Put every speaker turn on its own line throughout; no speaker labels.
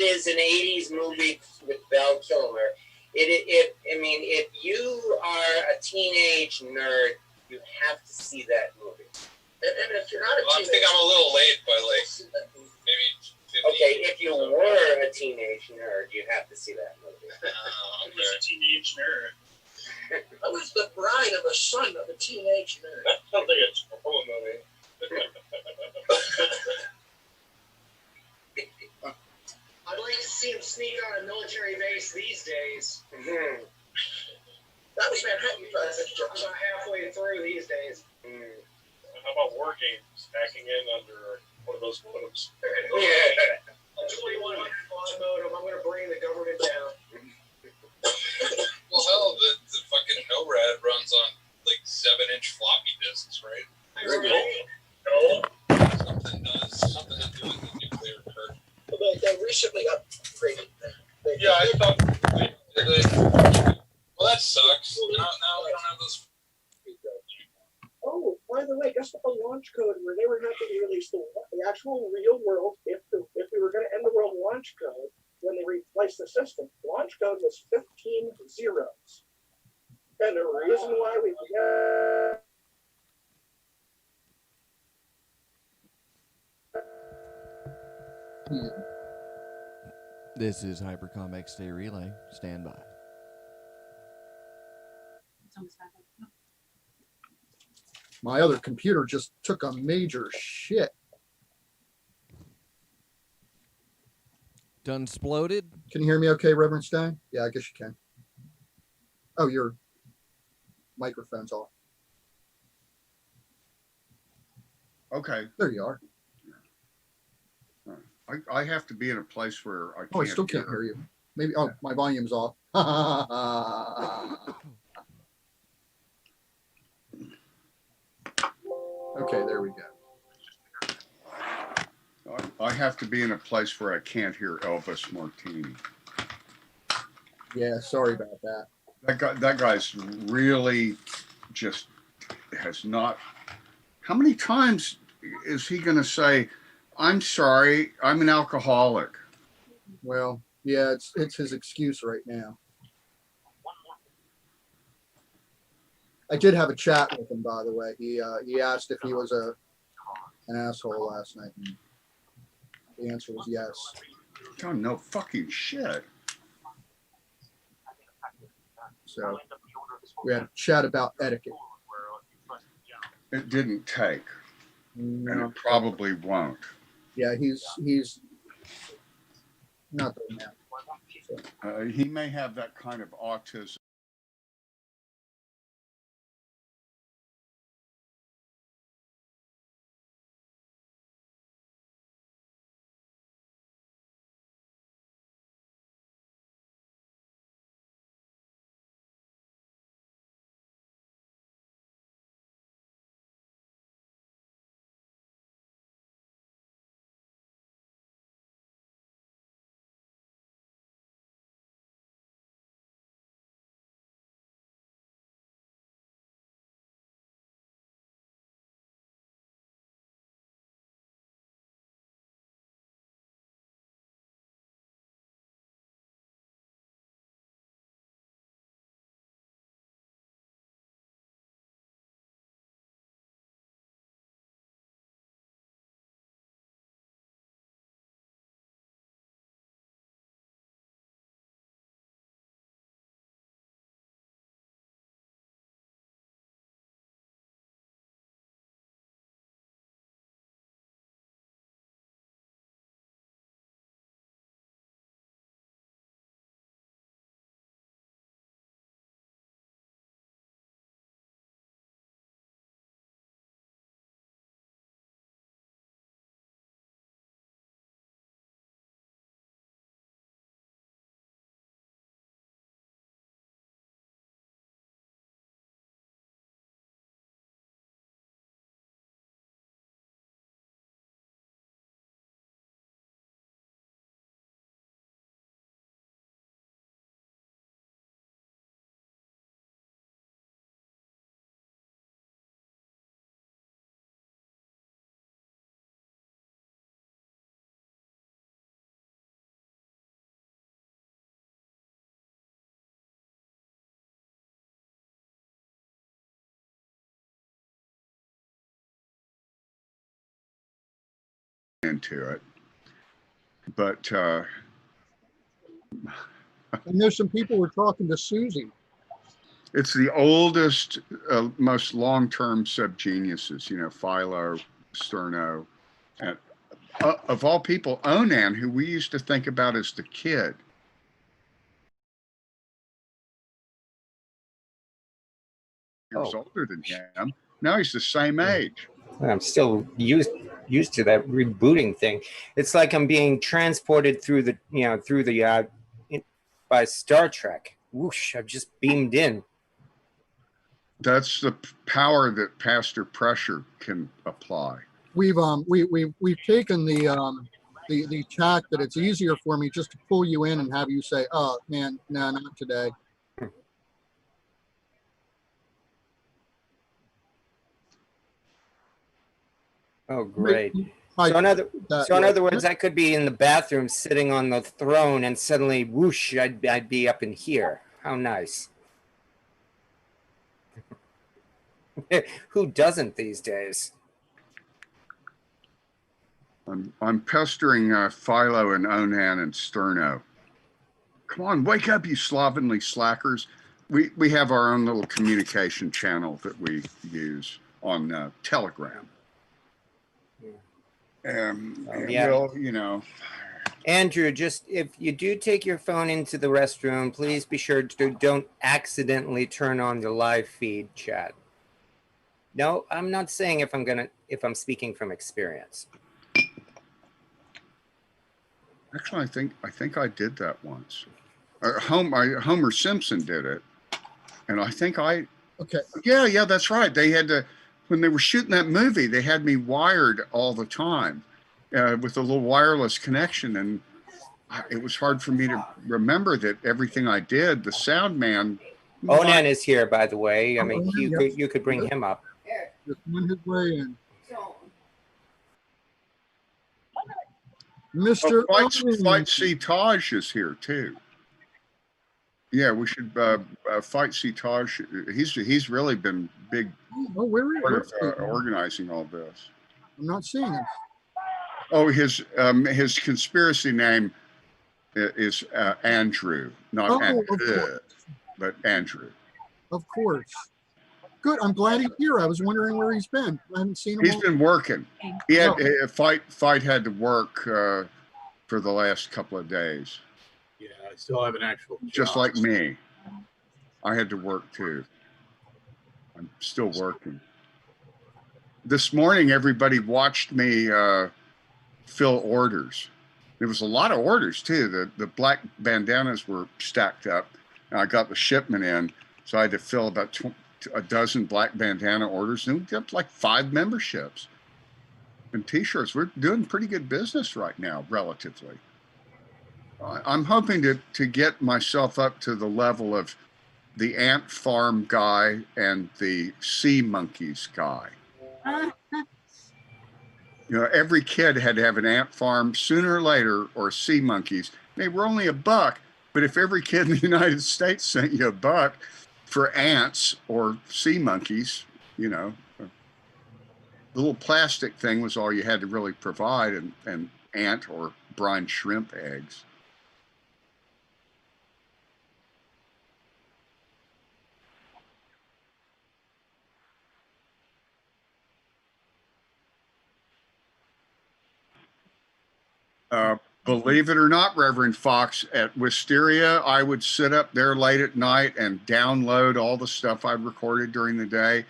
is an 80s movie with Val Kilmer. I mean, if you are a teenage nerd, you have to see that movie. And if you're not a teenage, I think I'm a little late by maybe 50. Okay, if you were a teenage nerd, you have to see that movie. I was a teenage nerd. I was the bride of a son of a teenage nerd. I don't think it's a horror movie. I'd like to see him sneak on a military base these days. Mm-hmm. That was Manhattan Project. About halfway through these days. Mm. How about working, stacking in under one of those modems? Yeah. A 21 modem. I'm going to bring the government down. Well, hell, the fucking NORAD runs on like 7-inch floppy disks, right? No. Something does. Something to do with the nuclear curtain. They recently upgraded. Yeah, I thought. Well, that sucks. Now we don't have those. Oh, by the way, guess what the launch code where they were happy to release the actual real world, if we were going to end the world launch code when they replaced the system, launch code was 15 zeros. And the reason why we
This is Hypercom VXDAY Relay. Stand by.
My other computer just took a major shit.
Done exploded?
Can you hear me okay, Reverend Stein? Yeah, I guess you can. Oh, your microphone's off.
Okay.
There you are.
I have to be in a place where I can't.
Oh, I still can't hear you. Maybe, oh, my volume's off. Okay, there we go.
I have to be in a place where I can't hear Elvis Martini.
Yeah, sorry about that.
That guy's really just has not. How many times is he going to say, "I'm sorry, I'm an alcoholic"?
Well, yeah, it's his excuse right now. I did have a chat with him, by the way. He asked if he was an asshole last night. And the answer was yes.
Oh, no fucking shit.
So we had a chat about etiquette.
It didn't take.
No.
And it probably won't.
Yeah, he's not doing that. So.
He may have that kind of autism. into it. But
And there's some people were talking to Susie.
it's the oldest, most long-term subgeniuses, you know, Philo, Sterno, and of all people, Onan, who we used to think about as the kid. Years older than him. Now he's the same age.
I'm still used to that rebooting thing. It's like I'm being transported through the by Star Trek. Whoosh! I've just beamed in.
That's the power that Pastor Pressure can apply.
We've taken the tack that it's easier for me just to pull you in and have you say, "Oh man, no, not today."
Oh, great. So in other words, I could be in the bathroom sitting on the throne and suddenly, whoosh, I'd be up in here. How nice. Who doesn't these days?
I'm pestering Philo and Onan and Sterno. Come on, wake up, you slovenly slackers. We have our own little communication channel that we use on Telegram.
Yeah.
Well, you know.
Andrew, just if you do take your phone into the restroom, please be sure to don't accidentally turn on the live feed chat. No, I'm not saying if I'm speaking from experience.
Actually, I think I did that once. Homer Simpson did it, and I think I.
Okay.
Yeah, that's right. They had to, when they were shooting that movie, they had me wired all the time with a little wireless connection, and it was hard for me to remember that everything I did, the sound man.
Onan is here, by the way. I mean, you could bring him up.
Just on his way in. Mr.
Fight C Taj is here too. Yeah, we should fight C Taj. He's really been big part of organizing all this.
I'm not seeing him.
Oh, his conspiracy name is Andrew, not Andrew, but Andrew.
Of course. Good. I'm glad he's here. I was wondering where he's been. I haven't seen him.
He's been working. He had fight had to work for the last couple of days.
Yeah, I still have an actual job.
Just like me. I had to work too. I'm still working. This morning, everybody watched me fill orders. There was a lot of orders too. The black bandanas were stacked up. And I got the shipment in, so I had to fill about a dozen black bandana orders, and we got like 5 memberships and t-shirts. We're doing pretty good business right now, relatively. I'm hoping to get myself up to the level of the ant farm guy and the sea monkeys guy. You know, every kid had to have an ant farm sooner or later, or sea monkeys. They were only $1, but if every kid in the United States sent you $1 for ants or sea monkeys, you know, the little plastic thing was all you had to really provide, and ant or brine shrimp eggs. Believe it or not, Reverend Fox, at Wisteria, I would sit up there late at night and download all the stuff I recorded during the day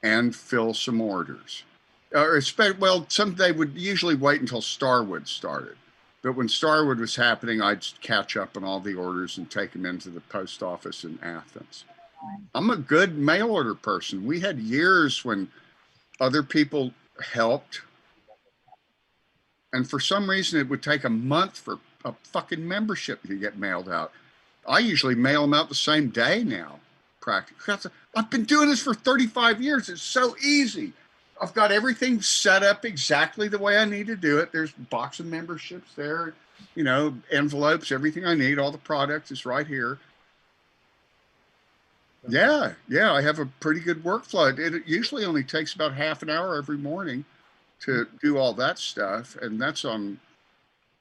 and fill some orders. Well, they would usually wait until Starwood started. But when Starwood was happening, I'd catch up on all the orders and take them into the post office in Athens. I'm a good mail order person. We had years when other people helped, and for some reason, it would take a month for a fucking membership to get mailed out. I usually mail them out the same day now, practically. I've been doing this for 35 years. It's so easy. I've got everything set up exactly the way I need to do it. There's a box of memberships there, you know, envelopes, everything I need. All the products is right here. Yeah, I have a pretty good workflow. It usually only takes about half an hour every morning to do all that stuff, and that's on,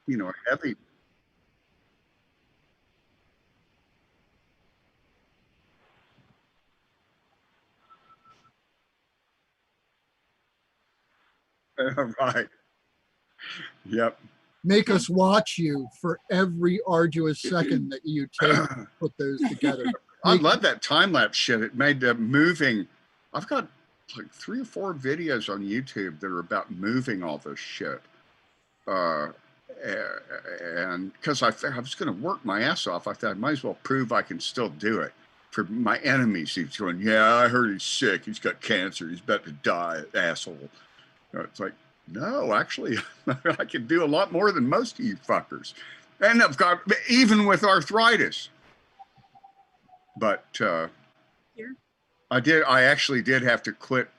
you know, heavy. Right. Yep.
Make us watch you for every arduous second that you take to put those together.
I love that time lapse shit. It made the moving. I've got like 3 or 4 videos on YouTube that are about moving all this shit. And because I was going to work my ass off, I thought I might as well prove I can still do it. For my enemies, he's going, yeah, I heard he's sick. He's got cancer. He's about to die, asshole. It's like, no, actually, I can do a lot more than most of you fuckers. And I've got, even with arthritis. But I actually did have to quit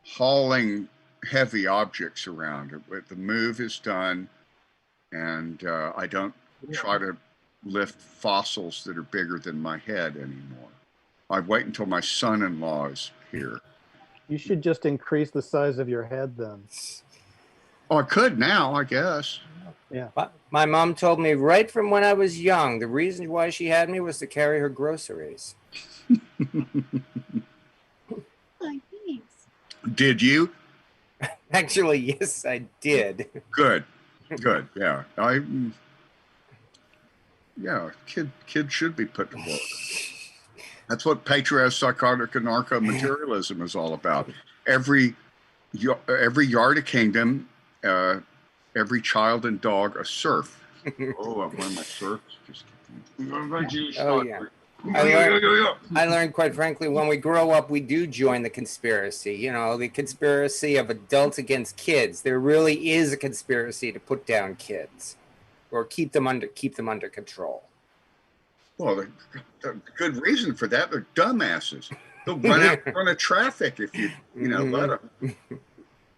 hauling heavy objects around. The move is done, and I don't try to lift fossils that are bigger than my head anymore. I wait until my son-in-law is here.
You should just increase the size of your head then.
Oh, I could now, I guess.
Yeah.
My mom told me right from when I was young, the reason why she had me was to carry her groceries.
Thanks.
Did you?
Actually, yes, I did.
Good. Yeah. Kid should be put to work. That's what patriarchal psychotic and narco-materialism is all about. Every yard a kingdom, every child and dog a serf. Oh, I'm wearing my serfs.
Oh, yeah. I learned, quite frankly, when we grow up, we do join the conspiracy. You know, the conspiracy of adults against kids. There really is a conspiracy to put down kids, or keep them under control.
Well, the good reason for that. They're dumbasses. They'll run out in front of traffic if you let them.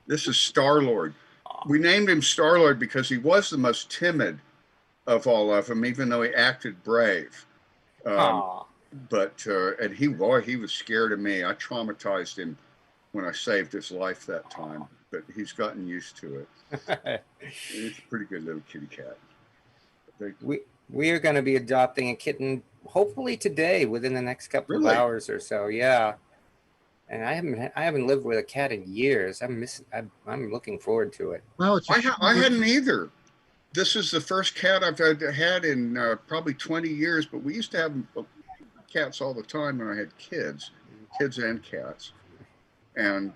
This is Star-Lord. We named him Star-Lord because he was the most timid of all of them, even though he acted brave. But and he was scared of me. I traumatized him when I saved his life that time. But he's gotten used to it. He's a pretty good little kitty cat.
We are going to be adopting a kitten, hopefully today, within the next couple of hours or so. Yeah, and I haven't lived with a cat in years. I'm looking forward to it.
Well,
I hadn't either. This is the first cat I've had in probably 20 years. But we used to have cats all the time when I had kids and cats, and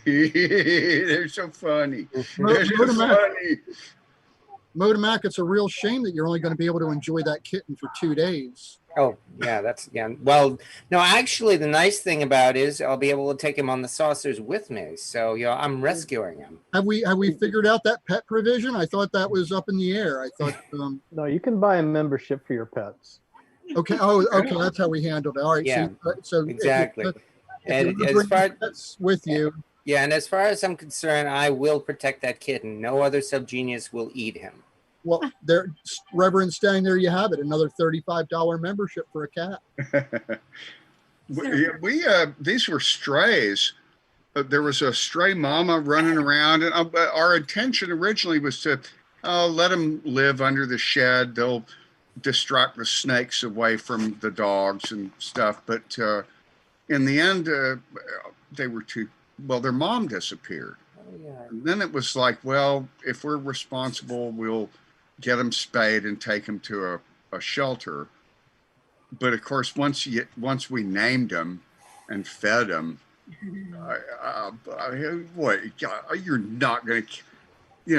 they're so funny. They're so funny.
Motomac, it's a real shame that you're only going to be able to enjoy that kitten for 2 days.
Oh, yeah, well, no, actually, the nice thing about it is I'll be able to take him on the saucers with me. So, I'm rescuing him.
Have we figured out that pet provision? I thought that was up in the air. I thought.
No, you can buy a membership for your pets.
Okay. Oh, okay. That's how we handled it. All right.
Yeah.
So
exactly.
And as far as with you.
Yeah, and as far as I'm concerned, I will protect that kitten. No other subgenius will eat him.
Well, there, Reverend Stang, there you have it. Another $35 membership for a cat.
These were strays. There was a stray mama running around, and our intention originally was to let them live under the shed. They'll distract the snakes away from the dogs and stuff. But in the end, they were too. Well, their mom disappeared.
Oh, yeah. And
then it was like, well, if we're responsible, we'll get them spayed and take them to a shelter. But of course, once we named them and fed them, what you're not going to,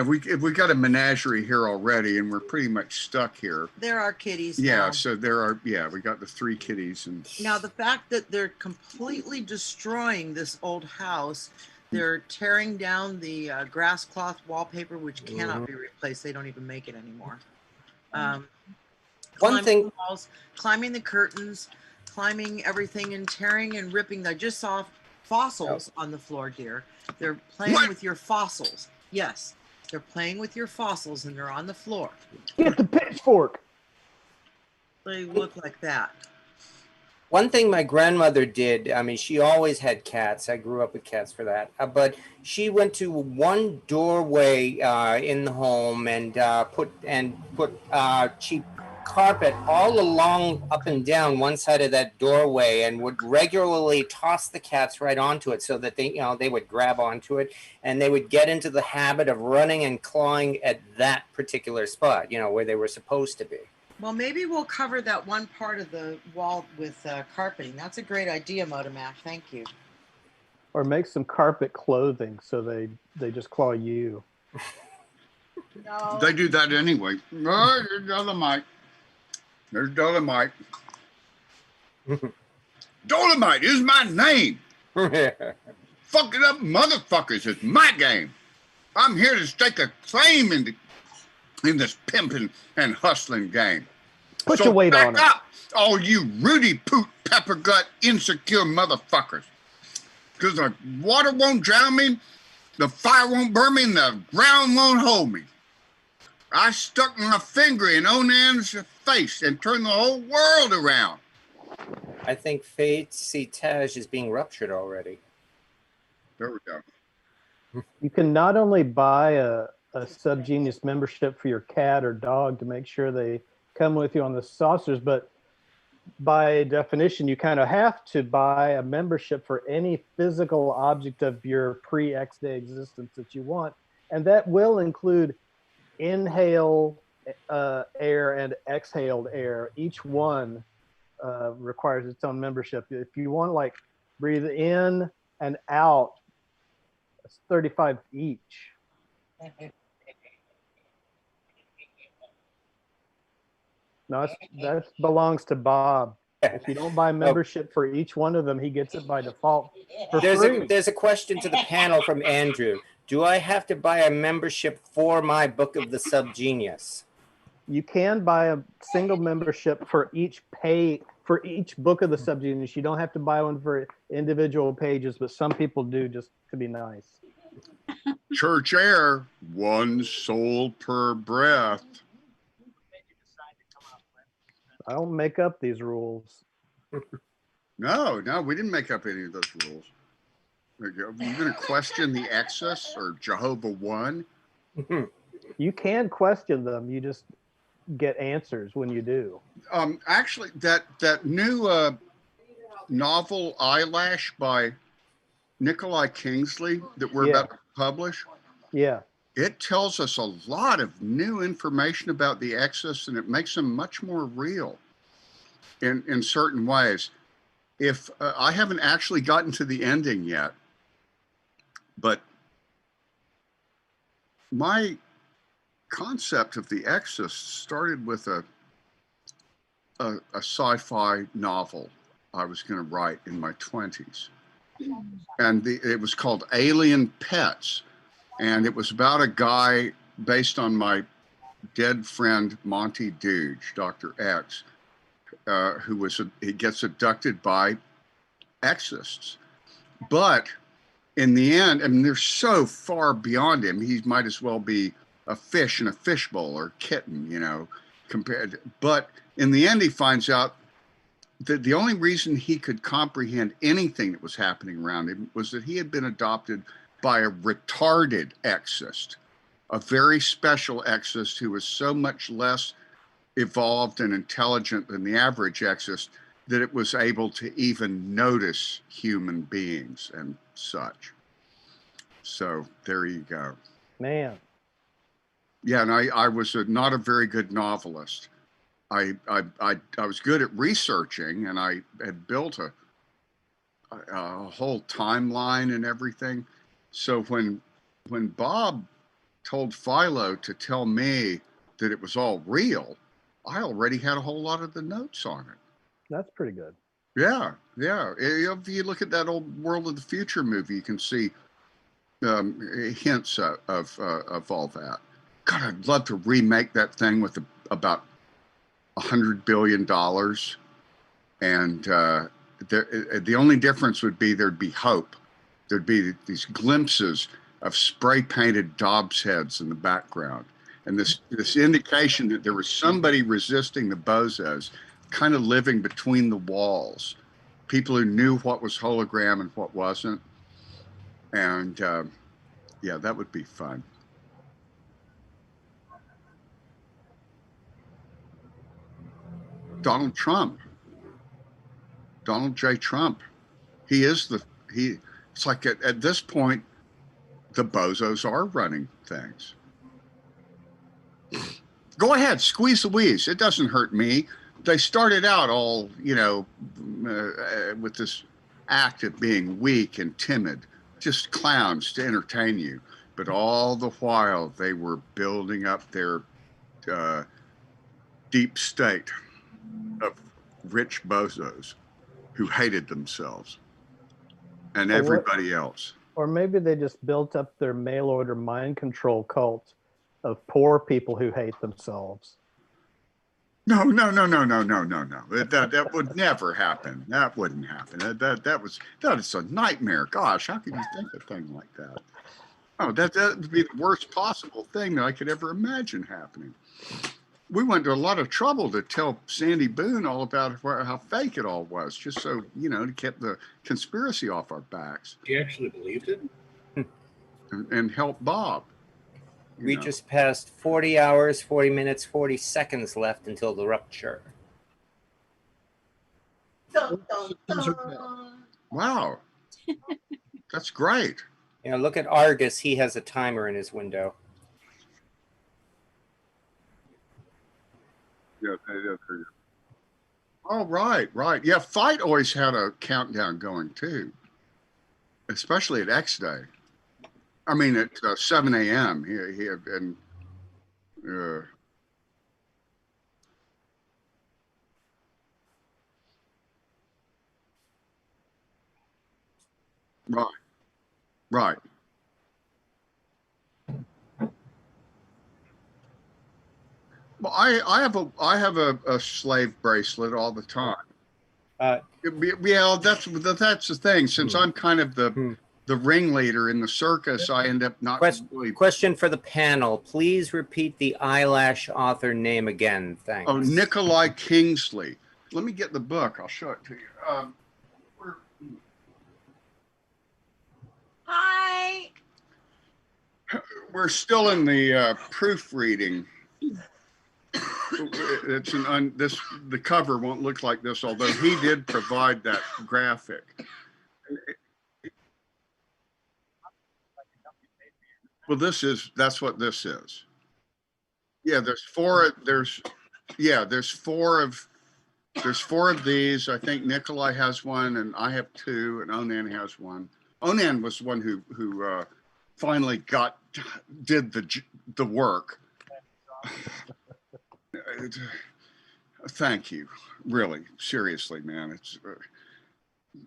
we got a menagerie here already, and we're pretty much stuck here.
There are kitties.
Yeah,
now.
so we got the 3 kitties, and
now the fact that they're completely destroying this old house. They're tearing down the grass cloth wallpaper, which cannot be replaced. They don't even make it anymore.
One thing,
walls, climbing the curtains, climbing everything, and tearing and ripping. I just saw fossils on the floor, dear. They're playing with your fossils. Yes, they're playing with your fossils, and they're on the floor.
Get the pitchfork.
They look like that.
One thing my grandmother did, I mean, she always had cats. I grew up with cats for that. But she went to one doorway in the home and put cheap carpet all along up and down one side of that doorway, and would regularly toss the cats right onto it so that they would grab onto it, and they would get into the habit of running and clawing at that particular spot, where they were supposed to be.
Well, maybe we'll cover that one part of the wall with carpeting. That's a great idea, Motomac. Thank you.
Or make some carpet clothing so they just claw you.
No.
They do that anyway. Oh, there's Dolomite. There's Dolomite. Dolomite is my name. Fuck it up, motherfuckers. It's my game. I'm here to stake a claim in this pimping and hustling game.
Put your weight on it.
Back up, all you Rudy Poot pepper gut insecure motherfuckers. Because the water won't drown me, the fire won't burn me, and the ground won't hold me. I stuck my finger in Onan's face and turned the whole world around.
I think Fate Taj is being ruptured already.
There we go.
You can not only buy a Subgenius membership for your cat or dog to make sure they come with you on the saucers, but by definition, you kind of have to buy a membership for any physical object of your pre-X-Day existence that you want. And that will include inhale air and exhaled air. Each one requires its own membership. If you want to like breathe in and out, it's $35 each. No, that belongs to Bob. If you don't buy membership for each one of them, he gets it by default for free.
There's a question to the panel from Andrew. Do I have to buy a membership for my Book of the Subgenius?
You can buy a single membership for each book of the Subgenius. You don't have to buy one for individual pages, but some people do just to be nice.
Church air, one soul per breath.
I don't make up these rules.
No, we didn't make up any of those rules. Are you going to question the excess or Jehovah One?
You can question them. You just get answers when you do.
Actually, that new novel Eyelash by Nikolai Kingsley that we're about to publish.
Yeah.
It tells us a lot of new information about the excess, and it makes them much more real in certain ways. If I haven't actually gotten to the ending yet, but my concept of the excess started with a sci-fi novel I was going to write in my 20s, and it was called Alien Pets. And it was about a guy based on my dead friend Monty Dooge, Dr. X, he gets abducted by exorcists. But in the end, I mean, they're so far beyond him, he might as well be a fish in a fishbowl or kitten, compared. But in the end, he finds out that the only reason he could comprehend anything that was happening around him was that he had been adopted by a retarded exorcist, a very special exorcist who was so much less evolved and intelligent than the average exorcist that it was able to even notice human beings and such. So there you go.
Man.
Yeah, and I was not a very good novelist. I was good at researching, and I had built a whole timeline and everything. So when Bob told Philo to tell me that it was all real, I already had a whole lot of the notes on it.
That's pretty good.
Yeah. If you look at that old World of the Future movie, you can see hints of all that. God, I'd love to remake that thing with about $100 billion, and the only difference would be there'd be hope. There'd be these glimpses of spray-painted Dobbs heads in the background, and this indication that there was somebody resisting the bozos kind of living between the walls, people who knew what was hologram and what wasn't. And yeah, that would be fun. Donald Trump, Donald J. Trump. It's like at this point, the bozos are running things. Go ahead, squeeze the wheeze. It doesn't hurt me. They started out all, with this act of being weak and timid, just clowns to entertain you. But all the while, they were building up their deep state of rich bozos who hated themselves and everybody else.
Or maybe they just built up their mail order mind control cult of poor people who hate themselves.
No. That would never happen. That wouldn't happen. That is a nightmare. Gosh, how could you think a thing like that? Oh, that would be the worst possible thing that I could ever imagine happening. We went to a lot of trouble to tell Sandy Boone all about how fake it all was, just so, to keep the conspiracy off our backs.
He actually believed it?
And help Bob.
We just passed 40 hours, 40 minutes, 40 seconds left until the rupture.
Dun, dun, dun.
Wow. That's great.
Look at Argus. He has a timer in his window.
Yeah, oh, right. Yeah, Fight always had a countdown going too, especially at X-Day. I mean, at 7 a.m. He had been. Right. Well, I have a slave bracelet all the time. Yeah, that's the thing. Since I'm kind of the ringleader in the circus, I end up not.
Question for the panel. Please repeat the eyelash author name again. Thanks.
Oh, Nikolai Kingsley. Let me get the book. I'll show it to you.
Hi.
We're still in the proofreading. The cover won't look like this, although he did provide that graphic. Well, that's what this is. Yeah, there's four of these. I think Nikolai has one, and I have two, and Onan has one. Onan was the one who finally did the work. Thank you, really, seriously, man.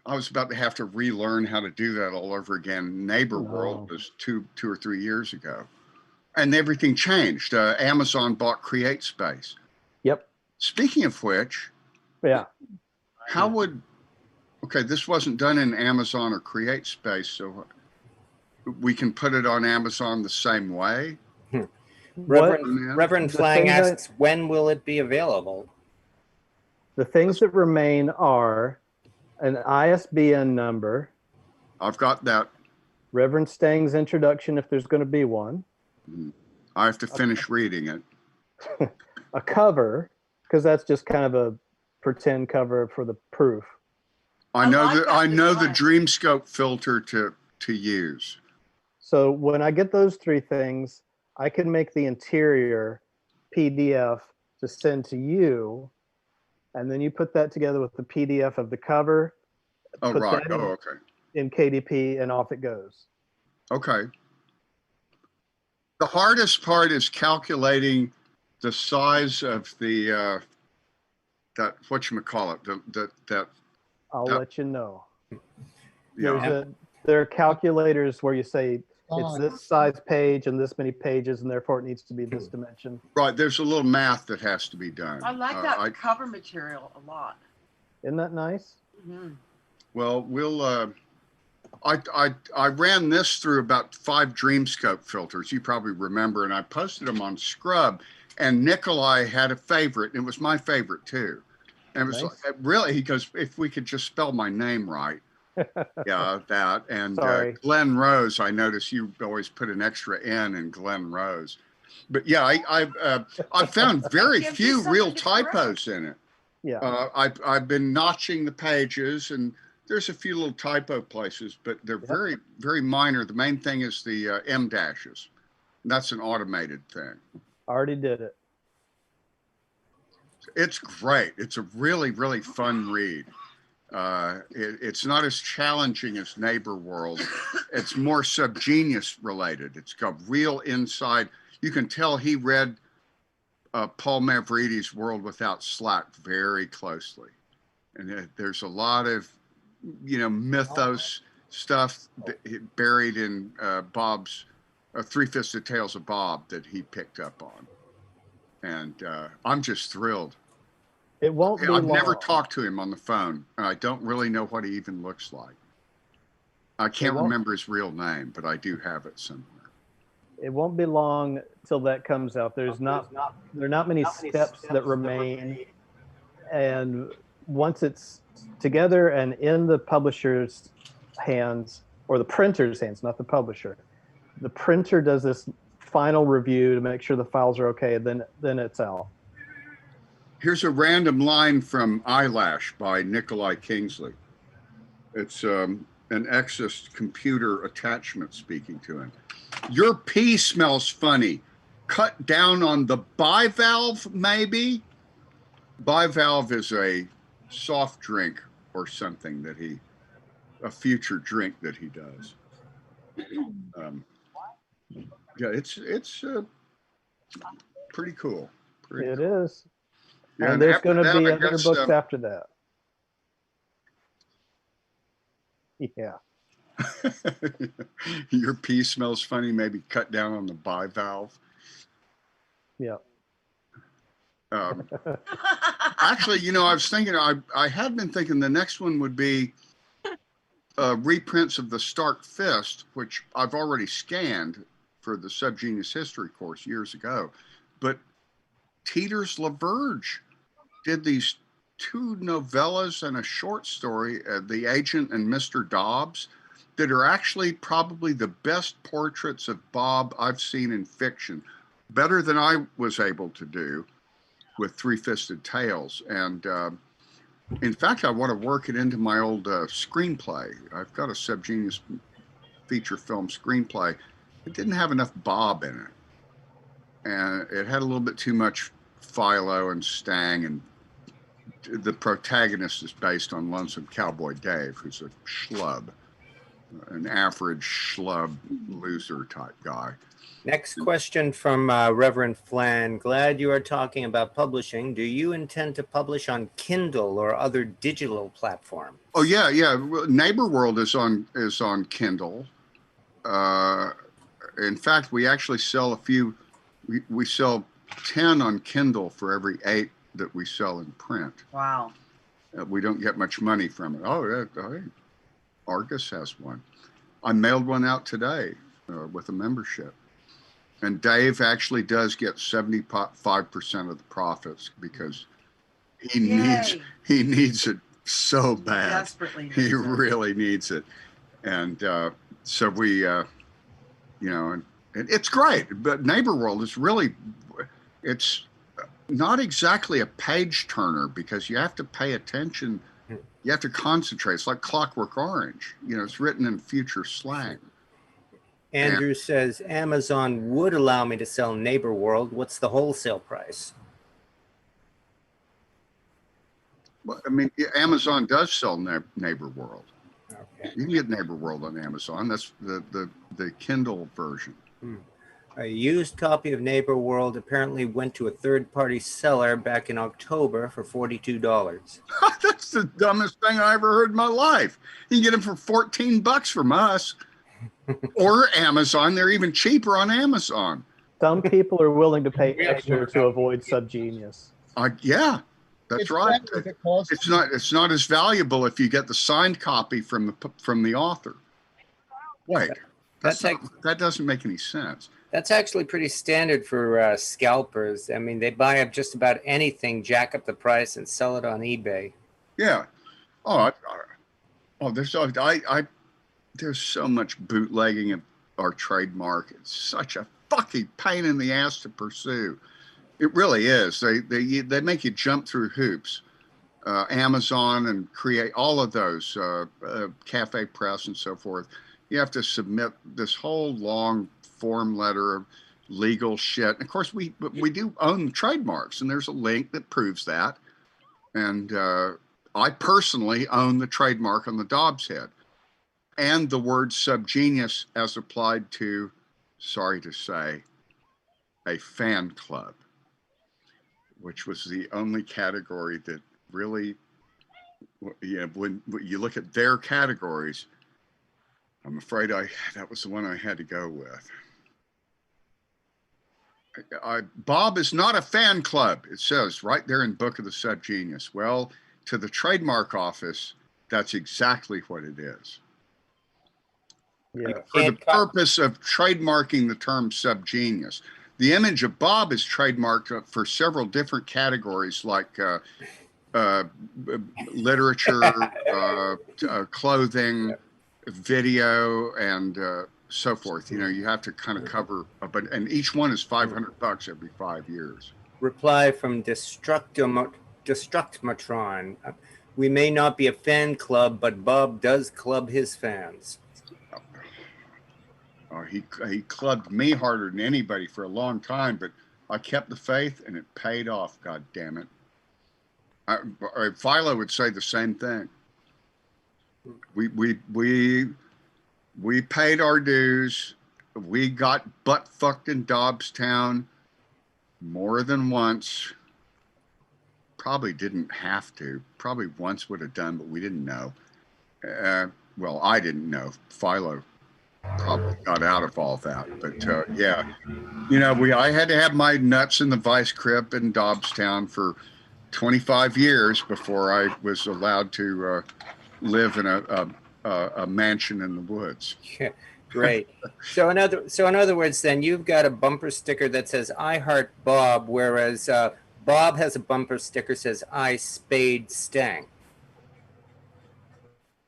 I was about to have to relearn how to do that all over again. Neighbor World was two or 3 years ago, and everything changed. Amazon bought Create Space.
Yep.
Speaking of which,
yeah,
this wasn't done in Amazon or Create Space, so we can put it on Amazon the same way.
Reverend Flang asks, when will it be available?
The things that remain are an ISBN number.
I've got that.
Reverend Stang's introduction, if there's going to be one.
I have to finish reading it.
A cover, because that's just kind of a pretend cover for the proof.
I know the Dreamscope filter to use.
So when I get those three things, I can make the interior PDF to send to you, and then you put that together with the PDF of the cover.
Oh, right. Okay.
In KDP, and off it goes.
Okay. The hardest part is calculating the size of the that whatchamacallit,
I'll let you know. Yeah. There are calculators where you say it's this size page and this many pages, and therefore it needs to be this dimension.
Right. There's a little math that has to be done.
I like that cover material a lot.
Isn't that nice?
Mm-hmm.
Well, we'll. I ran this through about 5 Dreamscope filters. You probably remember, and I posted them on Scrub. And Nikolai had a favorite, and it was my favorite too. And it was
Nice.
really, he goes, if we could just spell my name right. Yeah, that. And
Sorry.
Glenn Rose, I noticed you always put an extra N in Glenn Rose. But yeah, I've found very
Give
few
you
real
something to correct.
typos in it.
Yeah.
I've been notching the pages, and there's a few little typo places, but they're
Yep.
very, very minor. The main thing is the M dashes. That's an automated thing.
Already did it.
It's great. It's a really, really fun read. It's not as challenging as Neighbor World. It's more subgenius related. It's got real inside. You can tell he read Paul Mavrides' World Without Slack very closely. And there's a lot of, mythos stuff buried in Bob's Three-Fisted Tales of Bob that he picked up on. And I'm just thrilled.
It won't be
I've
long.
never talked to him on the phone, and I don't really know what he even looks like. I can't remember his real name, but I do have it somewhere.
It won't be long till that comes out. There are not many steps that remain, and once it's together and in the publisher's hands, or the printer's hands, not the publisher, the printer does this final review to make sure the files are okay, then it's out.
Here's a random line from Eyelash by Nikolai Kingsley. It's an Exist computer attachment speaking to him. Your pee smells funny. Cut down on the bivalve, maybe? Bivalve is a soft drink or something that a future drink that he does. Yeah, it's pretty cool.
It is.
Yeah,
and there's
after
going to
that,
be
I
other
guess,
books after that. Yeah.
Your pee smells funny. Maybe cut down on the bivalve.
Yeah.
Actually, I was thinking, I had been thinking the next one would be reprints of the Stark Fist, which I've already scanned for the Subgenius History course years ago. But Teeters LaVerge did these 2 novellas and a short story, The Agent and Mr. Dobbs, that are actually probably the best portraits of Bob I've seen in fiction, better than I was able to do with Three-Fisted Tales. And in fact, I want to work it into my old screenplay. I've got a Subgenius feature film screenplay. It didn't have enough Bob in it. And it had a little bit too much Philo and Stang, and the protagonist is based on Lonesome Cowboy Dave, who's a schlub, an average schlub loser type guy.
Next question from Reverend Flan. Glad you are talking about publishing. Do you intend to publish on Kindle or other digital platform?
Oh yeah. Neighbor World is on Kindle. In fact, we actually sell a few. We sell 10 on Kindle for every 8 that we sell in print.
Wow.
We don't get much money from it. Oh, Argus has one. I mailed one out today with a membership. And Dave actually does get 75% of the profits because he needs it so bad.
Desperately needs
He
it.
really needs it. And so we, and it's great. But Neighbor World is really, it's not exactly a page turner because you have to pay attention. You have to concentrate. It's like Clockwork Orange. It's written in future slang.
Andrew says, Amazon would allow me to sell Neighbor World. What's the wholesale price?
Well, I mean, Amazon does sell Neighbor World.
Okay.
You can get Neighbor World on Amazon. That's the Kindle version.
A used copy of Neighbor World apparently went to a third-party seller back in October for $42.
That's the dumbest thing I ever heard in my life. You can get them for $14 from us or Amazon. They're even cheaper on Amazon.
Some people are willing to pay extra to avoid Subgenius.
Yeah, that's right. It's not as valuable if you get the signed copy from the author. Wait, That doesn't make any sense.
That's actually pretty standard for scalpers. I mean, they buy up just about anything, jack up the price, and sell it on eBay.
Yeah. There's so much bootlegging of our trademark. It's such a fucking pain in the ass to pursue. It really is. They make you jump through hoops. Amazon and create all of those, Cafe Press and so forth. You have to submit this whole long form letter of legal shit. And of course, we do own trademarks, and there's a link that proves that. And I personally own the trademark on the Dobbs head and the word subgenius as applied to, sorry to say, a fan club, which was the only category that really, when you look at their categories, I'm afraid that was the one I had to go with. Bob is not a fan club, it says right there in Book of the Subgenius. Well, to the trademark office, that's exactly what it is.
Yeah.
For the purpose of trademarking the term subgenius. The image of Bob is trademarked for several different categories like literature, clothing, video, and so forth. You know, you have to kind of cover, and each one is $500 every 5 years.
Reply from Destructmatron. We may not be a fan club, but Bob does club his fans.
He clubbed me harder than anybody for a long time, but I kept the faith, and it paid off. God damn it! Philo would say the same thing. We paid our dues. We got butt fucked in Dobbstown more than once. Probably didn't have to. Probably once would have done, but we didn't know. Well, I didn't know. Philo probably got out of all that, but yeah, you know, I had to have my nuts in the vice grip in Dobbstown for 25 years before I was allowed to live in a mansion in the woods.
Yeah, great. So in other words, then you've got a bumper sticker that says "I heart Bob," whereas Bob has a bumper sticker that says "I spade Stang."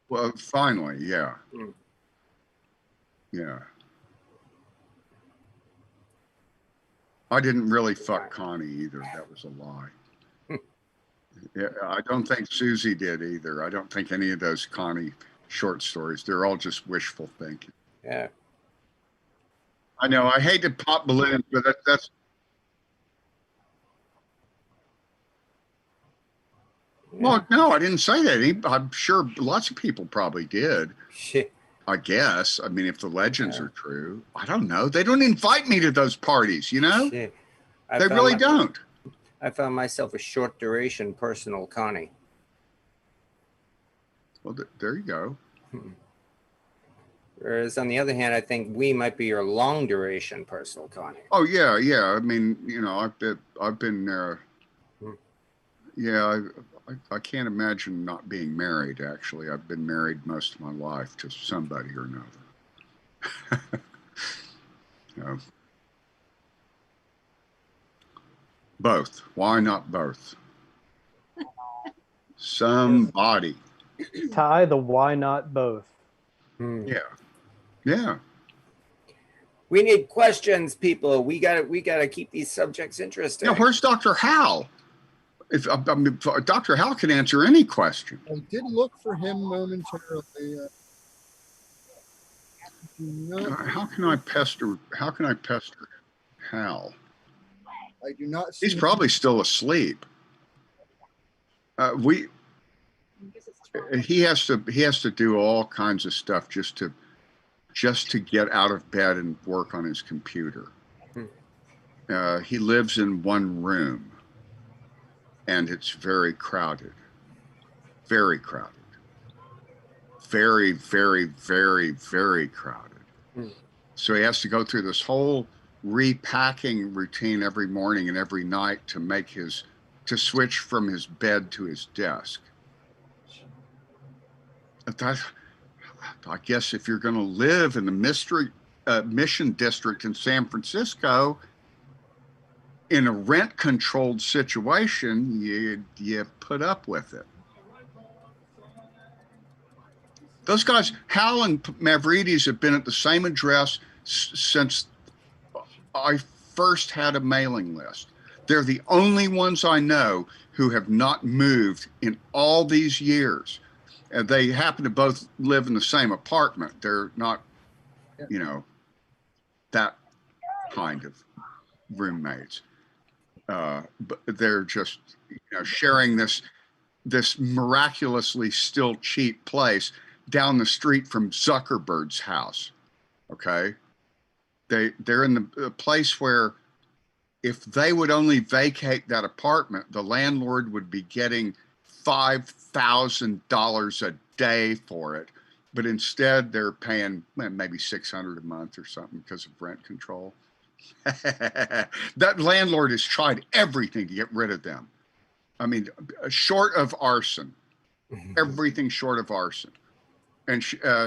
Well, finally, yeah. Yeah. I didn't really fuck Connie either. That was a lie. Yeah, I don't think Susie did either. I don't think any of those Connie short stories. They're all just wishful thinking.
Yeah.
I know. I hate to pop balloons, but that's. Well, no, I didn't say that. I'm sure lots of people probably did.
Shit.
I guess. I mean, if the legends are true, I don't know. They don't invite me to those parties, you know?
Shit.
They really don't.
I found myself a short duration personal Connie.
Well, there you go.
Whereas on the other hand, I think we might be your long duration personal Connie.
Oh yeah, yeah. I mean, you know, I've been yeah. I can't imagine not being married. Actually, I've been married most of my life to somebody or another. You know. Both. Why not both? Somebody.
Ty the why not both.
Yeah. Yeah.
We need questions, people. We gotta keep these subjects interesting.
Yeah, where's Dr. Hal? If Dr. Hal can answer any question.
I did look for him momentarily.
How can I pester Hal?
I do not see
He's probably still asleep. He has to do all kinds of stuff just to get out of bed and work on his computer. He lives in one room, and it's very crowded. Very crowded. Very, very, very, very crowded. So he has to go through this whole repacking routine every morning and every night to switch from his bed to his desk. I guess if you're going to live in the mystery Mission District in San Francisco, in a rent-controlled situation, you put up with it. Those guys, Hal and Mavrides, have been at the same address since I first had a mailing list. They're the only ones I know who have not moved in all these years. They happen to both live in the same apartment. They're not, you know, that kind of roommates. But they're just, you know, sharing this miraculously still cheap place down the street from Zuckerberg's house. Okay, they're in the place where, if they would only vacate that apartment, the landlord would be getting $5,000 a day for it. But instead, they're paying maybe $600 a month or something because of rent control. That landlord has tried everything to get rid of them. I mean, short of arson, everything short of arson. And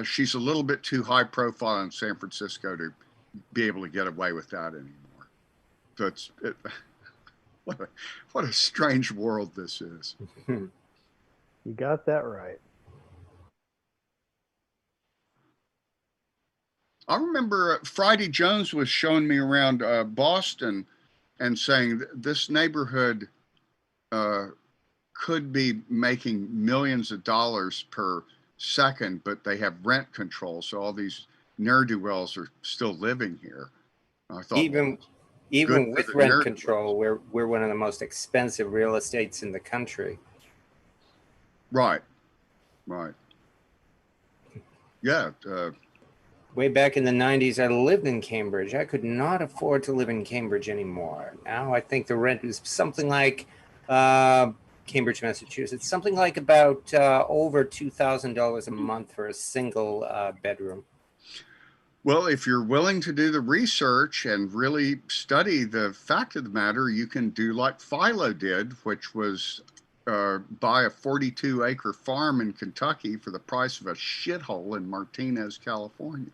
she's a little bit too high profile in San Francisco to be able to get away with that anymore. So what a strange world this is.
You got that right.
I remember Friday Jones was showing me around Boston and saying this neighborhood could be making millions of dollars per second, but they have rent control. So all these ne'er-do-wells are still living here. I thought,
even with rent control, we're one of the most expensive real estates in the country.
Right. Yeah.
Way back in the 90s, I lived in Cambridge. I could not afford to live in Cambridge anymore. Now I think the rent is something like Cambridge, Massachusetts, something like about over $2,000 a month for a single bedroom.
Well, if you're willing to do the research and really study the fact of the matter, you can do like Philo did, which was buy a 42-acre farm in Kentucky for the price of a shithole in Martinez, California.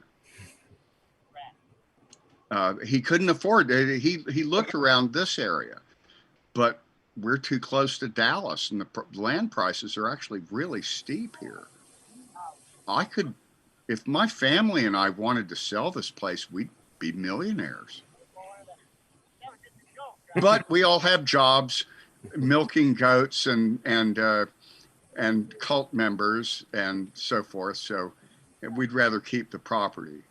He couldn't afford it. He looked around this area, but we're too close to Dallas, and the land prices are actually really steep here. I could, if my family and I wanted to sell this place, we'd be millionaires. But we all have jobs, milking goats and cult members and so forth. So we'd rather keep the property.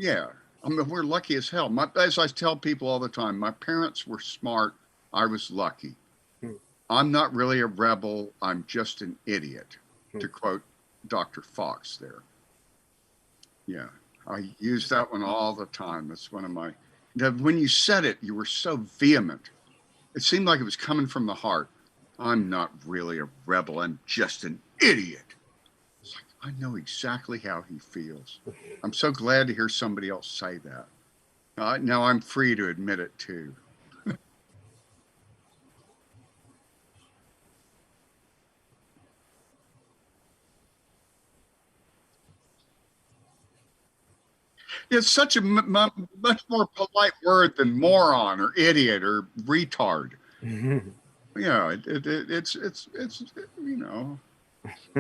Yeah, I mean, we're lucky as hell. As I tell people all the time, my parents were smart. I was lucky. I'm not really a rebel. I'm just an idiot, to quote Dr. Fox there. Yeah, I use that one all the time. That's one of my, when you said it, you were so vehement. It seemed like it was coming from the heart. I'm not really a rebel. I'm just an idiot. It's like, I know exactly how he feels. I'm so glad to hear somebody else say that. Now I'm free to admit it too. It's such a much more polite word than moron or idiot or retard. Yeah, it's you know.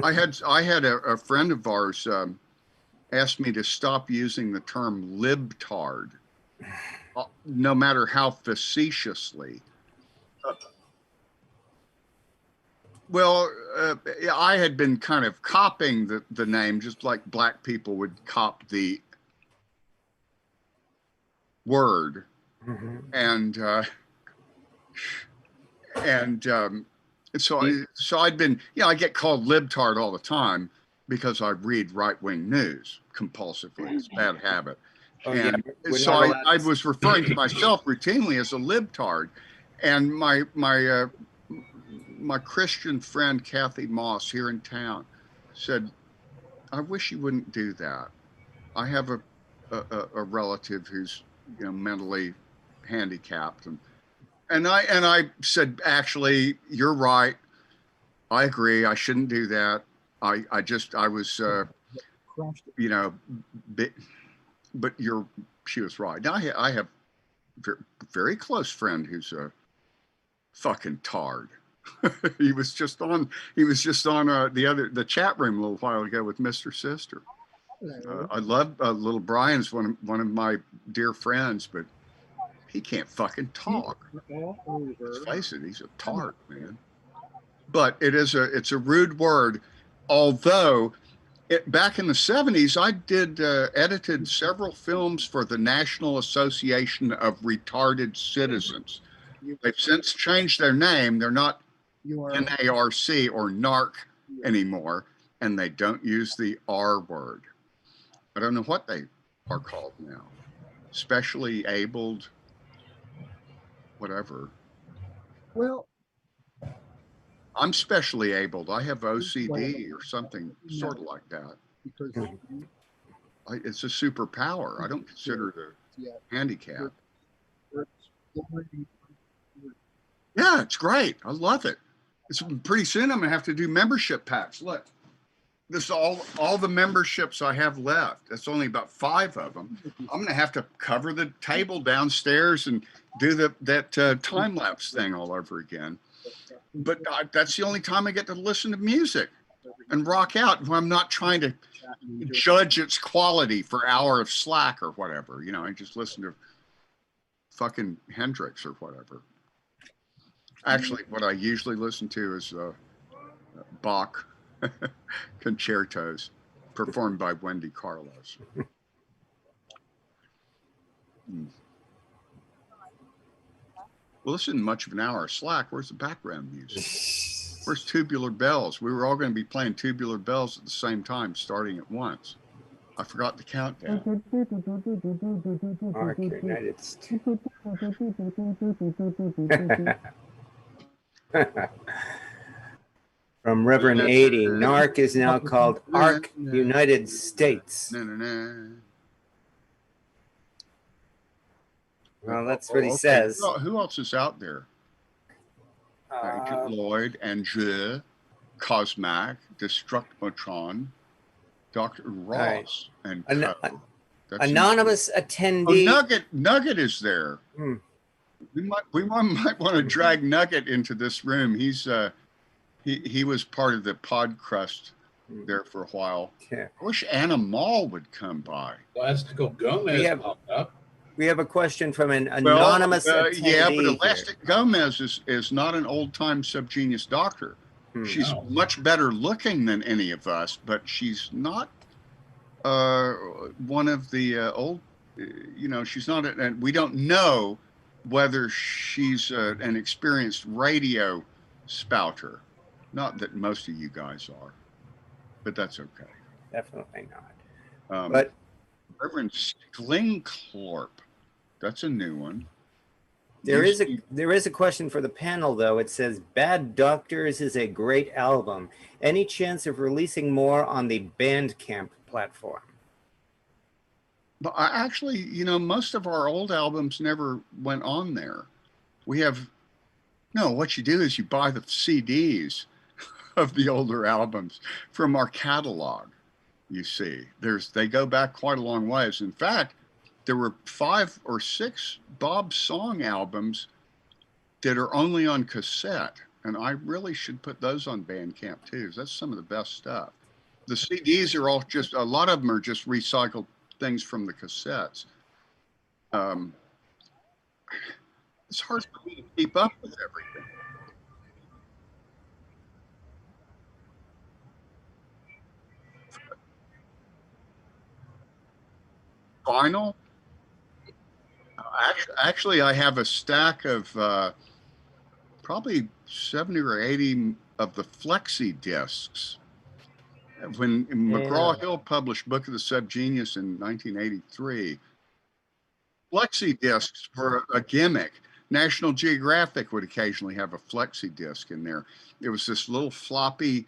I had a friend of ours asked me to stop using the term libtard, no matter how facetiously. Well, I had been kind of copying the name, just like black people would cop the word, and so I'd been, I get called libtard all the time because I read right-wing news compulsively. It's a bad habit. And so I was referring to myself routinely as a libtard. And my Christian friend, Kathy Moss, here in town, said, I wish you wouldn't do that. I have a relative who's mentally handicapped. And I said, actually, you're right. I agree. I shouldn't do that. I was you know, but she was right. Now I have a very close friend who's a fucking tard. he was just on the chat room a little while ago with Mr. Sister. I love little Brian's one of my dear friends, but he can't fucking talk. Let's face it, he's a tart, man. But it's a rude word. Although back in the 70s, I edited several films for the National Association of Retarded Citizens. They've since changed their name. They're not NARC or NARC anymore, and they don't use the R word. I don't know what they are called now. Specially abled, whatever.
Well,
I'm specially abled. I have OCD or something sort of like that.
because
It's a superpower. I don't consider it a handicap. Yeah, it's great. I love it. It's pretty soon I'm gonna have to do membership packs. Look, this is all the memberships I have left. That's only about 5 of them. I'm gonna have to cover the table downstairs and do that time lapse thing all over again. But that's the only time I get to listen to music and rock out when I'm not trying to judge its quality for hour of Slack or whatever. You know, I just listen to fucking Hendrix or whatever. Actually, what I usually listen to is Bach concertos performed by Wendy Carlos. Well, this isn't much of an hour of Slack. Where's the background music? Where's Tubular Bells? We were all going to be playing Tubular Bells at the same time, starting at once. I forgot the countdown.
From Reverend 80, NARC is now called ARC United States. Well, that's what he says.
Who else is out there? Agent Lloyd, Andrew, Cosmac, Destructotron, Dr. Ross, and
anonymous attendee.
Oh, Nugget is there. We might want to drag Nugget into this room. He was part of the pod crust there for a while.
Yeah.
I wish Anna Mall would come by.
Elastical Gomez popped up.
We have a question from an anonymous attendee.
Yeah, but Elastic Gomez is not an old-time subgenius doctor. She's much better looking than any of us, but she's not one of the old, she's not, and we don't know whether she's an experienced radio spouter. Not that most of you guys are, but that's okay.
Definitely not. But
Reverend Sklingklorp, that's a new one.
There is a question for the panel, though. It says, Bad Doctors is a great album. Any chance of releasing more on the Bandcamp platform?
But actually, most of our old albums never went on there. What you do is you buy the CDs of the older albums from our catalog, you see. They go back quite a long ways. In fact, there were 5 or 6 Bob Song albums that are only on cassette, and I really should put those on Bandcamp too. That's some of the best stuff. The CDs are all a lot of them are just recycled things from the cassettes. It's hard for me to keep up with everything. Vinyl? Actually, I have a stack of probably 70 or 80 of the flexi discs. When McGraw-Hill published Book of the Subgenius in 1983, flexi discs were a gimmick. National Geographic would occasionally have a flexi disc in there. It was this little floppy,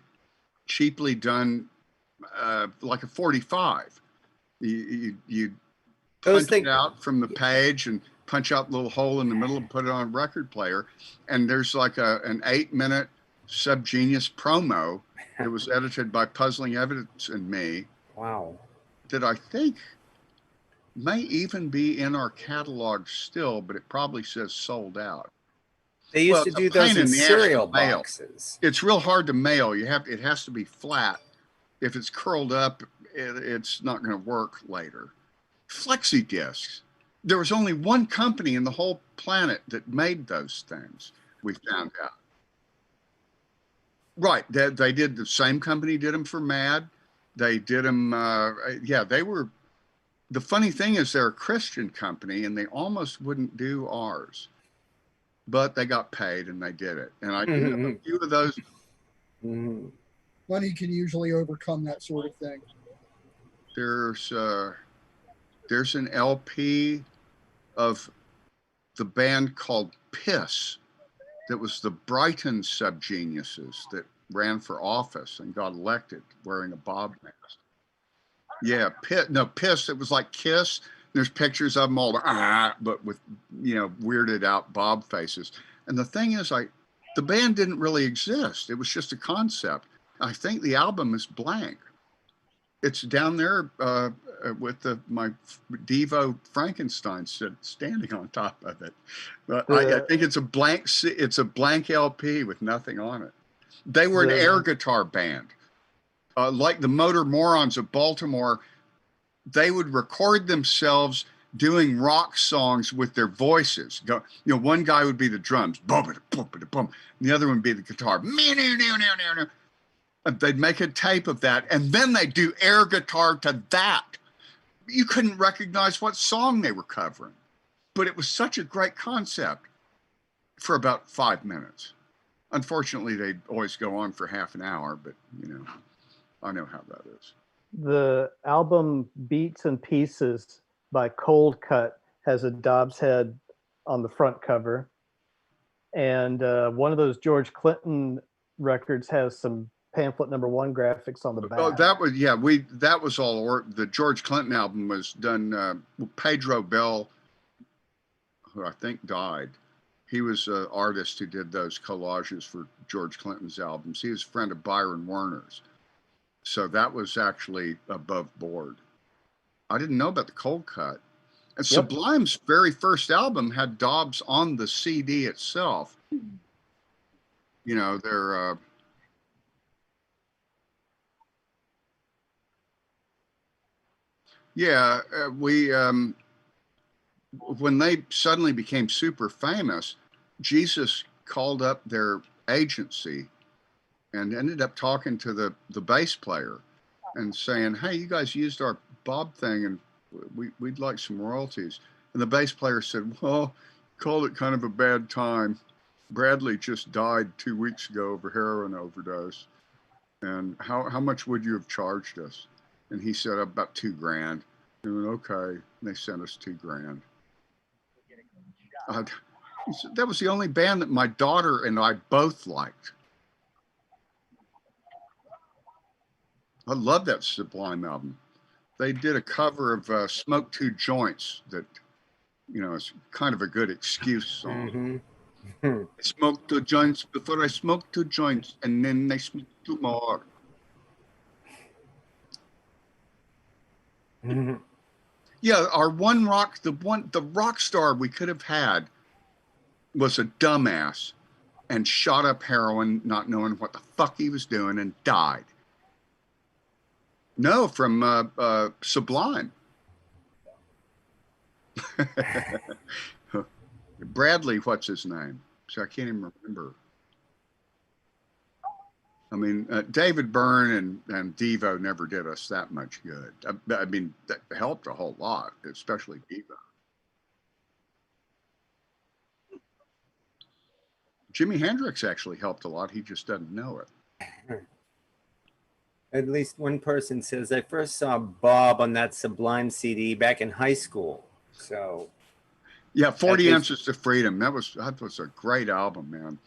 cheaply done, like a 45. You punch it out from the page and punch out the little hole in the middle and put it on a record player. And there's like an 8-minute Subgenius promo. It was edited by Puzzling Evidence and me.
Wow.
that I think may even be in our catalog still, but it probably says sold out.
They used to
it's a
do those
pain
in
in the ass to
cereal
mail.
boxes.
It's real hard to mail. It has to be flat. If it's curled up, it's not going to work later. Flexi discs. There was only one company in the whole planet that made those things. We found out. Right. They did, the same company did them for Mad. They did them. Yeah, they were. The funny thing is, they're a Christian company, and they almost wouldn't do ours, but they got paid and they did it. And I do have a few of those.
Money can usually overcome that sort of thing.
There's an LP of the band called Piss that was the Brighton subgeniuses that ran for office and got elected wearing a bob mask. Yeah, Piss. It was like Kiss. There's pictures of them all, but with, weirded out bob faces. And the thing is, the band didn't really exist. It was just a concept. I think the album is blank. It's down there with my Devo Frankenstein standing on top of it. But I think it's a blank. It's a blank LP with nothing on it. They were an air guitar band, like the Motor Morons of Baltimore. They would record themselves doing rock songs with their voices. One guy would be the drums, bum, and the other one would be the guitar. They'd make a tape of that, and then they'd do air guitar to that. You couldn't recognize what song they were covering, but it was such a great concept for about 5 minutes. Unfortunately, they'd always go on for half an hour, but I know how that is.
The album Beats and Pieces by Cold Cut has a Dobbs head on the front cover, and one of those George Clinton records has some pamphlet #1 graphics on the back.
Oh, that was all. The George Clinton album was done. Pedro Bell, who I think died, he was an artist who did those collages for George Clinton's albums. He was a friend of Byron Werner's, so that was actually above board. I didn't know about the Cold Cut. And Sublime's very first album had Dobbs on the CD itself. They're when they suddenly became super famous, Jesus called up their agency and ended up talking to the bass player and saying, "Hey, you guys used our Bob thing, and we'd like some royalties." And the bass player said, "Well, called it kind of a bad time. Bradley just died 2 weeks ago of a heroin overdose. And how much would you have charged us?" And he said, "About $2,000. They went, "Okay." And they sent us $2,000. That was the only band that my daughter and I both liked. I love that Sublime album. They did a cover of Smoke Two Joints that, is kind of a good excuse song. I smoked 2 joints before I smoked 2 joints, and then I smoked 2 more. Yeah, our the rock star we could have had was a dumbass and shot up heroin, not knowing what the fuck he was doing, and died. No, from Sublime. Bradley, what's his name? So I can't even remember. I mean, David Byrne and Devo never did us that much good. I mean, that helped a whole lot, especially Devo. Jimi Hendrix actually helped a lot. He just doesn't know it.
At least one person says, "I first saw Bob on that Sublime CD back in high school." So,
yeah, 40 Answers to Freedom. That was a great album, man.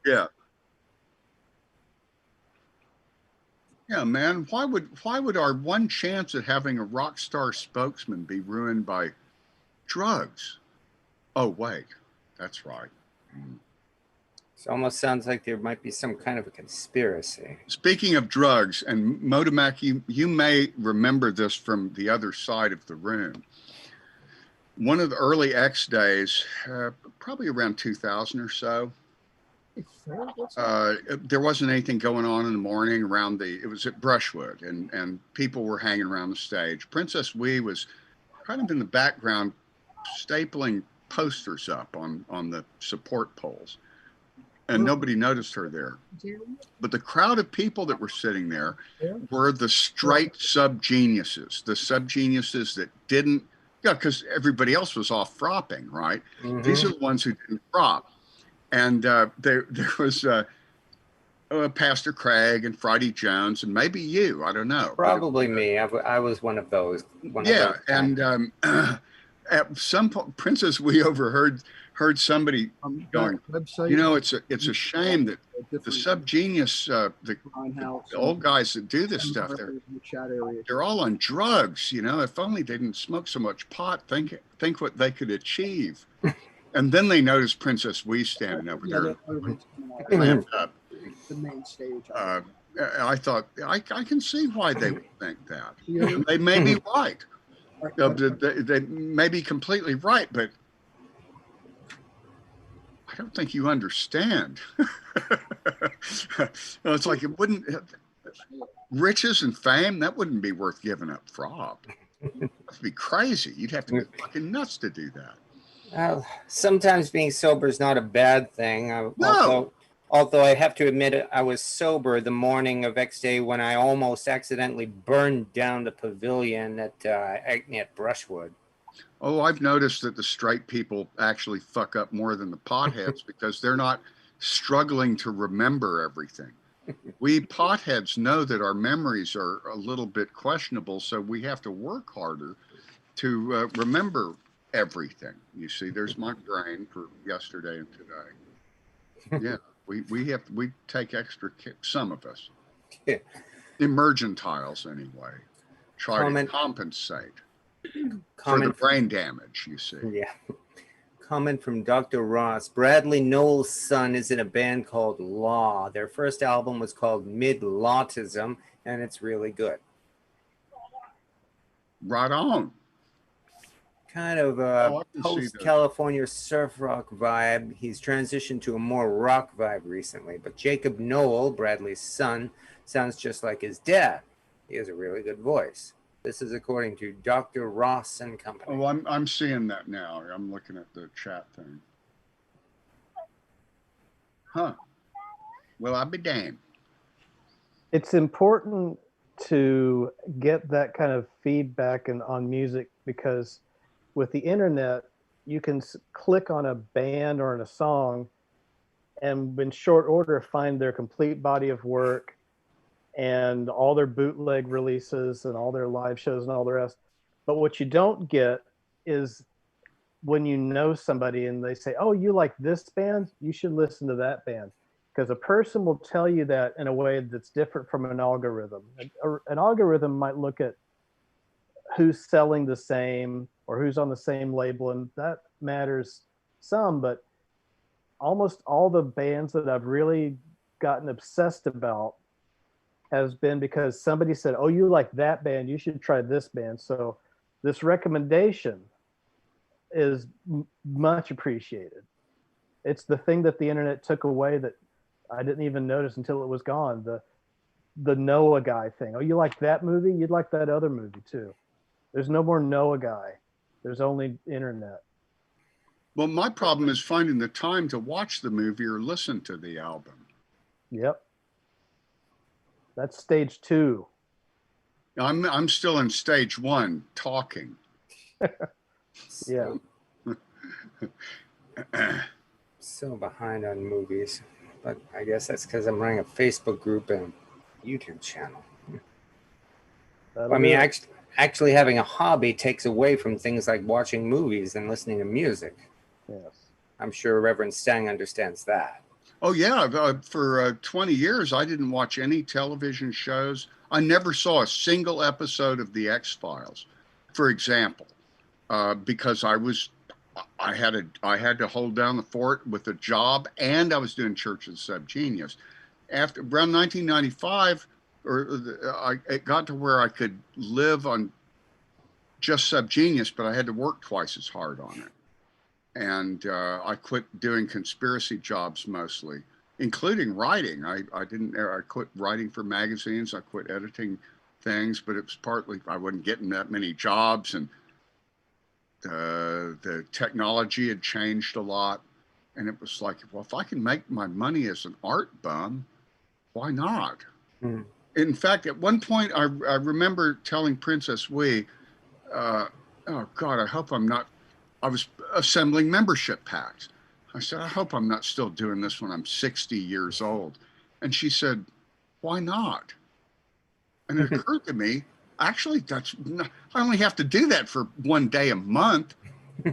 Yeah. Yeah, man. Why would our one chance at having a rock star spokesman be ruined by Drugs. Oh, wait. That's right.
It almost sounds like there might be some kind of a conspiracy.
Speaking of drugs, and Motomac, you may remember this from the other side of the room. One of the early X days, probably around 2000 or so, there wasn't anything going on in the morning around it was at Brushwood, and people were hanging around the stage. Princess Wee was kind of in the background stapling posters up on the support poles, and nobody noticed her there. But the crowd of people that were sitting there were the straight sub-geniuses, the sub-geniuses that didn't, because everybody else was off fropping, right?
Mm-hmm.
These are the ones who didn't frop. And there was Pastor Craig and Friday Jones, and maybe you, I don't know.
Probably me. I was one of those.
And at some point, Princess, we overheard somebody going, you know, it's a shame that the sub-genius, the old guys that do this stuff, they're all on drugs. You know, if only they didn't smoke so much pot, think what they could achieve. And then they noticed Princess Wee standing over there, clamped up.
The main stage.
I thought, I can see why they would think that. They may be right. They may be completely right, but I don't think you understand. It's like it wouldn't, riches and fame, that wouldn't be worth giving up for. That'd be crazy. You'd have to be fucking nuts to do that.
Sometimes being sober is not a bad thing.
No.
Although I have to admit, I was sober the morning of X Day when I almost accidentally burned down the pavilion at Brushwood.
Oh, I've noticed that the straight people actually fuck up more than the potheads because they're not struggling to remember everything. We potheads know that our memories are a little bit questionable, so we have to work harder to remember everything. You see, there's my brain for yesterday and today. Yeah, we take extra some of us.
Yeah.
Emergentiles anyway. Try to compensate for the brain damage, you see.
Yeah. Comment from Dr. Ross. Bradley Noel's son is in a band called Law. Their first album was called Mid-Lawtism, and it's really good.
Right on.
Kind of a post-California surf rock vibe. He's transitioned to a more rock vibe recently, but Jacob Noel, Bradley's son, sounds just like his dad. He has a really good voice. This is according to Dr. Ross and Company.
Oh, I'm seeing that now. I'm looking at the chat thing. Huh. Well, I'll be damned.
It's important to get that kind of feedback on music because with the internet, you can click on a band or on a song and in short order find their complete body of work and all their bootleg releases and all their live shows and all the rest. But what you don't get is when you know somebody and they say, oh, you like this band? You should listen to that band. Because a person will tell you that in a way that's different from an algorithm. An algorithm might look at who's selling the same or who's on the same label, and that matters some, but almost all the bands that I've really gotten obsessed about has been because somebody said, oh, you like that band, you should try this band. So this recommendation is much appreciated. It's the thing that the internet took away that I didn't even notice until it was gone. The Noah guy thing. Oh, you like that movie? You'd like that other movie too. There's no more Noah guy. There's only internet.
Well, my problem is finding the time to watch the movie or listen to the album.
Yep. That's stage 2.
I'm still in stage 1, talking.
Yeah.
So behind on movies, but I guess that's because I'm running a Facebook group and a YouTube channel. I mean, actually having a hobby takes away from things like watching movies and listening to music.
Yes.
I'm sure Reverend Stang understands that.
Oh, yeah. For 20 years, I didn't watch any television shows. I never saw a single episode of The X-Files, for example. because I had to hold down the fort with a job, and I was doing Church of the Subgenius. After around 1995, it got to where I could live on just Subgenius, but I had to work twice as hard on it. And I quit doing conspiracy jobs mostly, including writing. I quit writing for magazines. I quit editing things, but it was partly I wasn't getting that many jobs, and the technology had changed a lot. And it was like, well, if I can make my money as an art bum, why not?
Mm.
In fact, at one point, I remember telling Princess Wee, oh God, I hope I'm not, I was assembling membership packs. I said, I hope I'm not still doing this when I'm 60 years old. And she said, why not? And it occurred to me, actually, I only have to do that for one day a month.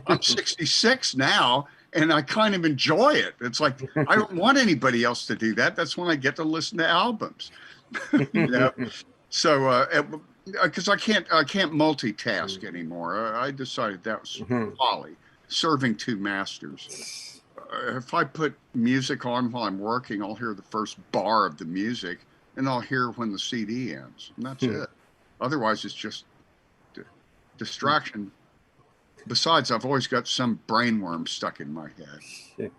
I'm 66 now, and I kind of enjoy it. It's like, I don't want anybody else to do that. That's when I get to listen to albums. You know? So, because I can't multitask anymore. I decided that was folly, serving two masters. If I put music on while I'm working, I'll hear the first bar of the music, and I'll hear when the CD ends, and that's it. Otherwise, it's just distraction. Besides, I've always got some brainworm stuck in my head.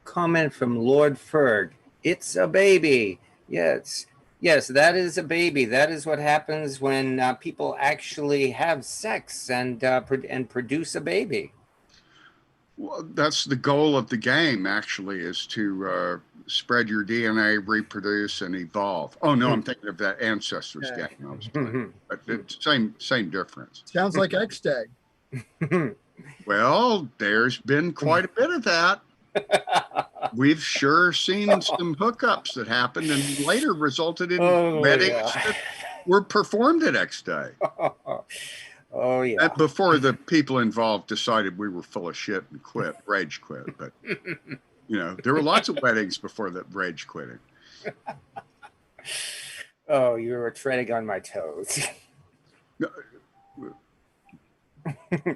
Comment from Lord Ferg. It's a baby. Yes. Yes, that is a baby. That is what happens when people actually have sex and produce a baby.
Well, that's the goal of the game, actually, is to spread your DNA, reproduce, and evolve. Oh, no, I'm thinking of that Ancestors game I was playing. But it's same difference.
Sounds like X-Day.
Well, there's been quite a bit of that. We've sure seen some hookups that happened and later resulted in weddings that were performed at X-Day.
Oh, yeah.
And before the people involved decided we were full of shit and quit, rage quit. But, you know, there were lots of weddings before the rage quitting.
Oh, you were treading on my toes.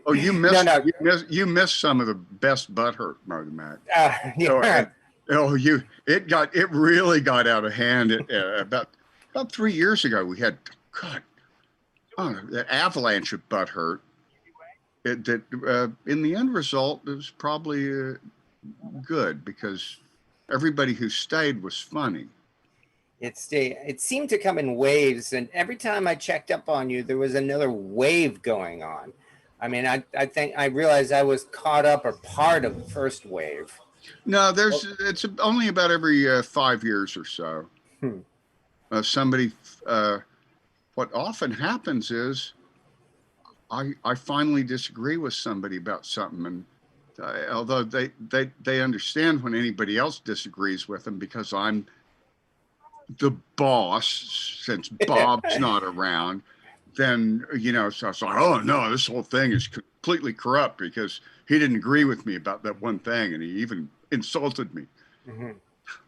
Oh, you missed you missed some of the best butthurt, Marty Mac.
Yeah.
It really got out of hand. About 3 years ago, we had that avalanche of butthurt. In the end result, it was probably good because everybody who stayed was funny.
It seemed to come in waves, and every time I checked up on you, there was another wave going on. I mean, I think I realized I was caught up or part of the first wave.
No, it's only about every 5 years or so. Somebody, what often happens is I finally disagree with somebody about something, and although they understand when anybody else disagrees with them because I'm the boss since Bob's not around. Then, you know, so I was like, oh no, this whole thing is completely corrupt because he didn't agree with me about that one thing, and he even insulted me.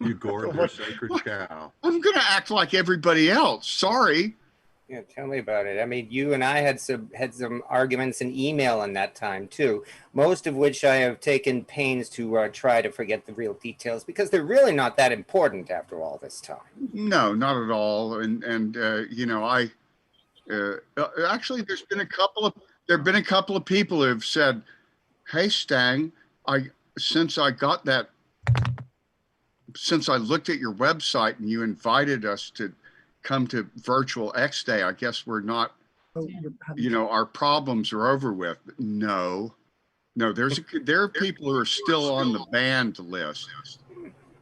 You gored their sacred cow.
I'm gonna act like everybody else. Sorry.
Yeah, tell me about it. I mean, you and I had some arguments in email in that time too. Most of which I have taken pains to try to forget the real details because they're really not that important after all this time.
No, not at all. And you know, actually, there've been a couple of people who've said, "Hey, Stang, since I looked at your website and you invited us to come to virtual X-Day, I guess we're not, you know, our problems are over with." No, there are people who are still on the banned list.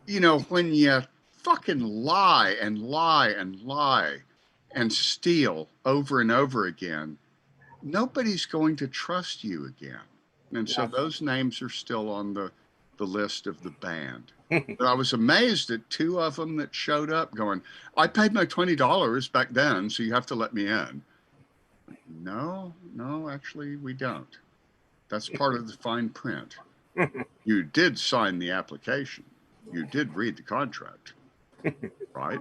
You know, when you fucking lie and lie and lie and steal over and over again, nobody's going to trust you again. And so those names are still on the list of the band. But I was amazed at 2 of them that showed up going, I paid my $20 back then, so you have to let me in. No, actually we don't. That's part of the fine print. You did sign the application. You did read the contract, right?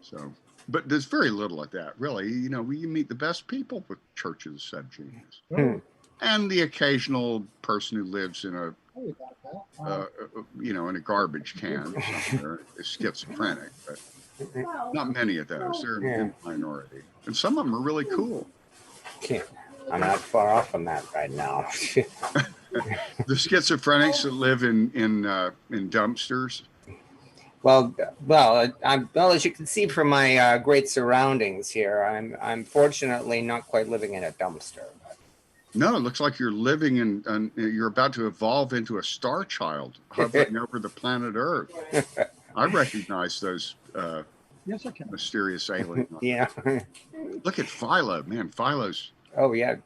So But there's very little of that, really. You know, you meet the best people with Church of the Subgenius. And the occasional person who lives in a, in a garbage can somewhere is schizophrenic. But not many of those. They're in minority. And some of them are really cool.
I'm not far off from that right now.
The schizophrenics that live in dumpsters.
Well, as you can see from my great surroundings here, I'm fortunately not quite living in a dumpster.
No, it looks like you're living in, you're about to evolve into a star child hovering over the planet Earth. I recognize those
yes, I can.
mysterious aliens.
Yeah.
Look at Philo, man. Philo's.
Oh, yeah.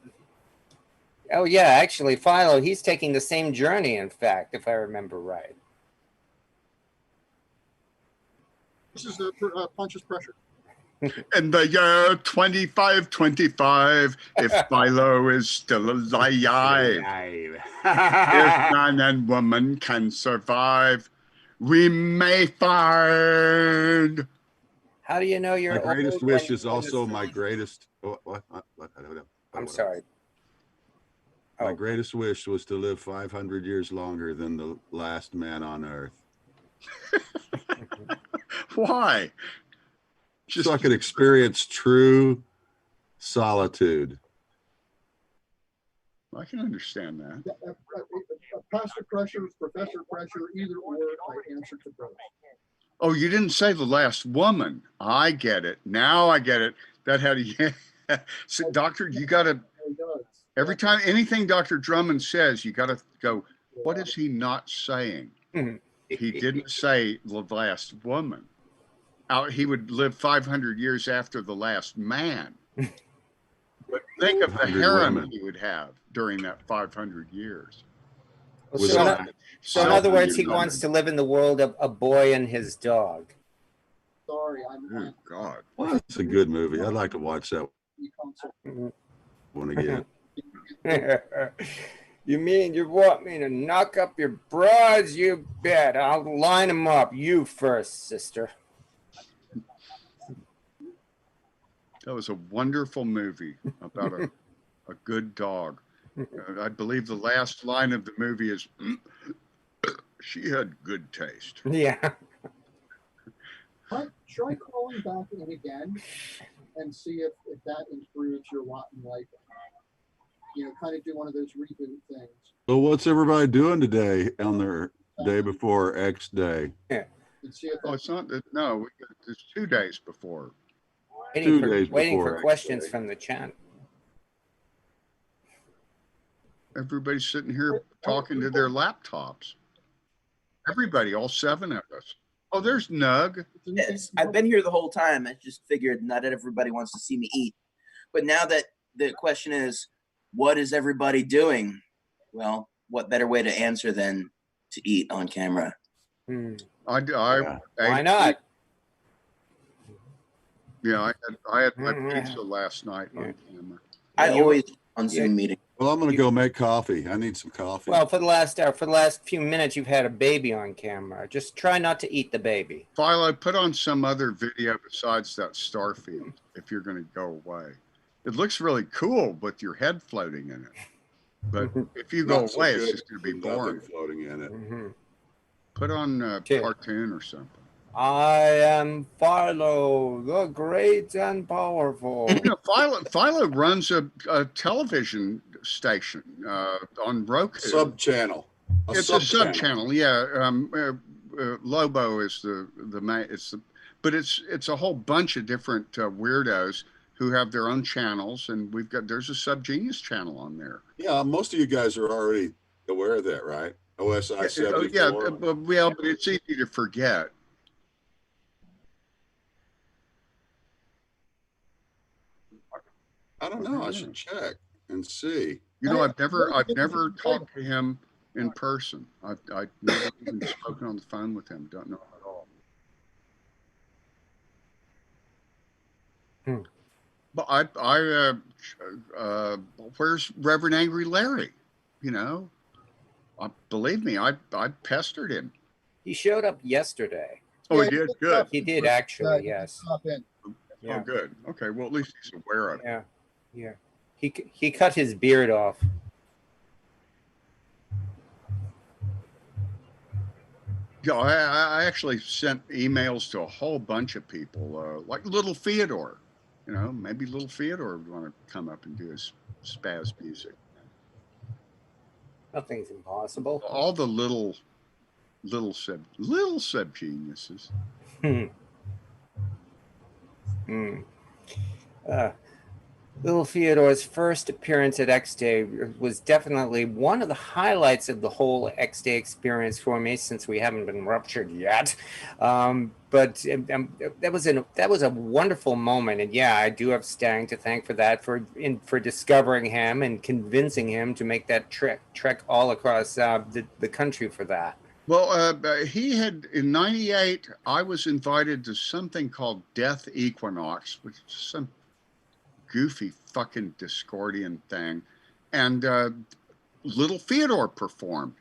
Oh, yeah. Actually, Philo, he's taking the same journey, in fact, if I remember right.
This is the conscious pressure.
In the year 2525, if Philo is still alive, if man and woman can survive, we may find.
How do you know you're
My greatest wish is also my greatest. What?
I'm sorry.
My greatest wish was to live 500 years longer than the last man on Earth.
Why?
So I could experience true solitude.
I can understand that.
Pastor pressure, professor pressure, either or, I answer to both.
Oh, you didn't say the last woman. I get it. Now I get it. That had a so, Doctor, you got to, every time anything Dr. Drummond says, you got to go, what is he not saying? He didn't say the last woman. He would live 500 years after the last man. But think of the harem he would have during that 500 years.
So in other words, he wants to live in the world of A Boy and His Dog.
Sorry,
oh, God.
Well, that's a good movie. I'd like to watch that one again.
You mean you want me to knock up your broads? You bet. I'll line them up. You first, sister.
That was a wonderful movie about a good dog. I believe the last line of the movie is, she had good taste.
Yeah.
Try calling back in again and see if that improves your lot in life. You know, kind of do one of those reboot things.
So what's everybody doing today on their day before X Day?
Yeah.
Oh, it's not, no, it's 2 days before.
Waiting for questions from the chat.
Everybody's sitting here talking to their laptops. Everybody, all 7 of us. Oh, there's Nug.
Yes, I've been here the whole time. I just figured not everybody wants to see me eat. But now that the question is, what is everybody doing? Well, what better way to answer than to eat on camera?
Why not?
Yeah, I had my pizza last night on camera.
I always on Zoom meeting.
Well, I'm going to go make coffee. I need some coffee.
Well, for the last few minutes, you've had a baby on camera. Just try not to eat the baby.
Philo, put on some other video besides that Starfield if you're going to go away. It looks really cool with your head floating in it. But if you go away, it's just going to be boring.
Floating in it.
Put on a cartoon or something.
I am Philo, the great and powerful.
You know, Philo runs a television station on Roku.
Sub-channel.
It's a sub-channel, yeah. Lobo is the main. But it's a whole bunch of different weirdos who have their own channels, and there's a Subgenius channel on there.
Yeah, most of you guys are already aware of that, right? OSI 74.
Yeah, but it's easy to forget.
I don't know. I should check and see.
You know, I've never talked to him in person. I've never even spoken on the phone with him. Don't know at all. But where's Reverend Angry Larry? You know, believe me, I pestered him.
He showed up yesterday.
Oh, he did? Good.
He did actually, yes. Yeah.
Oh, good. Okay. Well, at least he's aware of it.
Yeah. Yeah. He cut his beard off.
Yeah, I actually sent emails to a whole bunch of people, like Little Theodore. You know, maybe Little Theodore would want to come up and do his spaz music.
Nothing's impossible.
All the little sub geniuses.
Little Theodore's first appearance at VXDAY was definitely one of the highlights of the whole VXDAY experience for me, since we haven't been ruptured yet. But that was a wonderful moment, and yeah, I do have Stang to thank for that, for discovering him and convincing him to make that trek all across the country for that.
Well, he had, in '98, I was invited to something called Death Equinox, which is some goofy fucking Discordian thing, and Little Theodore performed,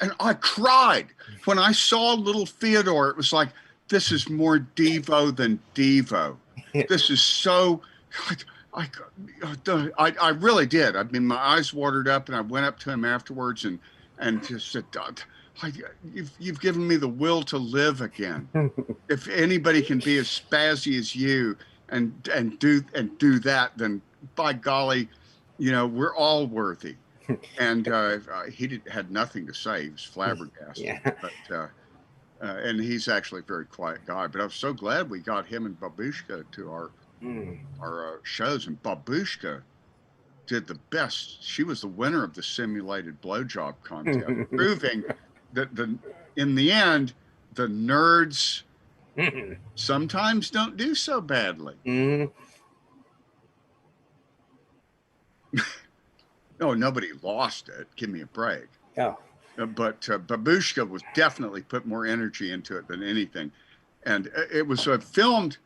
and I cried when I saw Little Theodore. It was like, this is more Devo than Devo. This is so. I really did. I mean, my eyes watered up, and I went up to him afterwards and just said, you've given me the will to live again. If anybody can be as spazzy as you and do that, then by golly, you know, we're all worthy. And he had nothing to say. He was flabbergasted.
Yeah.
But and he's actually a very quiet guy. But I was so glad we got him and Babushka to our shows. And Babushka did the best. She was the winner of the simulated blowjob contest, proving that in the end, the nerds sometimes don't do so badly. No, nobody lost it. Give me a break.
Oh.
But Babushka was definitely put more energy into it than anything. And it was filmed.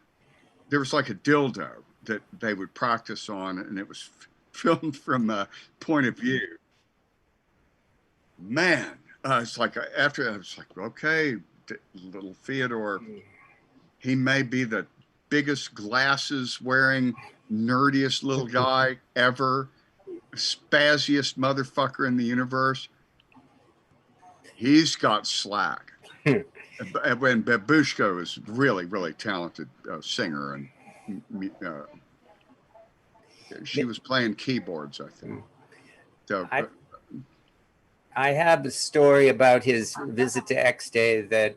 There was like a dildo that they would practice on, and it was filmed from a point of view. Man, it's like after I was like, okay, Little Theodore, he may be the biggest glasses wearing, nerdiest little guy ever, spazziest motherfucker in the universe. He's got slack. When Babushka is really, really talented singer, and she was playing keyboards, I think. So,
I have a story about his visit to VXDAY that,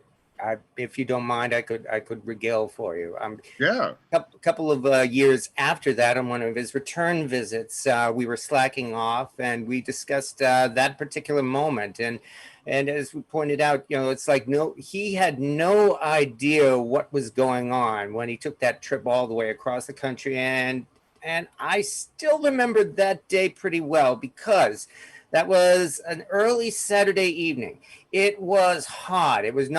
if you don't mind, I could regale for you.
Yeah.
A couple of years after that, on one of his return visits, we were slacking off, and we discussed that particular moment. And as we pointed out, you know, it's like he had no idea what was going on when he took that trip all the way across the country. And I still remember that day pretty well, because that was an early Saturday evening. It was hot. It was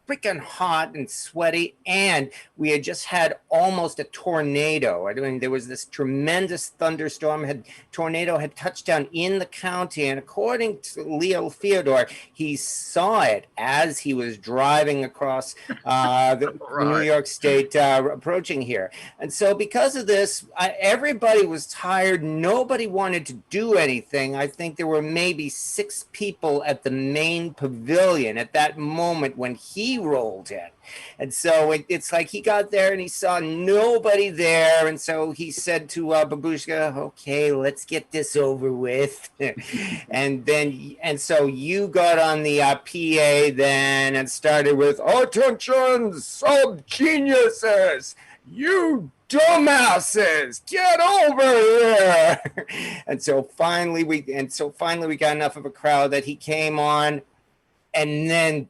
freaking hot and sweaty, and we had just had almost a tornado. I mean, there was this tremendous thunderstorm. Tornado had touched down in the county, and according to Leo Theodore, he saw it as he was driving across New York State, approaching here. And so because of this, everybody was tired. Nobody wanted to do anything. I think there were maybe 6 people at the main pavilion at that moment when he rolled in. And so it's like he got there and he saw nobody there, and so he said to Babushka, okay, let's get this over with. and so you got on the PA then and started with, attention sub geniuses, you dumbasses, get over here. and so finally we got enough of a crowd that he came on, and then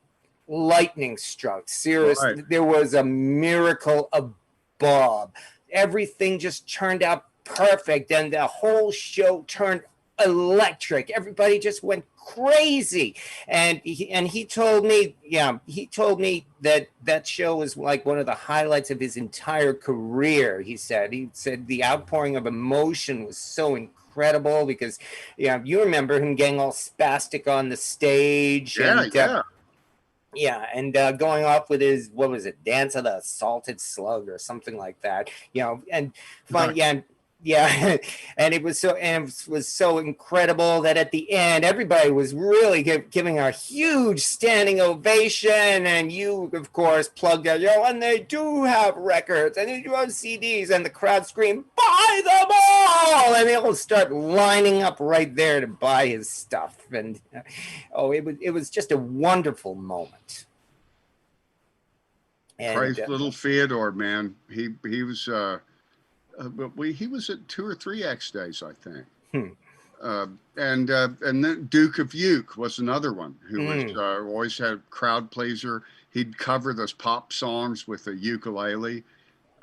lightning struck. Seriously, right. There was a miracle above. Everything just turned out perfect, and the whole show turned electric. Everybody just went crazy. And he told me, that show was like one of the highlights of his entire career. He said the outpouring of emotion was so incredible, because you remember him getting all spastic on the stage.
Yeah.
Yeah, and going off with his, what was it, Dance of the Salted Slug or something like that, you know, and fun, yeah, yeah, and it was so incredible that at the end everybody was really giving a huge standing ovation, and you of course plugged out, yo, and they do have records and they do have CDs, and the crowd screamed, buy them all, and they all start lining up right there to buy his stuff, and oh, it was just a wonderful moment. And,
Praise little Theodore, man. He was he was at 2 or 3 X days, I think. And then Duke of Uke was another one who was always had crowd pleaser. He'd cover those pop songs with a ukulele.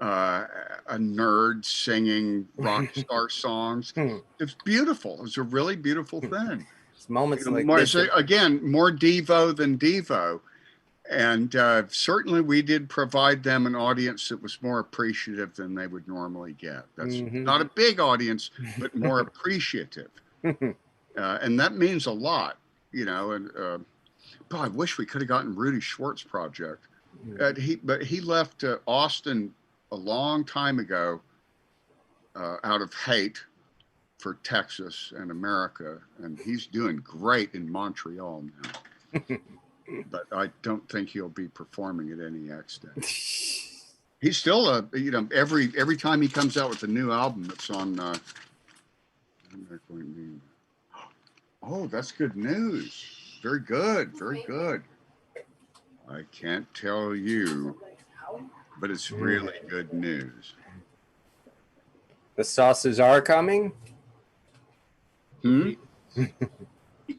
A nerd singing rock star songs. It's beautiful. It was a really beautiful thing.
It's moments like
more,
this.
Again, more Devo than Devo. And certainly we did provide them an audience that was more appreciative than they would normally get. That's not a big audience, but more appreciative. And that means a lot, you know. And boy, I wish we could have gotten Rudy Schwartz project. But he left Austin a long time ago out of hate for Texas and America. And he's doing great in Montreal now. But I don't think he'll be performing at any X Day. He's still you know, every time he comes out with a new album, it's on. Oh, that's good news. Very good, very good. I can't tell you, but it's really good news.
The sauces are coming.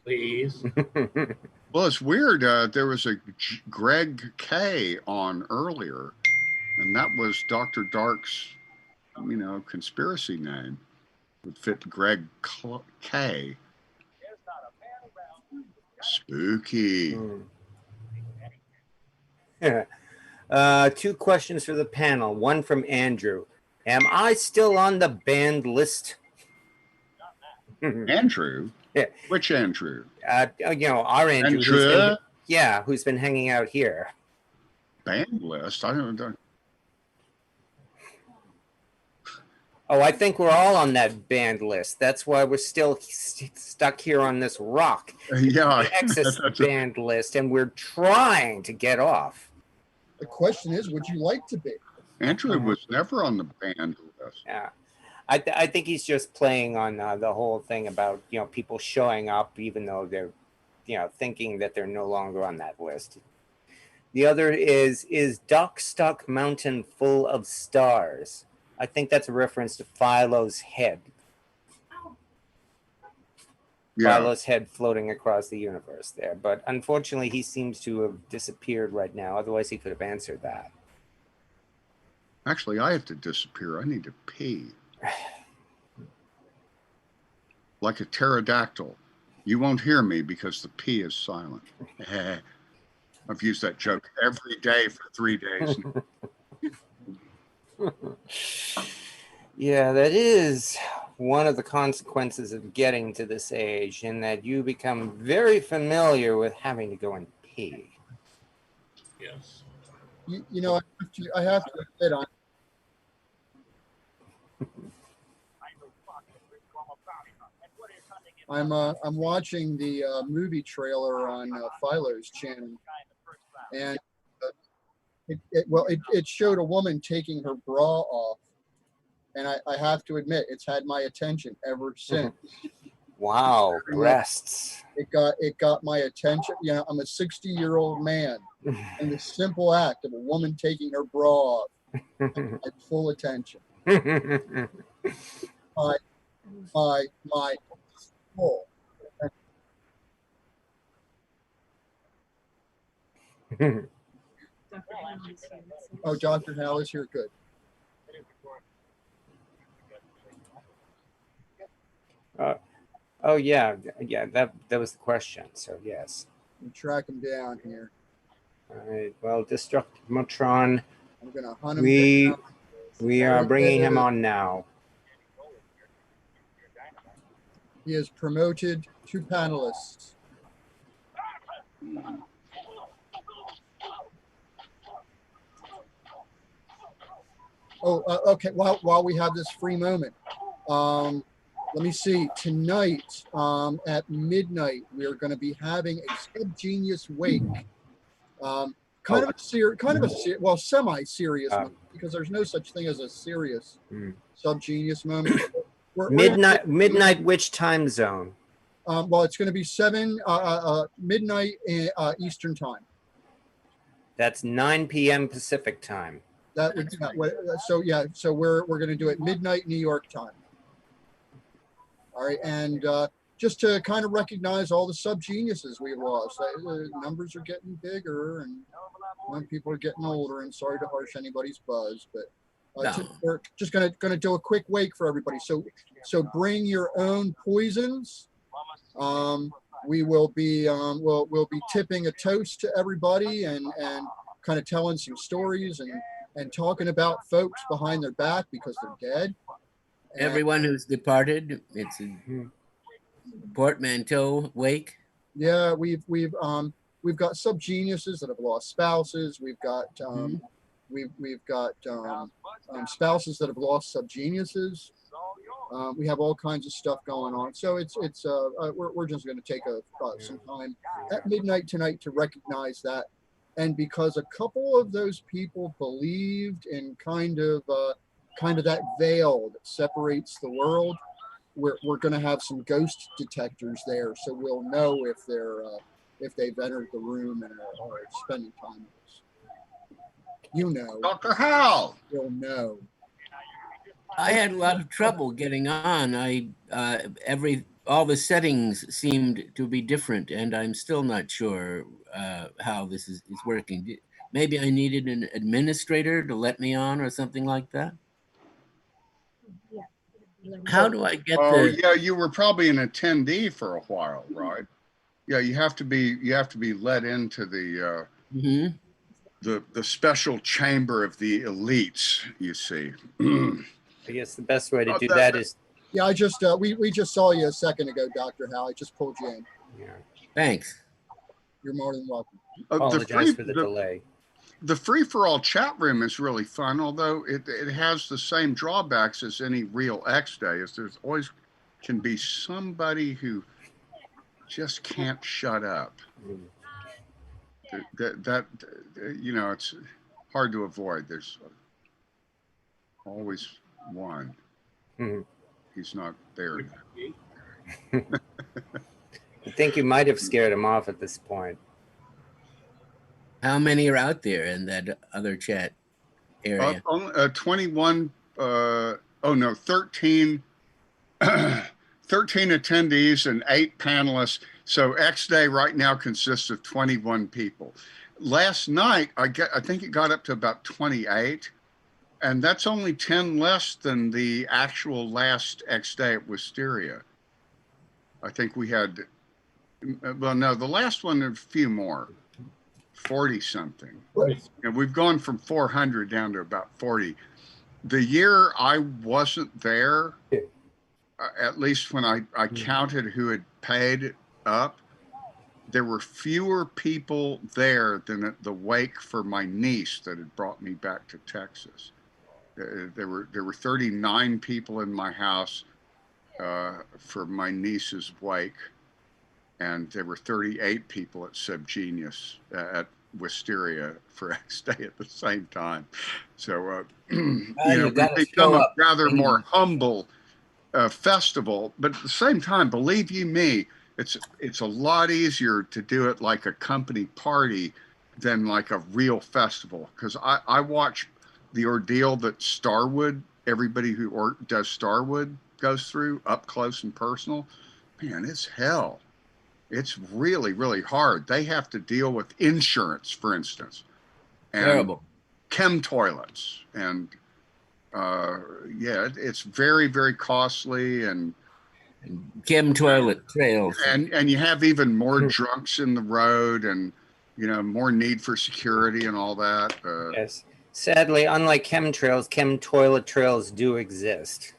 Please.
Well, it's weird. There was a Greg K on earlier, and that was Dr. Dark's, you know, conspiracy name. Would fit Greg K. Spooky.
2 questions for the panel. One from Andrew. Am I still on the banned list?
Andrew?
Yeah.
Which Andrew?
You know, our Andrew. Who's been hanging out here.
Banned list? I don't know.
Oh, I think we're all on that banned list. That's why we're still stuck here on this rock.
Yeah.
The Exodus banned list, and we're trying to get off.
The question is, would you like to be?
Andrew was never on the banned list.
Yeah. I think he's just playing on the whole thing about, you know, people showing up even though they're, you know, thinking that they're no longer on that list. The other is Doc Stuck Mountain full of stars? I think that's a reference to Philo's head. Yeah. Philo's head floating across the universe there. But unfortunately, he seems to have disappeared right now. Otherwise, he could have answered that.
Actually, I have to disappear. I need to pee. Like a pterodactyl. You won't hear me because the P is silent. I've used that joke every day for 3 days.
Yeah, that is one of the consequences of getting to this age, in that you become very familiar with having to go and pee.
Yes.
You know, I have to admit, I'm watching the movie trailer on Philo's channel, and it showed a woman taking her bra off, and I have to admit, it's had my attention ever since.
Wow, breasts.
It got my attention. You know, I'm a 60-year-old man, and the simple act of a woman taking her bra off had full attention. my full. Oh, Dr. Hal is here. Good.
Oh yeah, that was the question. So yes.
We track him down here.
All right. Well, Destructimatron.
I'm gonna hunt him down.
We are bringing him on now.
He is promoted to panelists. Okay. While we have this free moment, let me see. Tonight, at midnight, we are going to be having a Subgenius wake. Kind of a well, semi-serious moment, because there's no such thing as a serious Subgenius moment.
Midnight, which time zone?
Well, it's going to be midnight Eastern time.
That's 9 p.m. Pacific time.
That would so we're going to do it midnight New York time. All right, and just to kind of recognize all the subgeniuses we lost. The numbers are getting bigger, and people are getting older. And sorry to harsh anybody's buzz, but we're just gonna do a quick wake for everybody. So bring your own poisons. We will be we'll be tipping a toast to everybody and kind of telling some stories and talking about folks behind their back because they're dead.
Everyone who's departed. It's a portmanteau wake.
Yeah, we've got subgeniuses that have lost spouses. We've got we've got spouses that have lost subgeniuses. We have all kinds of stuff going on. So we're just going to take some time at midnight tonight to recognize that. And because a couple of those people believed in kind of that veil that separates the world, we're going to have some ghost detectors there, so we'll know if they've entered the room and are spending time with us. You know,
Dr. Hal.
You'll know.
I had a lot of trouble getting on. All the settings seemed to be different, and I'm still not sure how this is working. Maybe I needed an administrator to let me on or something like that. How do I get
yeah, you were probably an attendee for a while, right? Yeah, you have to be let into the the special chamber of the elites, you see.
I guess the best way to do that is.
Yeah, I just we just saw you a second ago, Dr. Hal. I just pulled you in.
Yeah.
Thanks.
You're more than welcome.
Apologize for the delay.
The free-for-all chat room is really fun, although it has the same drawbacks as any real X-Day. There's always can be somebody who just can't shut up. That you know, it's hard to avoid. There's always one. He's not there yet.
I think you might have scared him off at this point.
How many are out there in that other chat area?
21, 13 attendees and 8 panelists. So X-Day right now consists of 21 people. Last night, I think it got up to about 28. And that's only 10 less than the actual last X-Day at Wisteria. I think we had, well, no, the last one, a few more, 40 something. And we've gone from 400 down to about 40. The year I wasn't there, at least when I counted who had paid up, there were fewer people there than at the wake for my niece that had brought me back to Texas. There were 39 people in my house for my niece's wake, and there were 38 people at Subgenius at Wisteria for X-Day at the same time. So you know, it's become a rather more humble festival, but at the same time, believe you me, it's a lot easier to do it like a company party than like a real festival, because I watch the ordeal that Starwood, everybody who does Starwood goes through up close and personal. Man, it's hell. It's really, really hard. They have to deal with insurance, for instance, and
terrible
chem toilets, and yeah, it's very, very costly, and
chem toilet trails,
and you have even more drunks in the road, and you know, more need for security and all that.
Yes. Sadly, unlike chemtrails, chem toilet trails do exist.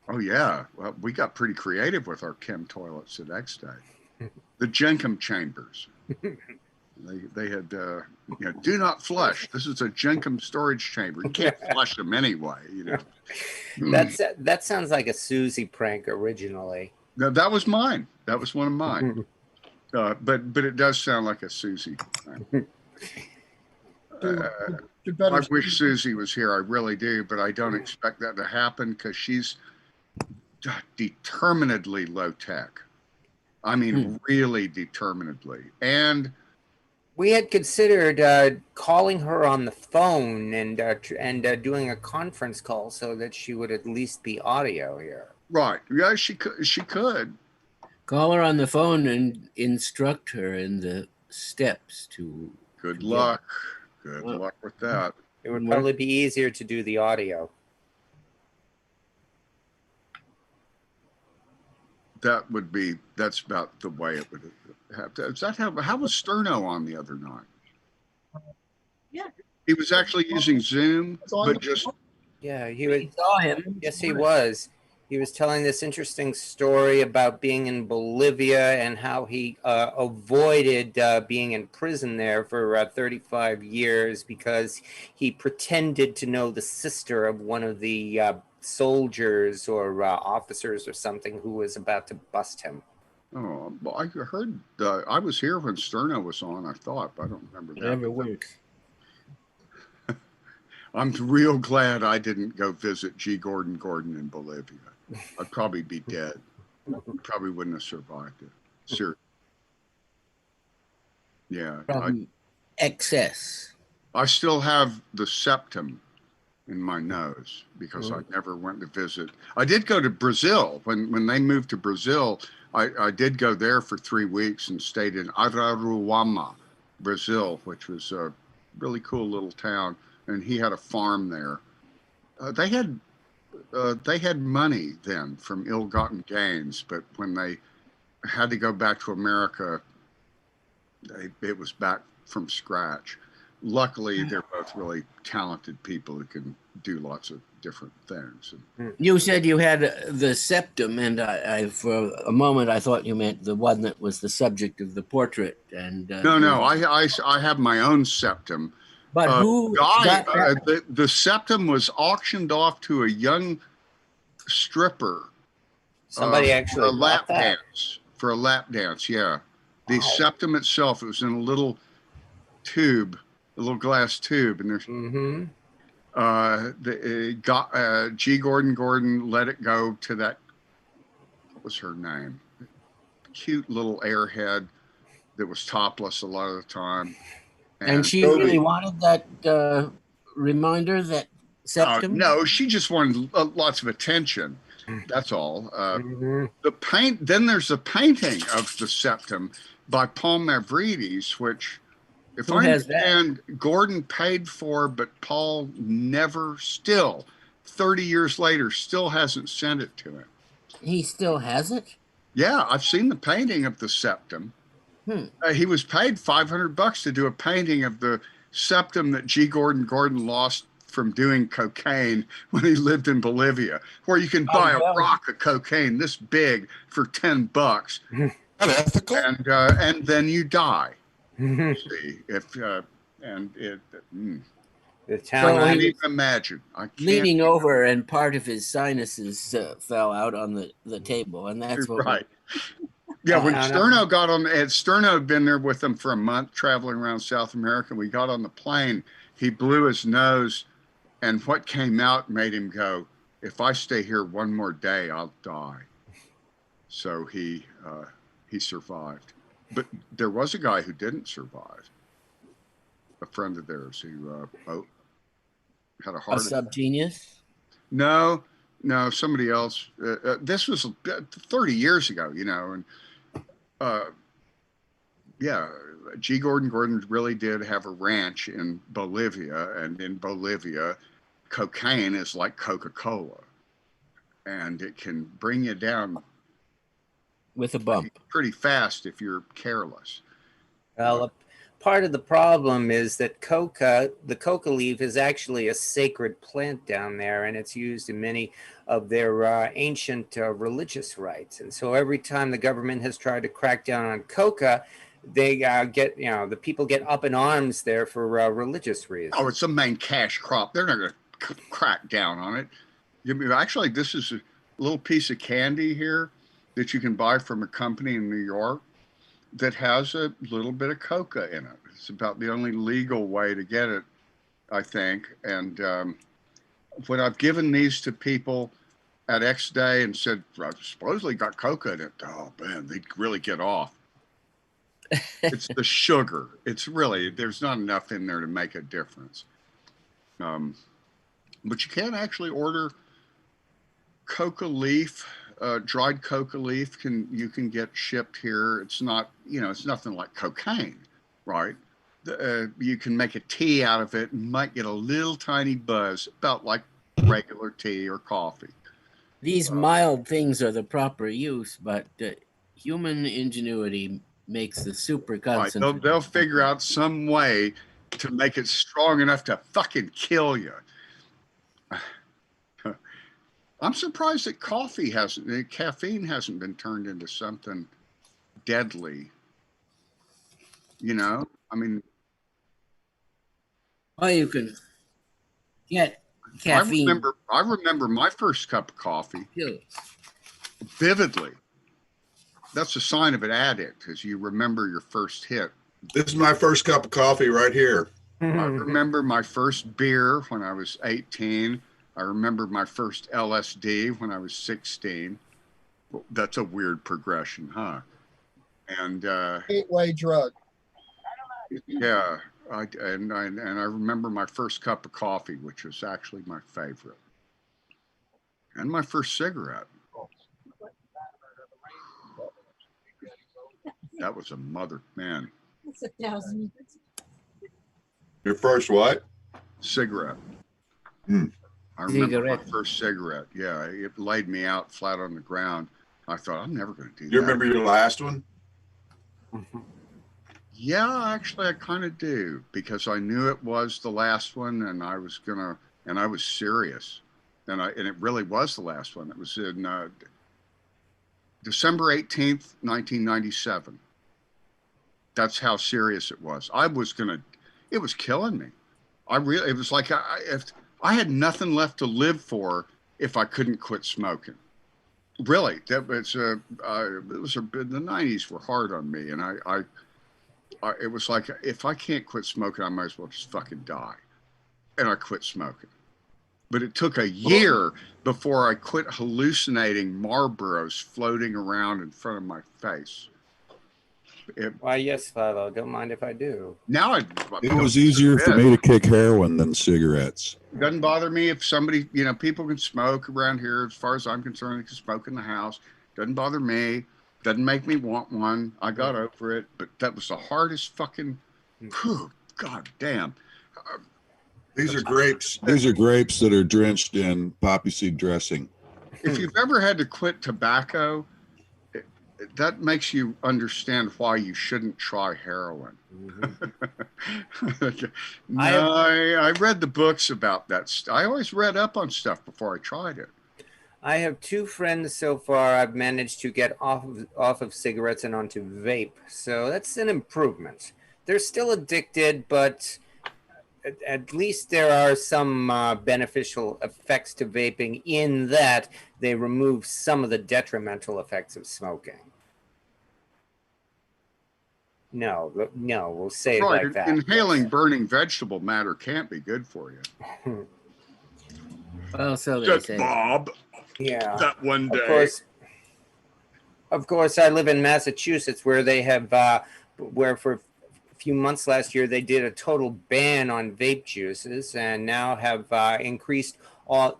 Oh yeah, well, we got pretty creative with our chem toilets at X-Day. The Jenkum chambers. They had, do not flush. This is a Jenkum storage chamber. You can't flush them anyway,
That sounds like a Susie prank originally.
No, that was mine. That was one of mine. But it does sound like a Susie prank. I wish Susie was here. I really do, but I don't expect that to happen because she's determinedly low tech. I mean, really determinedly. And
we had considered calling her on the phone and doing a conference call so that she would at least be audio here.
Right. Yeah, she could. She could
call her on the phone and instruct her in the steps to.
Good luck. Good luck with that.
It would probably be easier to do the audio.
That's about the way it would have to. Is that how was Sterno on the other night?
Yeah.
He was actually using Zoom, but just.
Yeah, he
saw him.
Yes, he was. He was telling this interesting story about being in Bolivia and how he avoided being in prison there for 35 years because he pretended to know the sister of one of the soldiers or officers or something who was about to bust him.
Oh, well, I heard, I was here when Sterno was on, I thought, but I don't remember that.
Never works.
I'm real glad I didn't go visit G. Gordon Gordon in Bolivia. I'd probably be dead. Probably wouldn't have survived it. Seriously. Yeah.
From excess.
I still have the septum in my nose because I never went to visit. I did go to Brazil. When they moved to Brazil, I did go there for 3 weeks and stayed in Araruama, Brazil, which was a really cool little town. And he had a farm there. They had money then from ill-gotten gains, but when they had to go back to America, it was back from scratch. Luckily, they're both really talented people who can do lots of different things.
You said you had the septum, and I for a moment I thought you meant the one that was the subject of the portrait. And
no, I have my own septum.
But who got
the septum was auctioned off to a young stripper.
Somebody actually
for a lap
bought that?
dance. For a lap dance, yeah. The septum itself, it was in a little tube, a little glass tube, and there's G. Gordon Gordon let it go to that. What was her name? Cute little airhead that was topless a lot of the time.
And she really wanted that reminder, that septum?
No, she just wanted lots of attention. That's all. Then there's a painting of the septum by Paul Mavridis, which, if I understand, Gordon paid for, but Paul never, still, 30 years later, still hasn't sent it to him.
He still has it?
Yeah, I've seen the painting of the septum. He was paid $500 to do a painting of the septum that G. Gordon Gordon lost from doing cocaine when he lived in Bolivia, where you can buy a rock of cocaine this big for $10.
Unethical.
And then you die. See, the
town.
I can't even imagine.
Leaning over, and part of his sinuses fell out on the table, and that's what.
Right. Yeah, when Sterno got on, Sterno had been there with them for a month, traveling around South America. We got on the plane. He blew his nose, and what came out made him go, "If I stay here one more day, I'll die." So he survived. But there was a guy who didn't survive. A friend of theirs who had a heart attack.
Subgenius?
No, somebody else. This was 30 years ago, and yeah, G. Gordon Gordon really did have a ranch in Bolivia, and in Bolivia, cocaine is like Coca-Cola, and it can bring you down
with a bump
pretty fast if you're careless.
Well, part of the problem is that the coca leaf is actually a sacred plant down there, and it's used in many of their ancient religious rites. And so every time the government has tried to crack down on coca, they get, the people get up in arms there for religious reasons.
Oh, it's the main cash crop. They're not going to crack down on it. Actually, this is a little piece of candy here that you can buy from a company in New York that has a little bit of coca in it. It's about the only legal way to get it, I think. And when I've given these to people at VXDAY and said, I supposedly got coca in it, oh man, they'd really get off. It's the sugar. It's really, there's not enough in there to make a difference. But you can actually order coca leaf, dried coca leaf you can get shipped here. It's not, it's nothing like cocaine, right? You can make a tea out of it and might get a little tiny buzz, about like regular tea or coffee.
These mild things are the proper use, but human ingenuity makes the super concentrate.
Right. They'll figure out some way to make it strong enough to fucking kill you. I'm surprised that caffeine hasn't been turned into something deadly. I mean,
well, you can get caffeine.
I remember my first cup of coffee vividly. That's a sign of an addict, as you remember your first hit.
This is my first cup of coffee right here.
I remember my first beer when I was 18. I remember my first LSD when I was 16. That's a weird progression, huh? And
gateway drug.
Yeah, I remember my first cup of coffee, which was actually my favorite, and my first cigarette. That was a man.
That's 1,000.
Your first what?
Cigarette. I remember my first cigarette. Yeah, it laid me out flat on the ground. I thought, I'm never going to do that.
You remember your last one?
Yeah, actually, I kind of do, because I knew it was the last one, and I was serious, and it really was the last one. It was in December 18th, 1997. That's how serious it was. It was killing me. It was like if I had nothing left to live for if I couldn't quit smoking. Really, the 90s were hard on me, and it was like, if I can't quit smoking, I might as well just fucking die. And I quit smoking. But it took a year before I quit hallucinating Marlboros floating around in front of my face.
Why, yes, Philo, don't mind if I do.
Now
it was easier for me to kick heroin than cigarettes.
It doesn't bother me if somebody, people can smoke around here. As far as I'm concerned, they can smoke in the house. Doesn't bother me. Doesn't make me want one. I got over it, but that was the hardest fucking. God damn.
These are grapes. These are grapes that are drenched in poppy seed dressing.
If you've ever had to quit tobacco, that makes you understand why you shouldn't try heroin. I read the books about that. I always read up on stuff before I tried it.
I have 2 friends so far I've managed to get off of cigarettes and onto vape. So that's an improvement. They're still addicted, but at least there are some beneficial effects to vaping in that they remove some of the detrimental effects of smoking. No, we'll say it like that.
Inhaling burning vegetable matter can't be good for you.
Well, so they say.
Bob.
Yeah.
That one day.
Of course, I live in Massachusetts, where they have, where for a few months last year, they did a total ban on vape juices, and now have increased all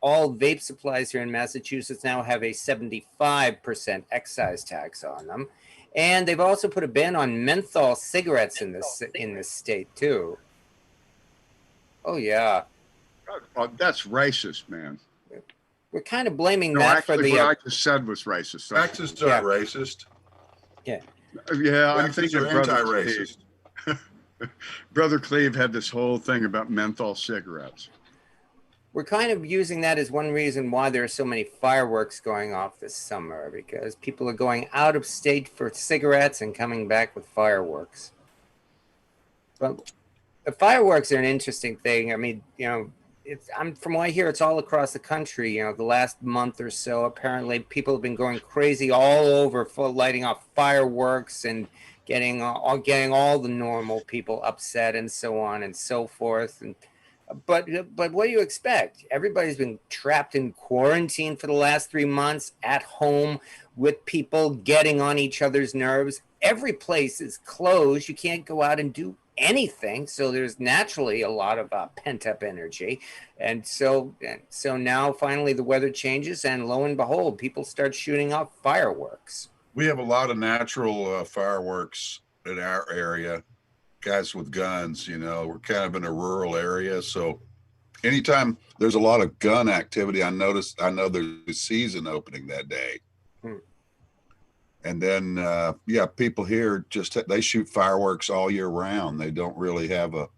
vape supplies here in Massachusetts now have a 75% excise tax on them. And they've also put a ban on menthol cigarettes in this state too. Oh yeah.
That's racist, man.
We're kind of blaming that for the.
What I just said was racist.
Taxes are racist.
Yeah.
Yeah, I'm
Taxes
thinking
are anti-racist.
Brother Cleve had this whole thing about menthol cigarettes.
we're kind of using that as one reason why there are so many fireworks going off this summer, because people are going out of state for cigarettes and coming back with fireworks. But the fireworks are an interesting thing. I mean, you know, from what I hear, it's all across the country. You know, the last month or so, apparently people have been going crazy all over for lighting off fireworks and getting all the normal people upset and so on and so forth. And but what do you expect? Everybody's been trapped in quarantine for the last 3 months at home with people getting on each other's nerves. Every place is closed. You can't go out and do anything. So there's naturally a lot of pent-up energy. And so now finally the weather changes, and lo and behold, people start shooting off fireworks.
We have a lot of natural fireworks in our area. Guys with guns, you know, we're kind of in a rural area, so anytime there's a lot of gun activity, I know there's a season opening that day. And then yeah, people here they shoot fireworks all year round. They don't really have a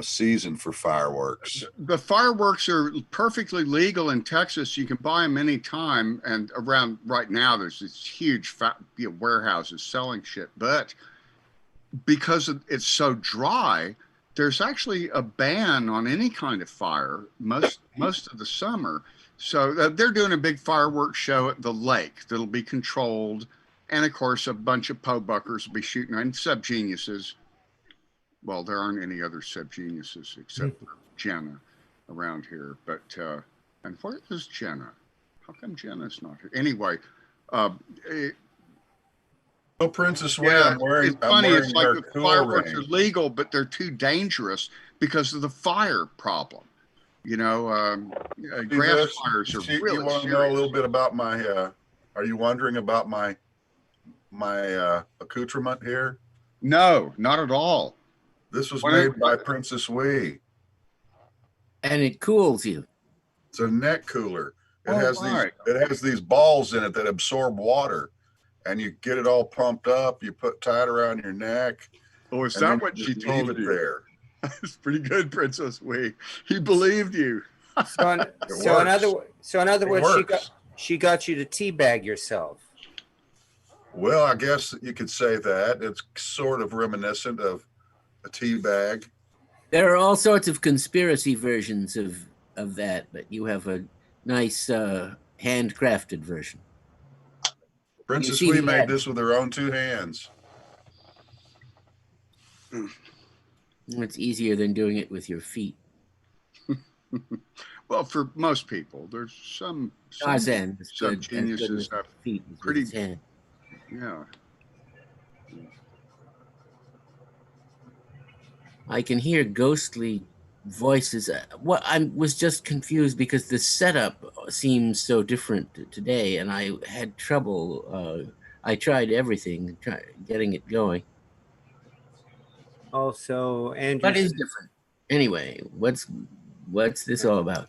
season for fireworks.
The fireworks are perfectly legal in Texas. You can buy them anytime, and around right now there's these huge warehouses selling shit, but because it's so dry, there's actually a ban on any kind of fire most of the summer. So they're doing a big fireworks show at the lake that'll be controlled, and of course a bunch of po-buckers will be shooting, and subgeniuses. Well, there aren't any other subgeniuses except for Jenna around here. But and where is Jenna? How come Jenna's not here? Anyway,
Oh, Princess Way, yeah,
it's funny. It's like the fireworks are legal, but they're too dangerous because of the fire problem. You know, grass fires are really
You want to know a little bit about my, are you wondering about my accoutrement here?
No, not at all.
This was made by Princess Wee.
And it cools you.
It's a neck cooler. It has these balls in it that absorb water. And you get it all pumped up, you tie it around your neck.
Oh, is that what she told you?
There.
That's pretty good, Princess Wee. He believed you.
So in other words, she got you to teabag yourself.
Well, I guess you could say that. It's sort of reminiscent of a teabag.
There are all sorts of conspiracy versions of that, but you have a nice handcrafted version.
Princess Wee made this with her own 2 hands.
It's easier than doing it with your feet.
Well, for most people, there's some geniuses have
feet
pretty.
Hand.
Yeah.
I can hear ghostly voices. I was just confused because the setup seems so different today, and I had trouble. I tried everything, getting it going.
Also, Andrew,
what is different? Anyway, what's this all about?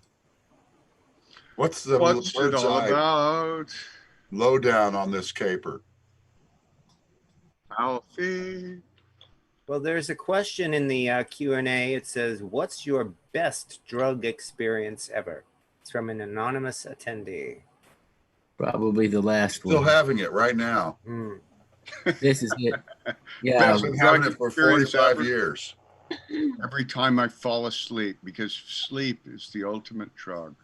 What's it all
about?
Lowdown on this caper.
Alfie.
Well, there's a question in the Q&A. It says, what's your best drug experience ever? It's from an anonymous attendee.
Probably the last one.
Still having it right now.
This is it. Yeah.
I've been having it for 45 years.
Every time I fall asleep, because sleep is the ultimate drug.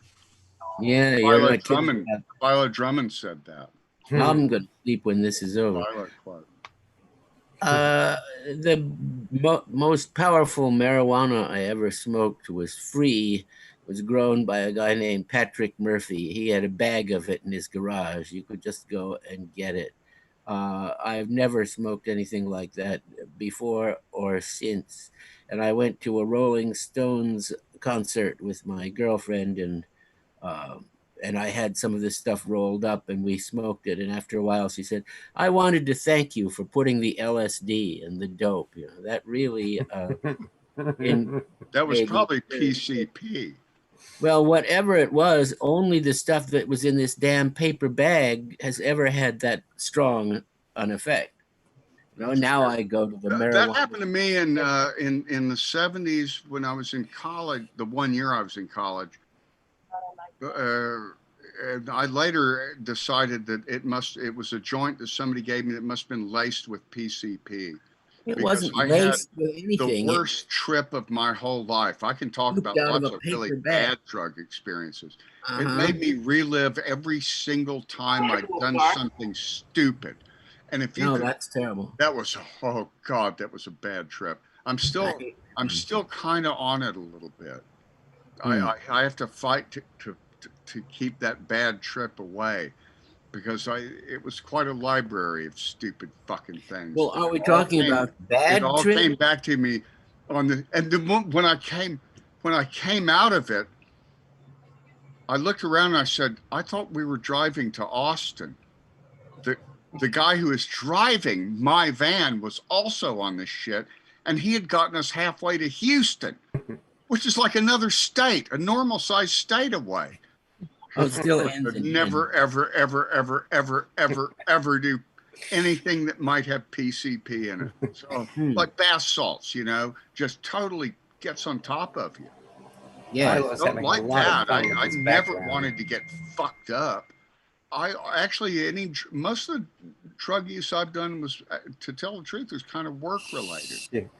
Yeah,
Violet Drummond said that.
I'm going to sleep when this is over. The most powerful marijuana I ever smoked was free. It was grown by a guy named Patrick Murphy. He had a bag of it in his garage. You could just go and get it. I've never smoked anything like that before or since. And I went to a Rolling Stones concert with my girlfriend, and I had some of this stuff rolled up, and we smoked it. And after a while, she said, "I wanted to thank you for putting the LSD and the dope. You know, that really."
That was probably PCP.
Well, whatever it was, only the stuff that was in this damn paper bag has ever had that strong an effect. No, now I go to the
That
marijuana.
happened to me in the 70s when I was in college. The 1 year I was in college, and I later decided that it was a joint that somebody gave me that must have been laced with PCP.
It
Because
wasn't
I had
laced with
the
anything.
worst trip of my whole life. I can talk about
out of
lots
a
of really
paper bag.
bad drug experiences. It
Uh-huh.
made me relive every single time I'd done something stupid. And if you
No,
could,
that's terrible.
that was, oh God, that was a bad trip. I'm still kind of on it a little bit. I have to fight to keep that bad trip away, because it was quite a library of stupid fucking things.
Well, are we talking about
It
bad
all
trip?
came back to me when I came out of it, I looked around and I said, I thought we were driving to Austin. The guy who was driving my van was also on this shit, and he had gotten us halfway to Houston, which is like another state, a normal sized state away.
Oh, it still ends in
Never, ever, ever, ever, ever, ever, ever do anything that might have PCP in it. So, like bath salts, just totally gets on top of you.
Yeah,
I
I was
don't
having
like
a lot
that.
of fun with
I
this
never
background.
wanted to get fucked up. I actually, most of the drug use I've done was, to tell the truth, was kind of work related.
Shit.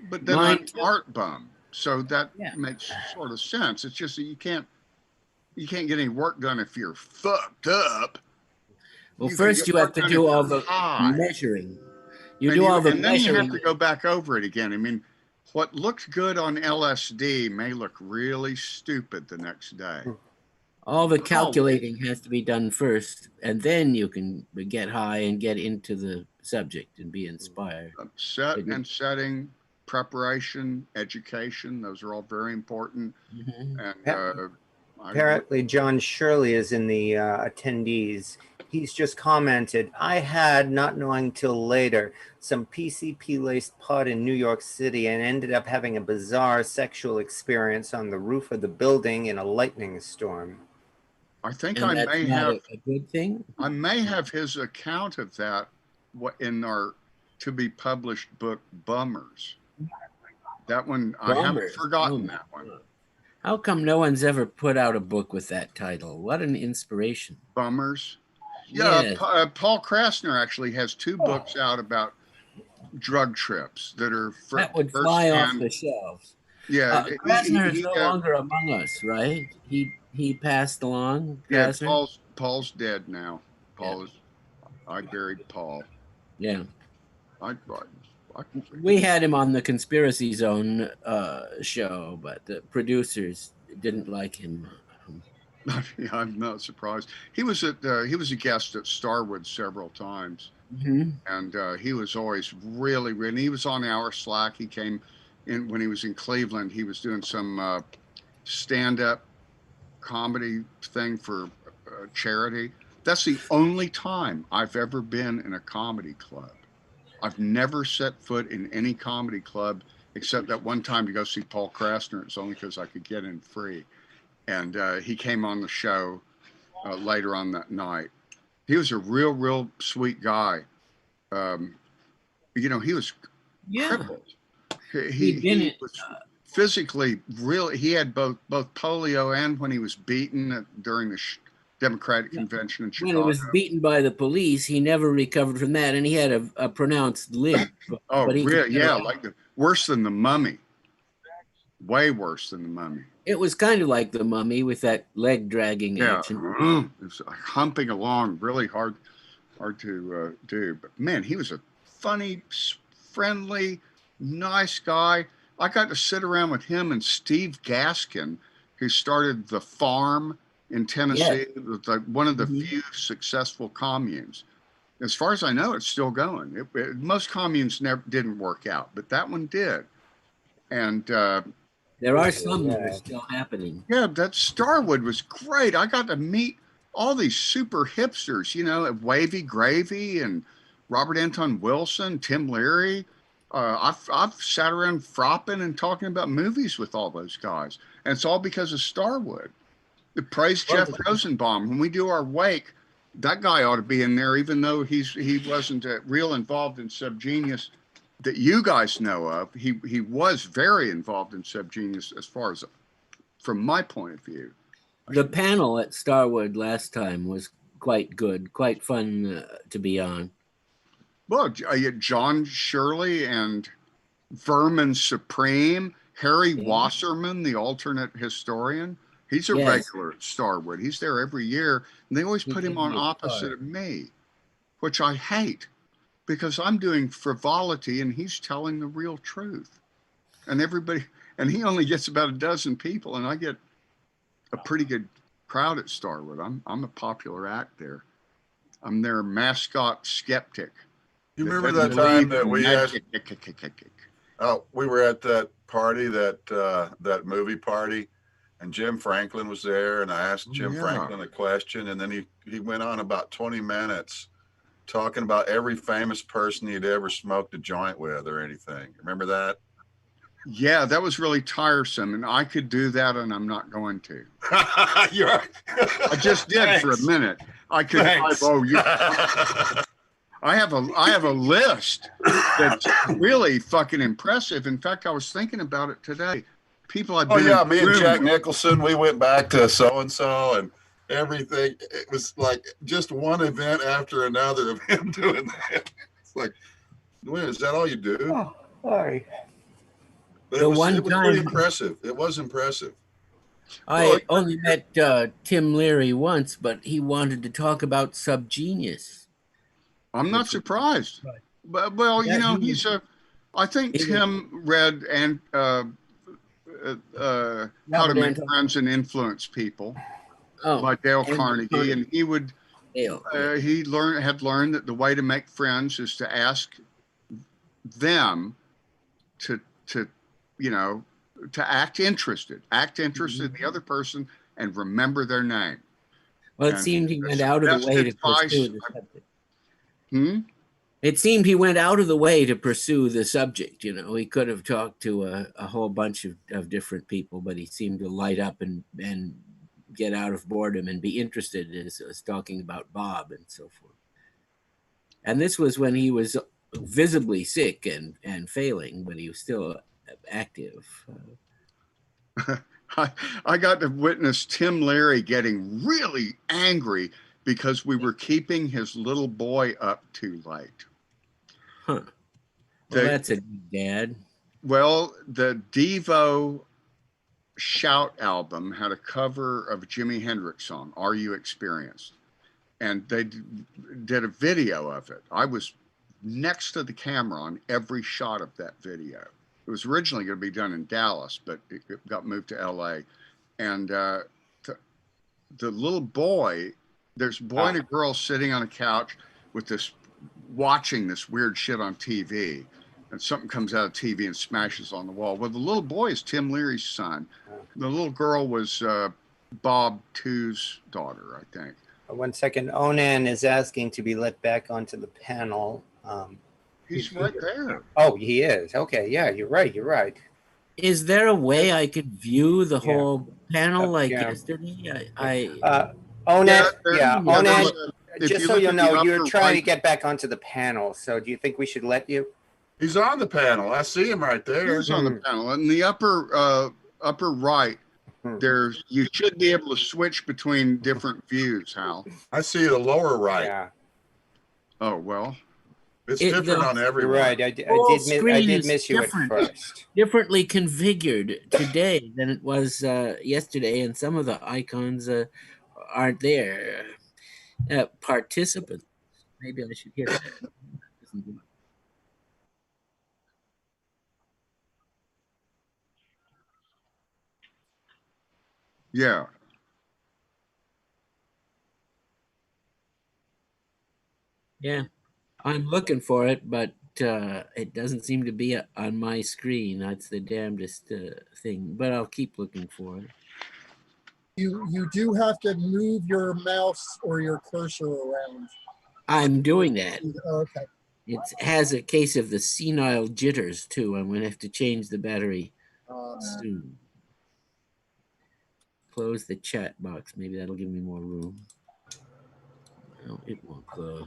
But then
Mine
I'm
too.
heart bum, so that
Yeah.
makes sort of sense. It's just that you can't get any work done if you're fucked up.
Well,
You
first you have to do all the measuring. You do all the
and then you
measuring.
have to go back over it again. I mean, what looked good on LSD may look really stupid the next day.
All the calculating has to be done first, and then you can get high and get into the subject and be inspired.
Set and setting, preparation, education, those are all very important. And
apparently John Shirley is in the attendees. He's just commented, I had, not knowing till later, some PCP-laced pot in New York City and ended up having a bizarre sexual experience on the roof of the building in a lightning storm.
I think
And
I
that's
may
not
have
a good thing.
I may have his account of that in our to be published book, Bummers. That one, I haven't
Bummers.
forgotten that one.
How come no one's ever put out a book with that title? What an inspiration.
Bummers. Yeah,
Yes.
Paul Krasner actually has 2 books out about drug trips that are
That would fly off the shelves.
Yeah,
Krasner is no longer among us, right? He passed along. Krasner?
Yeah, Paul's dead now. I buried Paul.
Yeah.
We
had him on the Conspiracy Zone show, but the producers didn't like him.
Yeah, I'm not surprised. He was a guest at Starwood several times, and he was always really. He was on our Slack. He came in when he was in Cleveland. He was doing some stand-up comedy thing for charity. That's the only time I've ever been in a comedy club. I've never set foot in any comedy club except that one time to go see Paul Krasner. It's only because I could get in free. And he came on the show later on that night. He was a real sweet guy. He was crippled. He was physically really. He had both polio and when he was beaten during the Democratic convention in Chicago.
When he was beaten by the police, he never recovered from that, and he had a pronounced limp.
Really? Yeah, worse than the Mummy. Way worse than the Mummy.
It was kind of like the Mummy with that leg dragging action.
It was humping along, really hard to do. But man, he was a funny, friendly, nice guy. I got to sit around with him and Steve Gaskin, who started The Farm in Tennessee. It was like one of the few successful communes. As far as I know, it's still going. Most communes didn't work out, but that one did. And
there are some that are still happening.
Yeah, that Starwood was great. I got to meet all these super hipsters, Wavy Gravy and Robert Anton Wilson, Tim Leary. I've sat around fropping and talking about movies with all those guys. And it's all because of Starwood. Praise Jeff Rosenbaum. When we do our wake, that guy ought to be in there, even though he wasn't real involved in Subgenius that you guys know of. He was very involved in Subgenius as far as from my point of view.
The panel at Starwood last time was quite good, quite fun to be on.
Well, John Shirley and Vermin Supreme, Harry Wasserman, the alternate historian. He's a regular at Starwood. He's there every year, and they always put him on opposite of me, which I hate because I'm doing frivolity and he's telling the real truth. And everybody, and he only gets about a dozen people, and I get a pretty good crowd at Starwood. I'm a popular act there. I'm their mascot skeptic.
You remember that time that we asked? Oh, we were at that party, that movie party, and Jim Franklin was there, and I asked Jim Franklin a question, and then he went on about 20 minutes talking about every famous person he'd ever smoked a joint with or anything. Remember that?
Yeah, that was really tiresome, and I could do that, and I'm not going to. I just did for a minute. I could. I have a list that's really fucking impressive. In fact, I was thinking about it today. People I've been.
Oh yeah, me and Jack Nicholson, we went back to so and so, and everything. It was like just one event after another of him doing that. It's like, is that all you do?
Oh, sorry.
But it was pretty impressive. It was impressive.
I only met Tim Leary once, but he wanted to talk about Subgenius.
I'm not surprised. But, well, you know, I think Tim read and How to Make Friends and Influence People by Dale Carnegie, and he would he had learned that the way to make friends is to ask them to act interested in the other person and remember their name.
Well, it seemed he went out of the way to pursue the subject.
It
seemed he went out of the way to pursue the subject. You know, he could have talked to a whole bunch of different people, but he seemed to light up and get out of boredom and be interested in talking about Bob and so forth. And this was when he was visibly sick and failing, but he was still active.
I got to witness Tim Leary getting really angry because we were keeping his little boy up too late.
Huh. Well, that's a good dad.
Well, the Devo Shout album had a cover of a Jimi Hendrix song, Are You Experienced? And they did a video of it. I was next to the camera on every shot of that video. It was originally going to be done in Dallas, but it got moved to LA. And the little boy, there's a boy and a girl sitting on a couch with this, watching this weird shit on TV. And something comes out of TV and smashes on the wall. Well, the little boy is Tim Leary's son. The little girl was Bob Two's daughter, I think.
1 second. Onan is asking to be let back onto the panel.
He's right there.
Oh, he is. Okay, yeah, you're right. You're right.
Is there a way I could view the whole panel like yesterday?
Onan, Onan, just so you know, you're trying to get back onto the panel. So do you think we should let you?
He's on the panel. I see him right there.
He's on the panel. In the upper right, there's, you should be able to switch between different views, Hal.
I see the lower right.
Yeah.
Oh, well.
It's different on everyone.
You're right. I did miss you at first.
Differently configured today than it was yesterday, and some of the icons aren't there. Participants. Maybe I should hear that.
Yeah.
Yeah. I'm looking for it, but it doesn't seem to be on my screen. That's the damnedest thing, but I'll keep looking for it.
You do have to move your mouse or your cursor around.
I'm doing that.
Okay.
It has a case of the senile jitters, too. I'm going to have to change the battery soon. Close the chat box. Maybe that'll give me more room. No, it won't close.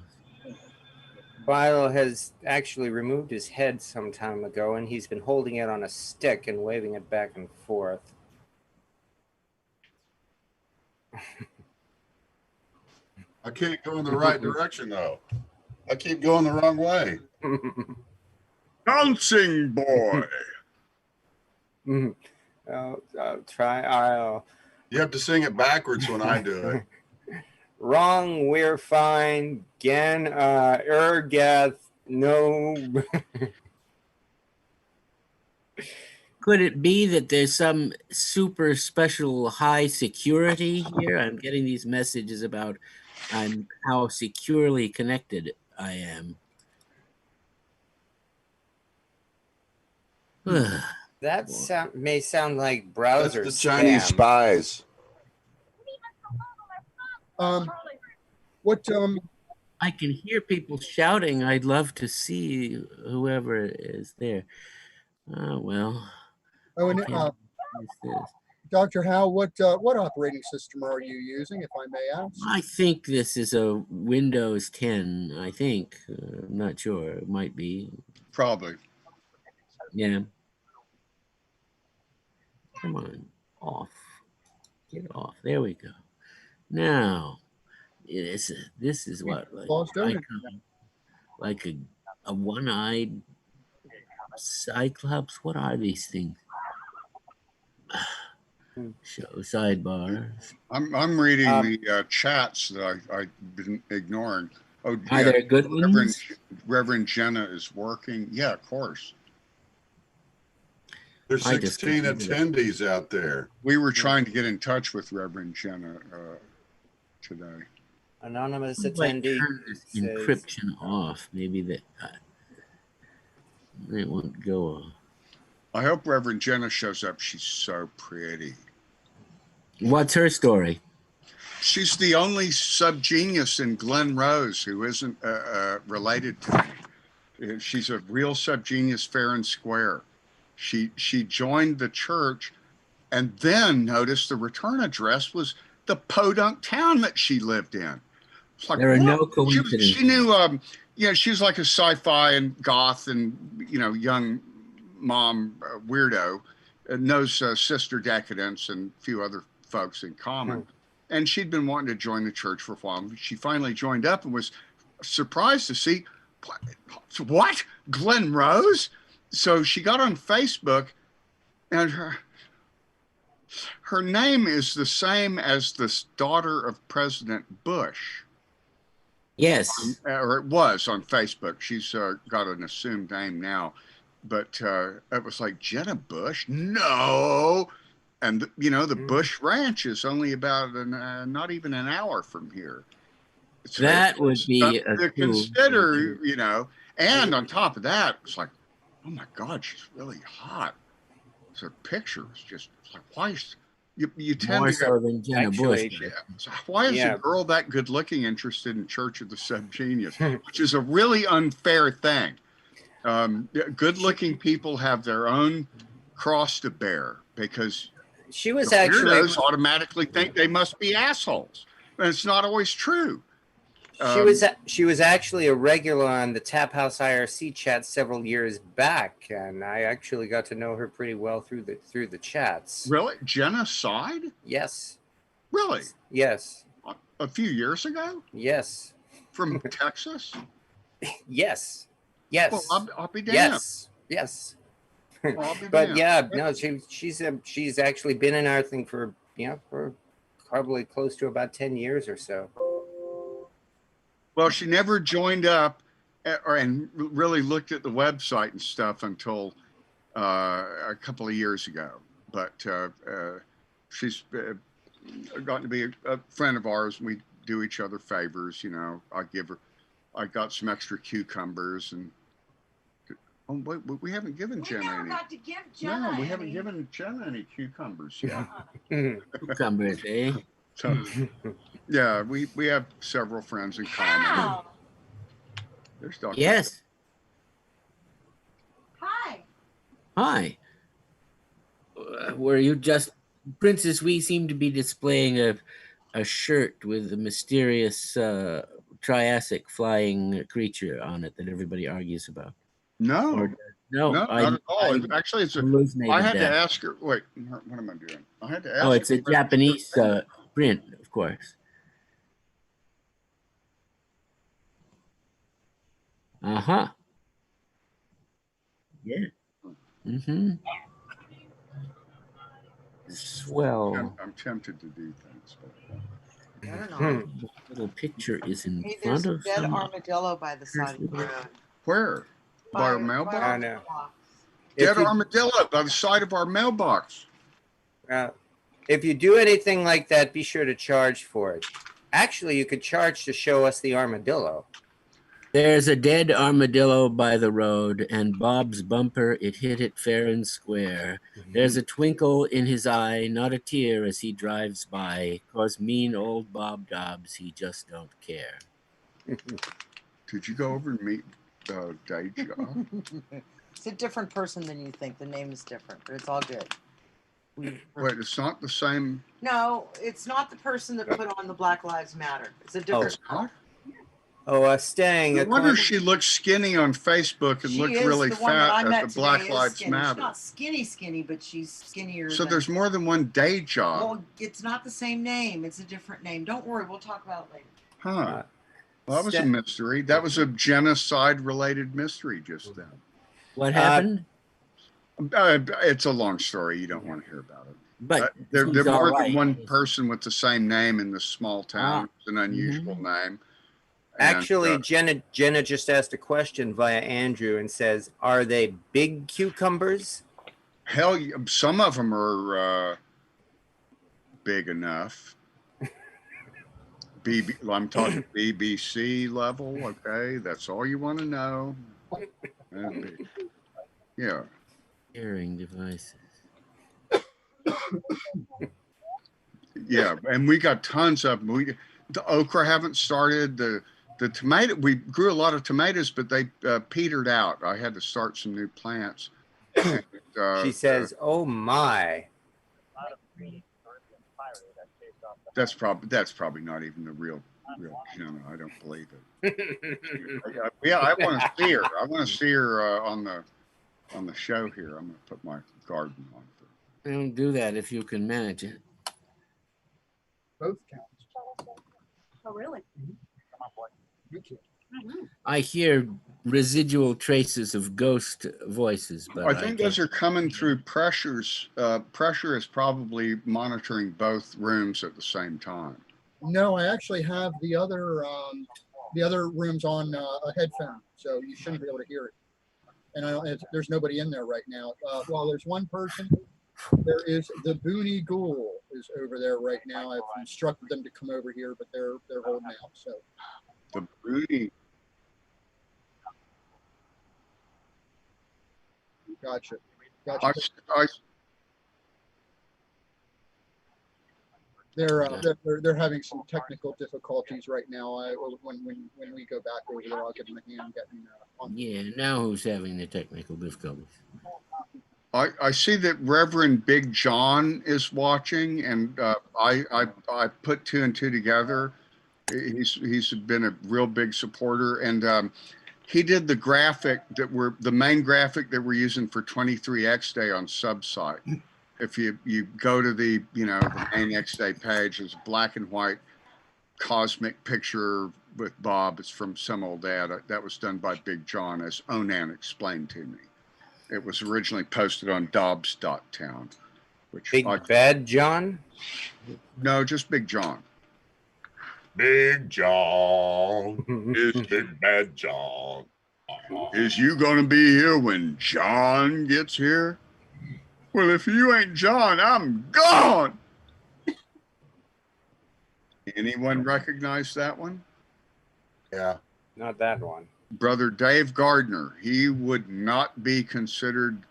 Philo has actually removed his head some time ago, and he's been holding it on a stick and waving it back and forth.
I can't go in the right direction though. I keep going the wrong way.
Bouncing boy.
I'll try.
You have to sing it backwards when I do it.
Wrong, we're fine. Gan, ergath, no.
Could it be that there's some super special high security here? I'm getting these messages about how securely connected I am.
That may sound like browser
That's the Chinese
spam.
spies.
What
I can hear people shouting. I'd love to see whoever is there. Well.
Oh, and Dr. Howe, what operating system are you using, if I may ask?
I think this is a Windows 10. I think. I'm not sure. It might be.
Probably.
Yeah. Come on, off. Get off. There we go. Now, this is what like a one-eyed cyclops. What are these things? Show sidebars.
I'm reading the chats that I've been ignoring. Oh,
are there good ones?
Reverend Jenna is working. Yeah, of course.
There's 16 attendees out there.
We were trying to get in touch with Reverend Jenna today.
Anonymous
Like
attendee
turn this encryption off. Maybe that it won't go off.
I hope Reverend Jenna shows up. She's so pretty.
What's her story?
She's the only subgenius in Glen Rose who isn't related to me. She's a real subgenius, fair and square. She joined the church and then noticed the return address was the podunk town that she lived in. It's like,
there are no coincidences.
She knew, she was like a sci-fi and goth and, young mom weirdo, knows Sister Decadence and a few other folks in common. And she'd been wanting to join the church for a while. She finally joined up and was surprised to see, what? Glen Rose? So she got on Facebook, and her name is the same as the daughter of President Bush.
Yes.
Or it was on Facebook. She's got an assumed name now. But it was like, Jenna Bush? No. And, the Bush Ranch is only about not even an hour from here. So
that would be
to consider, and on top of that, it's like, oh my God, she's really hot. So the picture was just like, why is you tend
more
to
so than Jenna Bush?
So why is a girl that good looking interested in Church of the Subgenius, which is a really unfair thing. Good looking people have their own cross to bear because
she was
weirdos automatically think they must be assholes, and it's not always true.
She was actually a regular on the Tap House IRC chat several years back, and I actually got to know her pretty well through the chats.
Really, Jenna Side?
Yes.
Really?
Yes.
A few years ago?
Yes.
From Texas?
Yes. Yes.
Well, I'll be damned.
Yes. Yes. But yeah, no, she's actually been in our thing for probably close to about 10 years or so.
Well, she never joined up and really looked at the website and stuff until a couple of years ago. But she's gotten to be a friend of ours. We do each other favors. I got some extra cucumbers and. Oh, wait, we haven't given Jenna any.
Got to give Jenna
we haven't given Jenna any cucumbers yet.
Cucumbers, eh?
So, yeah, we have several friends in common. There's Dr.
Yes.
Hi.
Hi. Were you just Princess? We seem to be displaying a shirt with a mysterious Triassic flying creature on it that everybody argues about?
No,
Or, no,
not at all. Actually, it's I had to ask her. Wait, what am I doing? I had to ask.
Oh, it's a Japanese print, of course. Uh-huh. Yeah. Mm-hmm. Swell.
I'm tempted to do things, but
The little picture is in
Hey,
front
there's
of
a dead
some
armadillo by the side of the road.
where? By our mailbox?
By our
no.
mailbox.
Dead armadillo by the side of our mailbox.
If you do anything like that, be sure to charge for it. Actually, you could charge to show us the armadillo.
There's a dead armadillo by the road, and Bob's bumper, it hit it fair and square. There's a twinkle in his eye, not a tear as he drives by, 'cause mean old Bob Dobbs, he just don't care.
Did you go over and meet Deja?
It's a different person than you think. The name is different, but it's all good.
Wait, it's not the same.
No, it's not the person that put on the Black Lives Matter. It's a different.
Staying.
I wonder if she looks skinny on Facebook and
She
looks
is
really
the one that I
fat
met
at the
today
Black
is
Lives
skinny.
Matter.
She's not skinny, but she's skinnier.
So
than...
there's more than one Deja.
Well, it's not the same name. It's a different name. Don't worry. We'll talk about it later.
Huh. Well, that was a mystery. That was a genocide-related mystery just then.
What happened?
It's a long story. You don't want to hear about it.
But
there
he's
more
all
than
right.
one person with the same name in this small town. It's an unusual name. And,
Actually, Jenna just asked a question via Andrew and says, "Are they big cucumbers?"
Hell, some of them are big enough. I'm talking BBC level. Okay, that's all you want to know. Yeah.
Hearing devices.
Yeah, and we got tons of them. The okra haven't started. The tomato, we grew a lot of tomatoes, but they petered out. I had to start some new plants. And,
She says, "Oh my."
That's probably not even the real Jenna. I don't believe it. Yeah, I want to see her. I want to see her on the show here. I'm going to put my garden on.
Don't do that if you can manage it.
Both counts.
Oh, really?
I hear residual traces of ghost voices, but
I think those are coming through pressures. Pressure is probably monitoring both rooms at the same time.
No, I actually have the other rooms on a headphone, so you shouldn't be able to hear it. And there's nobody in there right now. Well, there's one person. There is the Booney Ghoul is over there right now. I've instructed them to come over here, but they're holding out. So
the Booney.
Gotcha. They're having some technical difficulties right now. When we go back over there, I'll give them a hand getting on.
Yeah, now who's having the technical difficulties?
I see that Reverend Big John is watching, and I put two and two together. He's been a real big supporter, and he did the graphic the main graphic that we're using for 23X Day on Subsite. If you go to the main X Day page, there's a black and white cosmic picture with Bob. It's from some old ad that was done by Big John, as Onan explained to me. It was originally posted on Dobbs.town.
Big Bad John?
No, just Big John.
Big John is Big Bad John.
Is you gonna be here when John gets here? Well, if you ain't John, I'm gone. Anyone recognize that one?
Yeah.
Not that one.
Brother Dave Gardner. He would not be considered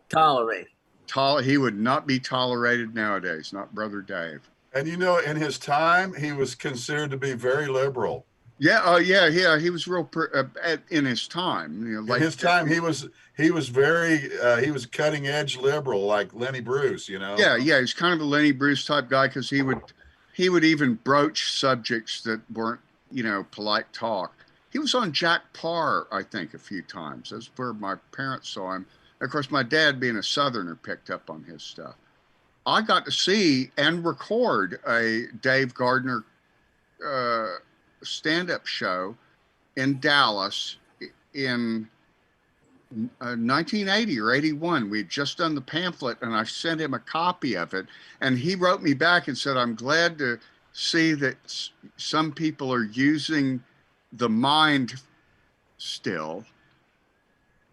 tolerated.
He would not be tolerated nowadays. Not Brother Dave.
And in his time, he was considered to be very liberal.
Yeah. Yeah. He was real in his time.
In his time, he was very he was cutting edge liberal, like Lenny Bruce.
Yeah. He's kind of a Lenny Bruce type guy, because he would even broach subjects that weren't you know, polite talk. He was on Jack Parr, I think, a few times. That's where my parents saw him. Of course, my dad, being a Southerner, picked up on his stuff. I got to see and record a Dave Gardner stand-up show in Dallas in 1980 or 81. We had just done the pamphlet, and I sent him a copy of it. And he wrote me back and said, I'm glad to see that some people are using the mind still.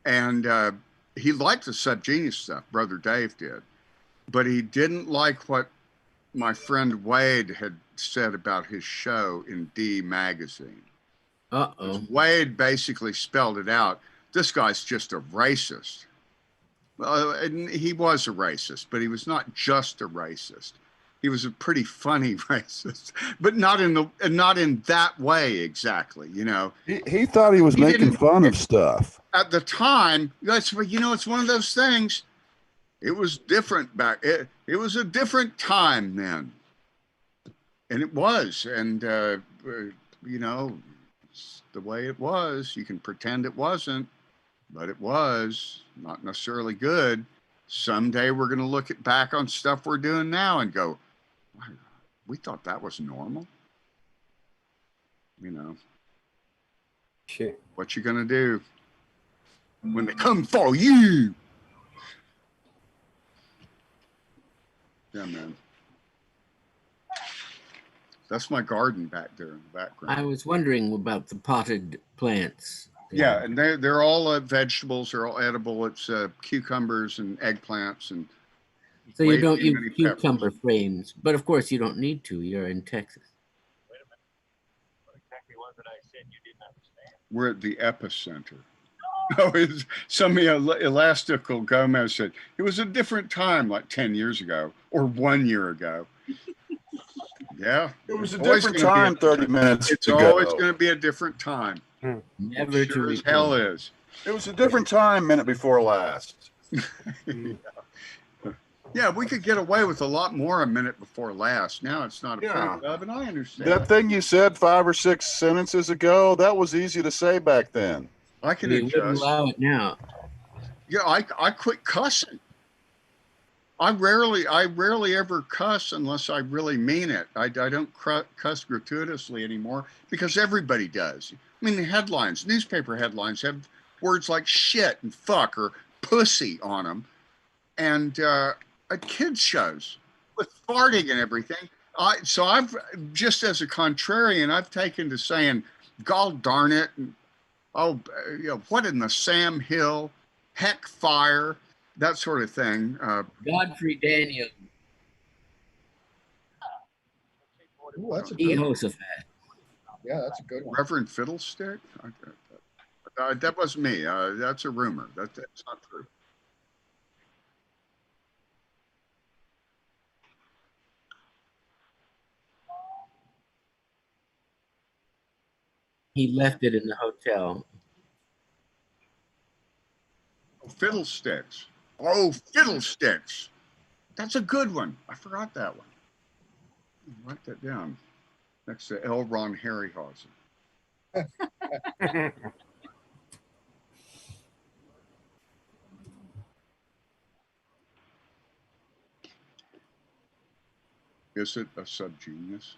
And he liked the subgenius stuff, Brother Dave did. But he didn't like what my friend Wade had said about his show in D Magazine. Wade basically spelled it out. This guy's just a racist. And he was a racist, but he was not just a racist. He was a pretty funny racist, but not in that way exactly. You know,
he thought he was making fun of stuff
at the time. You know, it's one of those things. It was different back. It was a different time then, and it was. And you know, it's the way it was. You can pretend it wasn't, but it was not necessarily good. Someday we're going to look back on stuff we're doing now and go, we thought that was normal. You know,
shit.
What you going to do when they come for you? Yeah, man. That's my garden back there in the background.
I was wondering about the potted plants.
Yeah, and they're all vegetables. They're all edible. It's cucumbers and eggplants and.
So you don't use cucumber frames, but of course you don't need to. You're in Texas.
Wait a minute. What exactly was it I said you didn't understand?
We're at the epicenter. Oh, some elastical Gomez said it was a different time, like 10 years ago or 1 year ago. Yeah,
it was a different time. 30 minutes.
It's always going to be a different time.
Never
sure as hell is.
It was a different time, minute before last.
Yeah, we could get away with a lot more a minute before last. Now it's not approved of, and I understand.
That thing you said 5 or 6 sentences ago, that was easy to say back then.
I can
adjust.
Wouldn't
allow it now.
Yeah, I quit cussing. I rarely ever cuss unless I really mean it. I don't cuss gratuitously anymore because everybody does. I mean, the headlines, newspaper headlines have words like shit and fuck or pussy on them. And at kids shows with farting and everything. So I've, just as a contrarian, I've taken to saying, "God darn it," and, "Oh, you know, what in the Sam Hill, heck fire," that sort of thing.
Godfrey Daniel.
Ooh, that's a good one.
Jehoshaphat.
Yeah, that's a good one.
Reverend Fiddlestick? That wasn't me. That's a rumor. That's not true.
He left it in the hotel.
Fiddlesticks. Oh, Fiddlesticks. That's a good one. I forgot that one. Write that down next to L. Ron Harryhausen. Is it a subgenius?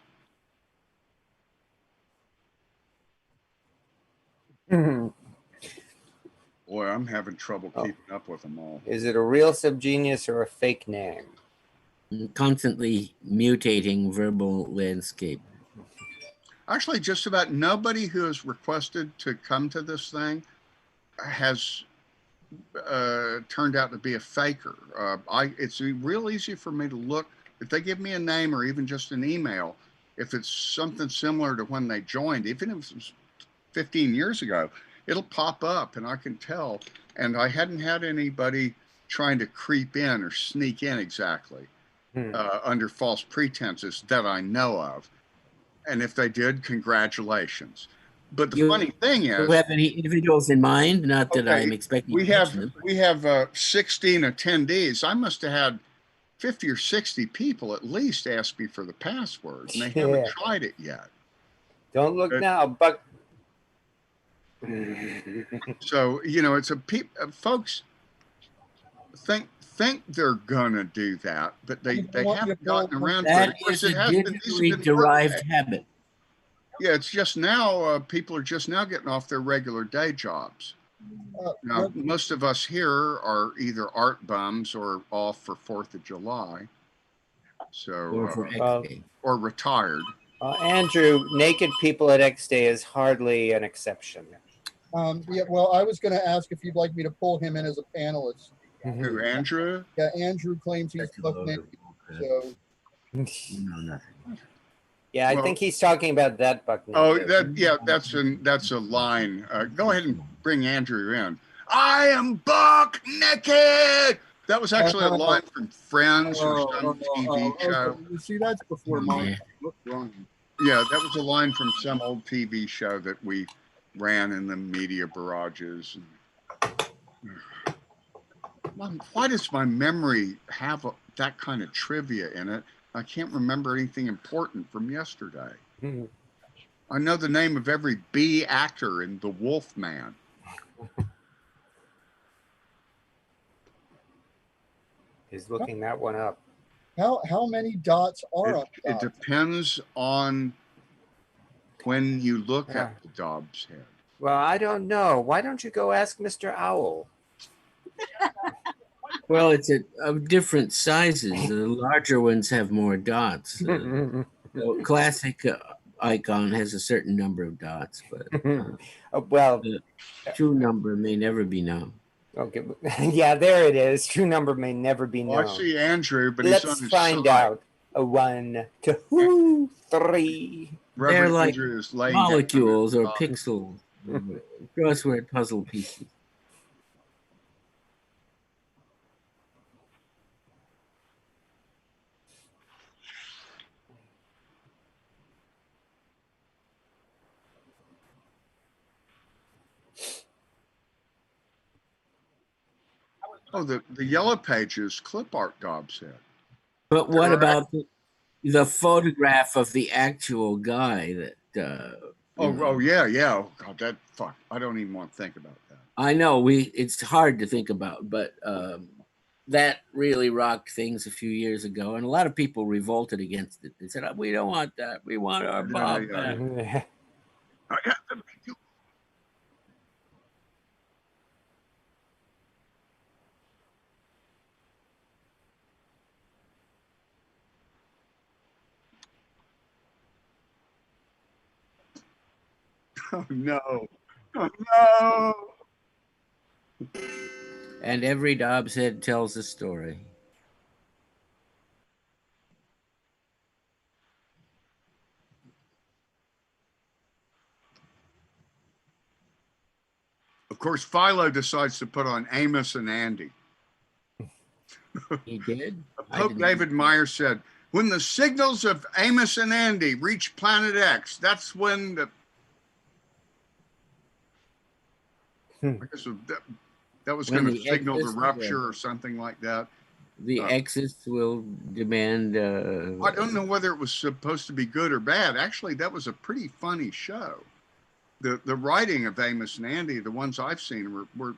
Boy, I'm having trouble keeping up with them all.
Is it a real subgenius or a fake name?
Constantly mutating verbal landscape.
Actually, just about nobody who has requested to come to this thing has turned out to be a faker. It's real easy for me to look, if they give me a name or even just an email, if it's something similar to when they joined, even if it was 15 years ago, it'll pop up and I can tell. And I hadn't had anybody trying to creep in or sneak in exactly under false pretenses that I know of. And if they did, congratulations. But the funny thing is,
do you have any individuals in mind? Not that I'm expecting.
We have 16 attendees. I must have had 50 or 60 people at least ask me for the password, and they haven't tried it yet.
Don't look
But-
now, Buck.
So it's folks think they're gonna do that, but they haven't gotten around to it.
That
Of course,
is a
these have
digitally
been
derived
working.
habit.
Yeah, it's just now people are just now getting off their regular day jobs. Now, most of us here are either art bums or off for 4th of July,
Or for
or retired.
Andrew, naked people at X Day is hardly an exception.
Yeah, well, I was going to ask if you'd like me to pull him in as a panelist.
Who, Andrew?
Yeah, Andrew claims he's buck naked, so.
No, nothing.
Yeah, I think he's talking about that buck naked.
Oh, that's a line. Go ahead and bring Andrew in. I am buck naked. That was actually a line from Friends or some TV show.
Okay. You see, that's before mine.
Yeah, that was a line from some old TV show that we ran in the media barrages. Why does my memory have that kind of trivia in it? I can't remember anything important from yesterday. I know the name of every B actor in The Wolf Man.
He's looking that one up.
How many dots are on the
It depends on when you look at the Dobbs head.
Well, I don't know. Why don't you go ask Mr. Owl?
Well, it's of different sizes. The larger ones have more dots. The classic icon has a certain number of dots, but
well,
the true number may never be known.
Okay, yeah, there it is. True number may never be known.
Well, I see Andrew, but
let's
he's on his
find
side.
out. A 1, 2, 3.
They're like
Andrew is laying
molecules
down
or pixels, crossword puzzle pieces.
Oh, the yellow pages clip art Dobbs head.
But what about the photograph of the actual guy that?
Oh yeah. Oh God, that fuck. I don't even want to think about that.
I know it's hard to think about, but that really rocked things a few years ago, and a lot of people revolted against it. They said, "We don't want that. We want our Bob back."
Oh no! Oh no!
And every Dobbs head tells a story.
Of course, Philo decides to put on Amos and Andy.
He did?
Pope David Meyer said, when the signals of Amos and Andy reach planet X, that's when the... I guess that was going to signal the rupture or something like that.
The Exes will demand...
I don't know whether it was supposed to be good or bad. Actually, that was a pretty funny show. The writing of Amos and Andy, the ones I've seen, were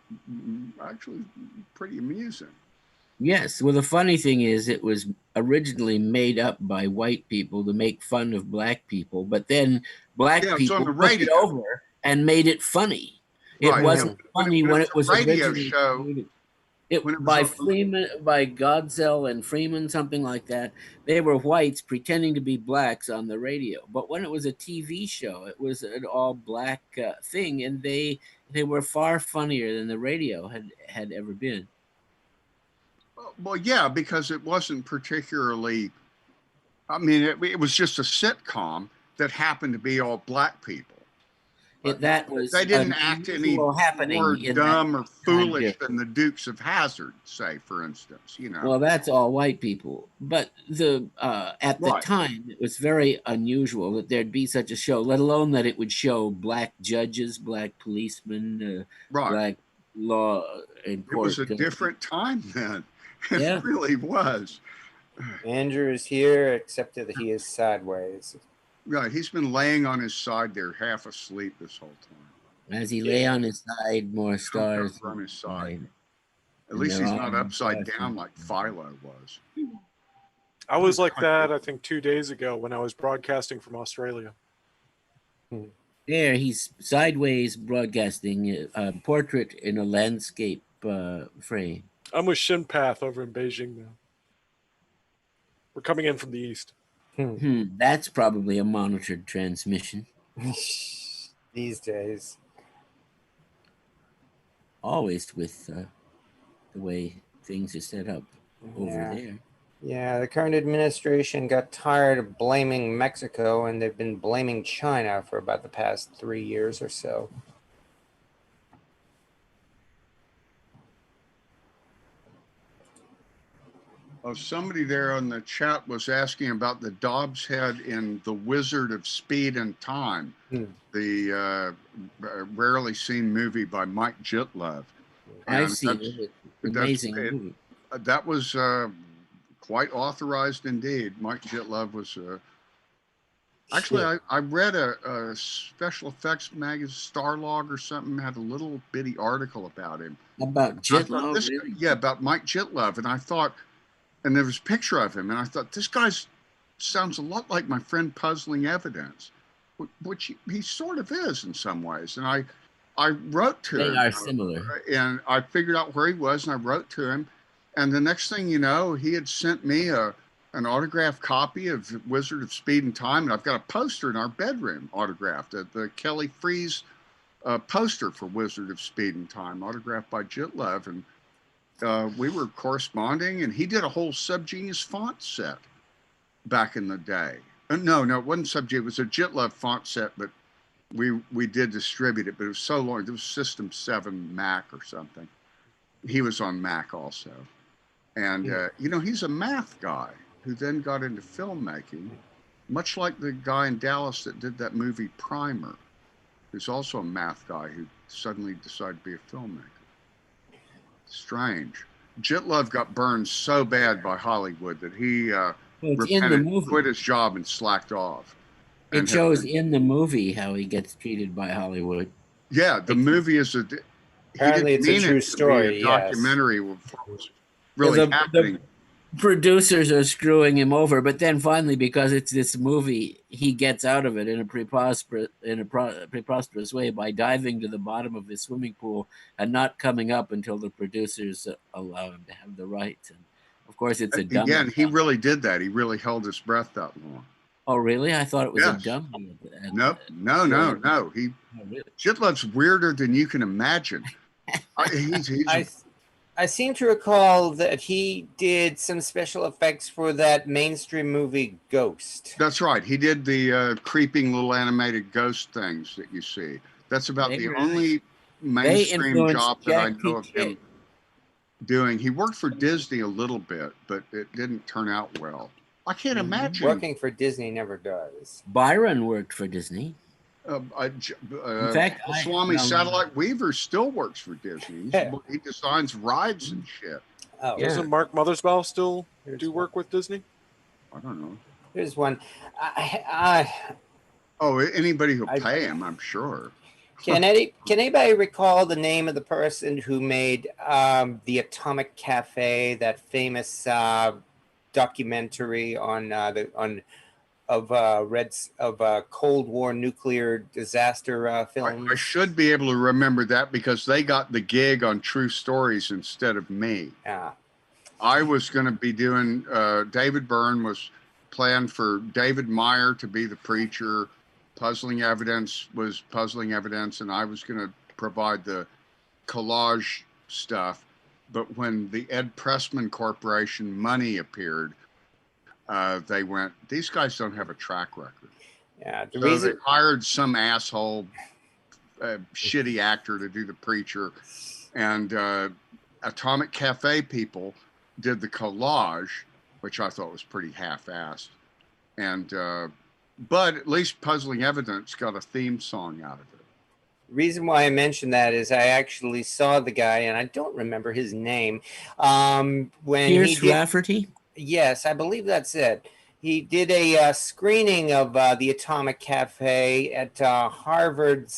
actually pretty amusing.
Yes. Well, the funny thing is it was originally made up by white people to make fun of black people, but then black people took it over and made it funny. It wasn't funny when it was originally
show.
By Freeman, by Godsell and Freeman, something like that. They were whites pretending to be blacks on the radio. But when it was a TV show, it was an all black thing, and they were far funnier than the radio had ever been.
Well, yeah, because it wasn't particularly. I mean, it was just a sitcom that happened to be all black people.
That was
they didn't act any more dumb or foolish than the Dukes of Hazzard, say, for instance.
Well, that's all white people. But at the time, it was very unusual that there'd be such a show, let alone that it would show black judges, black policemen, black law and court.
It was a different time then. It really was.
Andrew is here, except that he is sideways.
Right, he's been laying on his side there, half asleep this whole time.
As he lay on his side, more
Cooked
stars.
over on his side.
died.
At least
they're
he's
all
not upside
stars.
down like Philo was.
I was like that, I think, 2 days ago when I was broadcasting from Australia.
There, he's sideways broadcasting a portrait in a landscape frame.
I'm with Shinpath over in Beijing now. We're coming in from the east.
That's probably a monitored transmission.
These days.
Always with the way things are set up over there.
Yeah, the current administration got tired of blaming Mexico, and they've been blaming China for about the past 3 years or so.
Oh, somebody there on the chat was asking about the Dobbs head in The Wizard of Speed and Time, the rarely seen movie by Mike Jitlov.
I've seen it. Amazing movie.
That was quite authorized indeed. Mike Jitlov was... Actually, I read a special effects magazine, Starlog or something, had a little bitty article about him.
About Jitlov? Really?
Yeah, about Mike Jitlov. And I thought... And there was a picture of him, and I thought, this guy sounds a lot like my friend Puzzling Evidence, which he sort of is in some ways. And I wrote to him.
They are similar.
And I figured out where he was, and I wrote to him. And the next thing you know, he had sent me an autographed copy of Wizard of Speed and Time, and I've got a poster in our bedroom autographed, the Kelly Freeze poster for Wizard of Speed and Time, autographed by Jitlov. And we were corresponding, and he did a whole Subgenius font set back in the day. No, it wasn't Subgenius. It was a Jitlov font set, but we did distribute it, but it was so long. It was System 7 Mac or something. He was on Mac also. And, he's a math guy who then got into filmmaking, much like the guy in Dallas that did that movie Primer, who's also a math guy who suddenly decided to be a filmmaker. Strange. Jitlov got burned so bad by Hollywood that he quit his job and slacked off.
It shows in the movie how he gets treated by Hollywood.
Yeah, the movie is
apparently it's a true story.
A documentary was really happening.
The producers are screwing him over, but then finally, because it's this movie, he gets out of it in a preposterous way by diving to the bottom of his swimming pool and not coming up until the producers allow him to have the rights. And of course, it's a dumb.
Again, he really did that. He really held his breath that long.
Oh, really? I thought it was a dumb.
Nope. No. Jitlov's weirder than you can imagine.
I seem to recall that he did some special effects for that mainstream movie Ghost.
That's right. He did the creeping little animated ghost things that you see. That's about the only mainstream job that I know of him doing. He worked for Disney a little bit, but it didn't turn out well. I can't imagine.
Working for Disney never does.
Byron worked for Disney.
In fact, Swami Satellite Weaver still works for Disney. He designs rides and shit.
Oh,
doesn't Mark Mothersbaugh still do work with Disney?
I don't know.
Here's one.
Anybody who'll pay him, I'm sure.
Can anybody recall the name of the person who made the Atomic Cafe, that famous documentary on Cold War nuclear disaster films?
I should be able to remember that because they got the gig on True Stories instead of me.
Yeah.
I was going to be doing, David Byrne was planned for David Meyer to be the preacher. Puzzling Evidence was Puzzling Evidence, and I was going to provide the collage stuff. But when the Ed Pressman Corporation money appeared, they went, these guys don't have a track record.
Yeah,
they hired some asshole, shitty actor to do the preacher, and Atomic Cafe people did the collage, which I thought was pretty half-assed. And but at least Puzzling Evidence got a theme song out of it.
Reason why I mentioned that is I actually saw the guy, and I don't remember his name. When
Pierce Rafferty?
Yes, I believe that's it. He did a screening of the Atomic Cafe at Harvard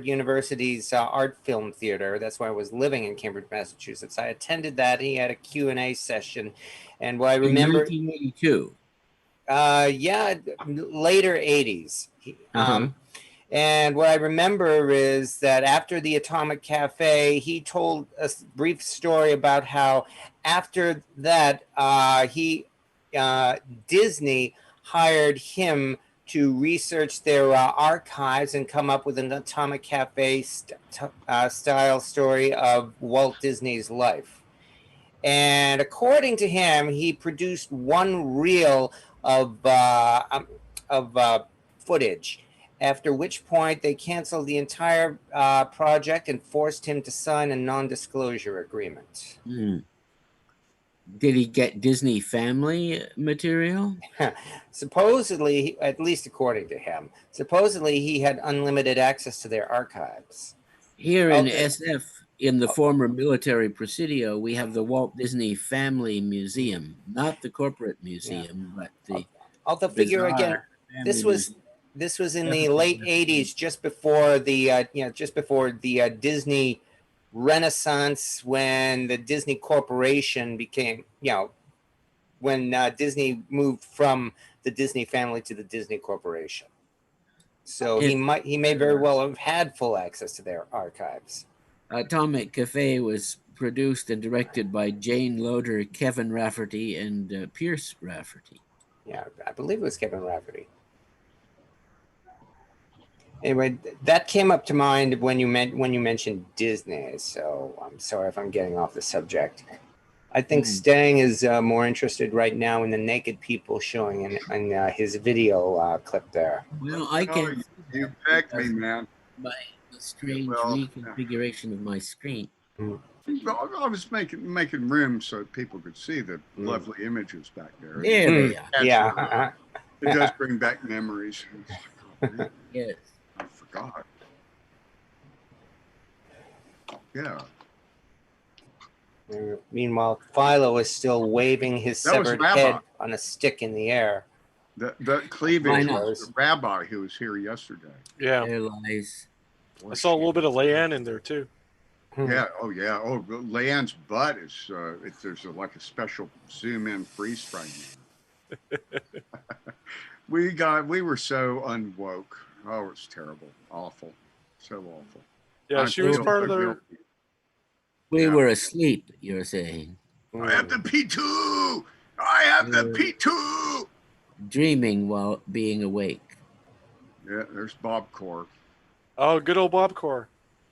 University's Art Film Theater. That's why I was living in Cambridge, Massachusetts. I attended that. He had a Q&A session. And what I remember...
In 1982?
Yeah, later 80s. And what I remember is that after the Atomic Cafe, he told a brief story about how after that, Disney hired him to research their archives and come up with an Atomic Cafe style story of Walt Disney's life. And according to him, he produced one reel of footage, after which point they canceled the entire project and forced him to sign a non-disclosure agreement.
Did he get Disney family material?
Supposedly, at least according to him, supposedly he had unlimited access to their archives.
Here in SF, in the former military Presidio, we have the Walt Disney Family Museum, not the corporate museum, but the
Although figure again, this was in the late 80s, just before the Disney Renaissance, when the Disney Corporation became, when Disney moved from the Disney family to the Disney Corporation. So he may very well have had full access to their archives.
Atomic Cafe was produced and directed by Jane Loder, Kevin Rafferty, and Pierce Rafferty.
Yeah, I believe it was Kevin Rafferty. Anyway, that came up to mind when you mentioned Disney. So I'm sorry if I'm getting off the subject. I think Stang is more interested right now in the naked people showing in his video clip there.
Well, I can.
You begged me, man.
By the strange reconfiguration of my screen.
I was making room so people could see the lovely images back there.
There they are.
Yeah.
It does bring back memories.
Yes.
I forgot. Yeah.
Meanwhile, Philo is still waving his severed head on a stick in the air.
The cleavage was the rabbi who was here yesterday.
Yeah.
There lies.
I saw a little bit of Leanne in there too.
Yeah. Oh, yeah. Oh, Leanne's butt is. There's like a special zoom in freeze frame. We were so unwoke. Oh, it's terrible, awful, so awful.
Yeah, she was part of the.
We were asleep. You're saying.
I have the P2. I have the P2.
Dreaming while being awake.
Yeah, there's Bob Core.
Oh, good old Bob Core.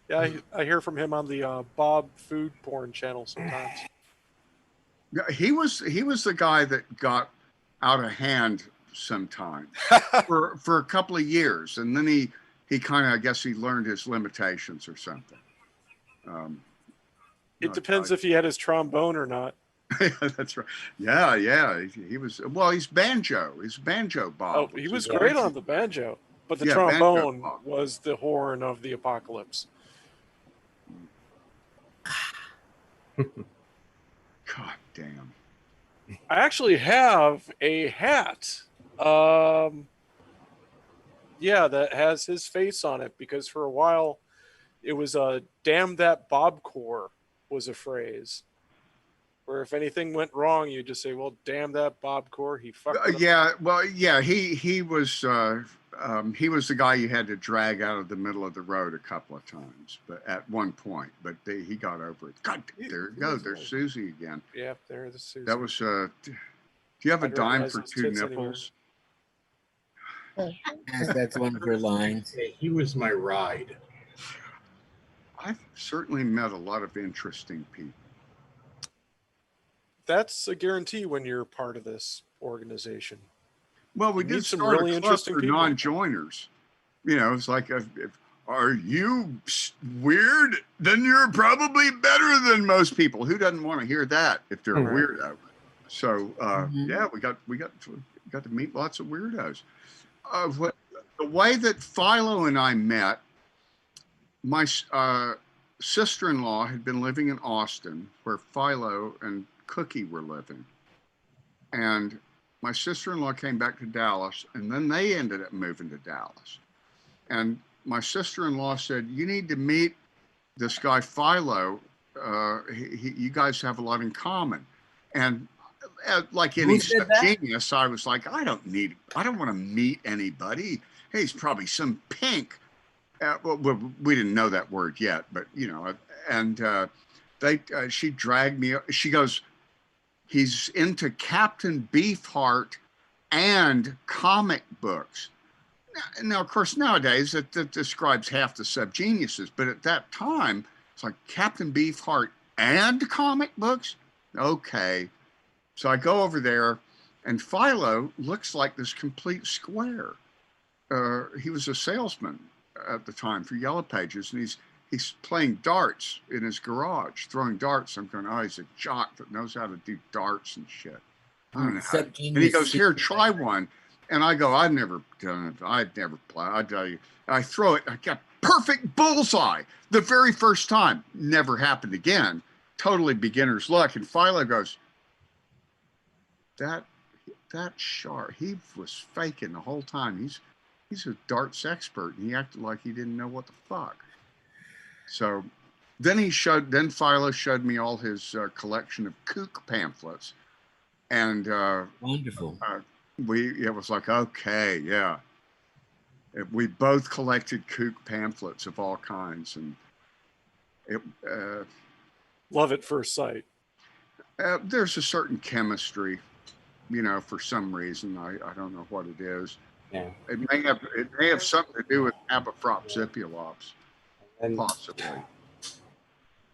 Yeah, I hear from him on the Bob Food Porn channel sometimes.
Yeah, he was the guy that got out of hand sometimes for a couple of years, and then he kind of, I guess he learned his limitations or something.
It depends if he had his trombone or not.
That's right. Yeah. He was. Well, he's banjo. He's banjo Bob.
Oh, he was great on the banjo, but the trombone was the horn of the apocalypse.
God damn.
I actually have a hat. Yeah, that has his face on it, because for a while it was damn that Bob Core was a phrase. Where if anything went wrong, you just say, "Well, damn that Bob Core, he fucked."
Yeah, well, yeah, he was the guy you had to drag out of the middle of the road a couple of times, but at one point, but he got over it. God, there it goes. There's Susie again.
Yeah, there's Susie.
That was. Do you have a dime for two nipples?
Yes, that's one of her lines.
He was my ride.
I've certainly met a lot of interesting people.
That's a guarantee when you're part of this organization.
Well, we did
some
start
really
a club
interesting
for
people.
non-joiners. You know, it's like, are you weird? Then you're probably better than most people. Who doesn't want to hear that if they're a weirdo? So yeah, we got to meet lots of weirdos. The way that Philo and I met, my sister-in-law had been living in Austin, where Philo and Cookie were living, and my sister-in-law came back to Dallas, and then they ended up moving to Dallas. And my sister-in-law said, you need to meet this guy Philo. You guys have a lot in common. And like any genius, I was like, I don't want to meet anybody. Hey, he's probably some pink. Well, we didn't know that word yet, but you know, and she dragged me. She goes, he's into Captain Beefheart and comic books. Now, of course, nowadays that describes half the subgeniuses, but at that time, it's like Captain Beefheart and comic books. Okay, so I go over there, and Philo looks like this complete square. He was a salesman at the time for Yellow Pages, and he's playing darts in his garage, throwing darts. I'm going, oh, he's a jock that knows how to do darts and shit. I don't know how. And he goes, here, try one. And I go, I've never done it. I'd never play. I tell you, I throw it. I got perfect bullseye the very first time. Never happened again. Totally beginner's luck. And Philo goes, that sharp. He was faking the whole time. He's a darts expert, and he acted like he didn't know what the fuck. So then Philo showed me all his collection of kook pamphlets, and
wonderful.
It was like, okay, yeah. We both collected kook pamphlets of all kinds, and
love at first sight.
There's a certain chemistry, you know, for some reason. I don't know what it is.
Yeah.
It may have something to do with Apophropsipiolops, possibly.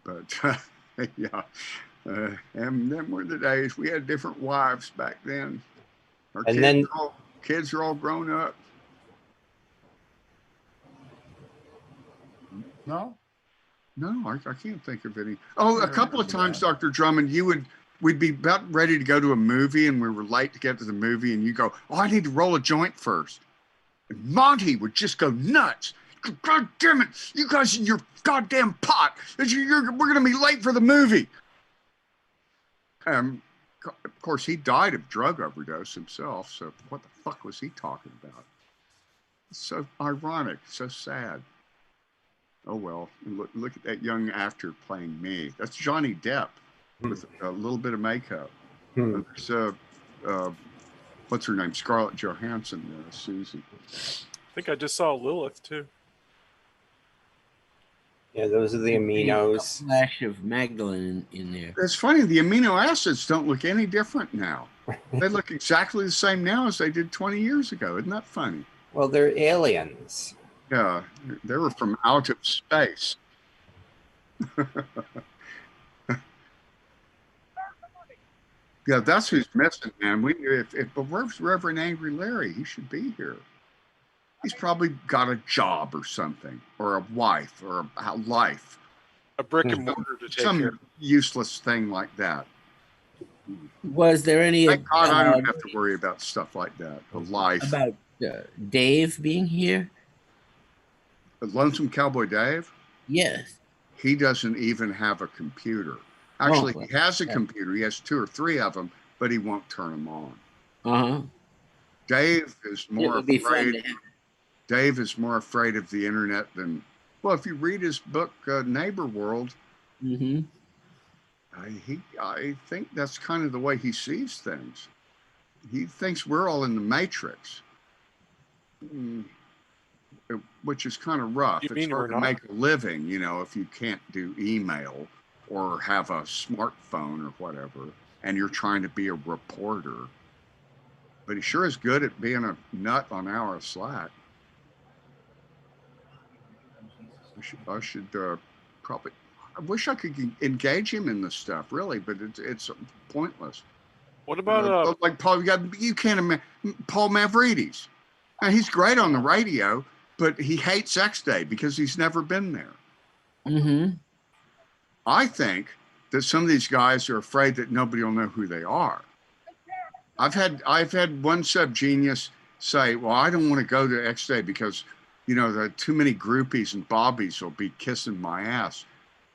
But yeah, and them were the days. We had different wives back then. Our kids are all grown up.
No,
I can't think of any. Oh, a couple of times, Dr. Drummond, we'd be about ready to go to a movie, and we were late to get to the movie, and you go, oh, I need to roll a joint first. And Monty would just go nuts. God damn it, you guys in your goddamn pot. We're going to be late for the movie. Of course, he died of drug overdose himself, so what the fuck was he talking about? It's so ironic, so sad. Oh, well, look at that young actor playing me. That's Johnny Depp with a little bit of makeup. There's what's her name? Scarlett Johansson, Susie.
I think I just saw Lilith, too.
Yeah, those are the aminos.
A flash of Magdalene in there.
It's funny, the amino acids don't look any different now. They look exactly the same now as they did 20 years ago. Isn't that funny?
Well, they're aliens.
Yeah, they were from out of space. Yeah, that's who's missing, man. But where's Reverend Angry Larry? He should be here. He's probably got a job or something, or a wife, or a life.
A brick and mortar to take care of.
Some useless thing like that.
Was there any?
Thank God I don't have to worry about stuff like that. A life.
About Dave being here?
Lonesome Cowboy Dave?
Yes.
He doesn't even have a computer. Actually, he has a computer. He has 2 or 3 of them, but he won't turn them on.
Uh-huh.
Dave is more afraid. Dave is more afraid of the internet than, well, if you read his book, Neighbor World, I think that's kind of the way he sees things. He thinks we're all in the Matrix, which is kind of rough. It's hard to make a living, you know, if you can't do email or have a smartphone or whatever, and you're trying to be a reporter. But he sure is good at being a nut on our Slack. I should probably. I wish I could engage him in this stuff, really, but it's pointless.
What about
like Paul? You can't imagine Paul Mavrides. Now, he's great on the radio, but he hates VXDAY because he's never been there.
Mm-hmm.
I think that some of these guys are afraid that nobody will know who they are. I've had one subgenius say, "Well, I don't want to go to VXDAY because, you know, there are too many groupies and bobbies will be kissing my ass."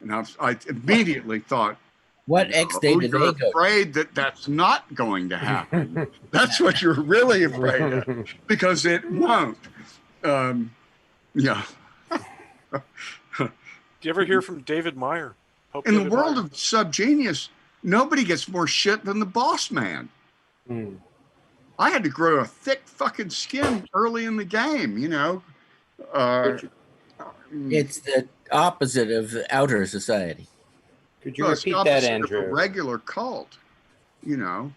And I immediately thought,
What X day
Oh,
do
you're
they go?
afraid that that's not going to happen. That's what you're really afraid of, because it won't. Yeah.
Do you ever hear from David Meyer? Pope
In the
David
world
Meyer?
of Subgenius, nobody gets more shit than the boss man. I had to grow a thick fucking skin early in the game, you know.
It's the opposite of the outer society.
Could you
Well, it's the
repeat that,
opposite of a
Andrew?
regular cult, you know.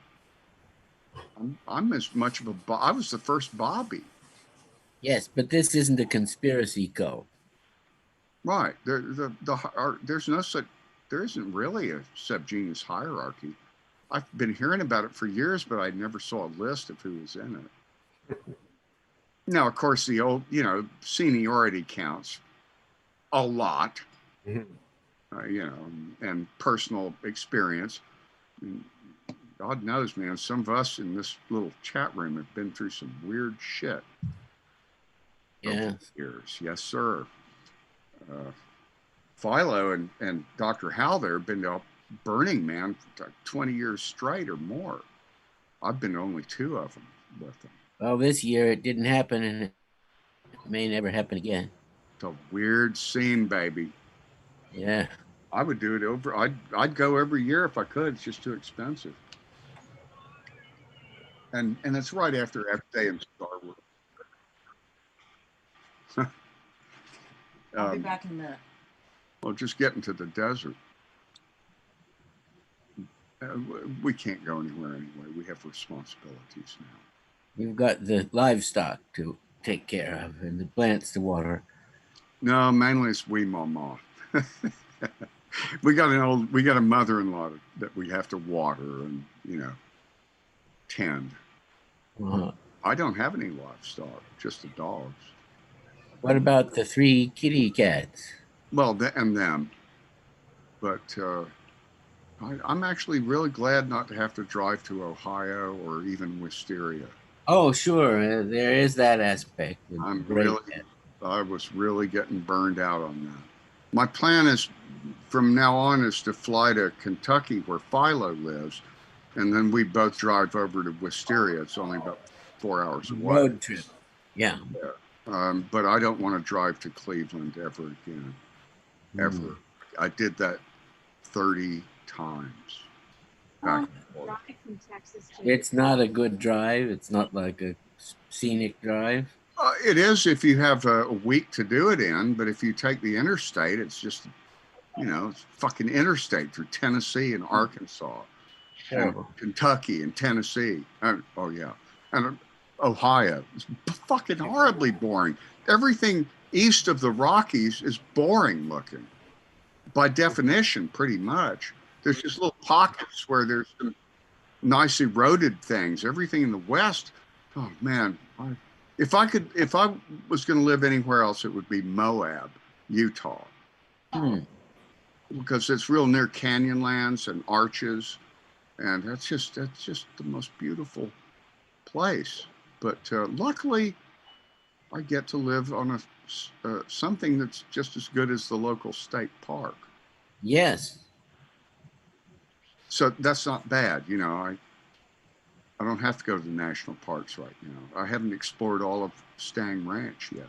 I'm as much of a I was the first Bobby.
Yes, but this isn't a conspiracy cult.
Right. There's no such, there isn't really a subgenius hierarchy. I've been hearing about it for years, but I never saw a list of who was in it. Now, of course, the old, you know, seniority counts a lot, you know, and personal experience. And God knows, man, some of us in this little chat room have been through some weird shit.
Yeah.
Years. Yes, sir. Philo and Dr. Hal there have been to Burning Man for 20 years straight or more. I've been to only 2 of them with them.
Well, this year it didn't happen, and it may never happen again.
It's a weird scene, baby.
Yeah.
I would do it over. I'd go every year if I could. It's just too expensive. And it's right after F Day in Star Wars.
I'll be back in a minute.
Well, just getting to the desert. We can't go anywhere anyway. We have responsibilities now.
You've got the livestock to take care of and the plants to water.
No, mainly it's we mama. we got a mother-in-law that we have to water and, you know, tend. I don't have any livestock, just the dogs.
What about the 3 kitty cats?
Well, and them. But I'm actually really glad not to have to drive to Ohio or even Wisteria.
Oh, sure. There is that aspect.
I was really getting burned out on that. My plan is, from now on, is to fly to Kentucky where Philo lives, and then we both drive over to Wisteria. It's only about 4 hours away.
Road trip. Yeah.
But I don't want to drive to Cleveland ever again. Ever. I did that 30 times.
It's not a good drive. It's not like a scenic drive.
It is if you have a week to do it in, but if you take the interstate, it's just, you know, it's fucking interstate through Tennessee and Arkansas, and Kentucky and Tennessee. And Ohio. It's fucking horribly boring. Everything east of the Rockies is boring looking, by definition, pretty much. There's just little pockets where there's some nice eroded things. Everything in the West, oh man, if I was going to live anywhere else, it would be Moab, Utah, because it's real near Canyonlands and Arches, and that's just the most beautiful place. But luckily, I get to live on something that's just as good as the local state park.
Yes.
So that's not bad, you know. I don't have to go to the national parks right now. I haven't explored all of Stang Ranch yet.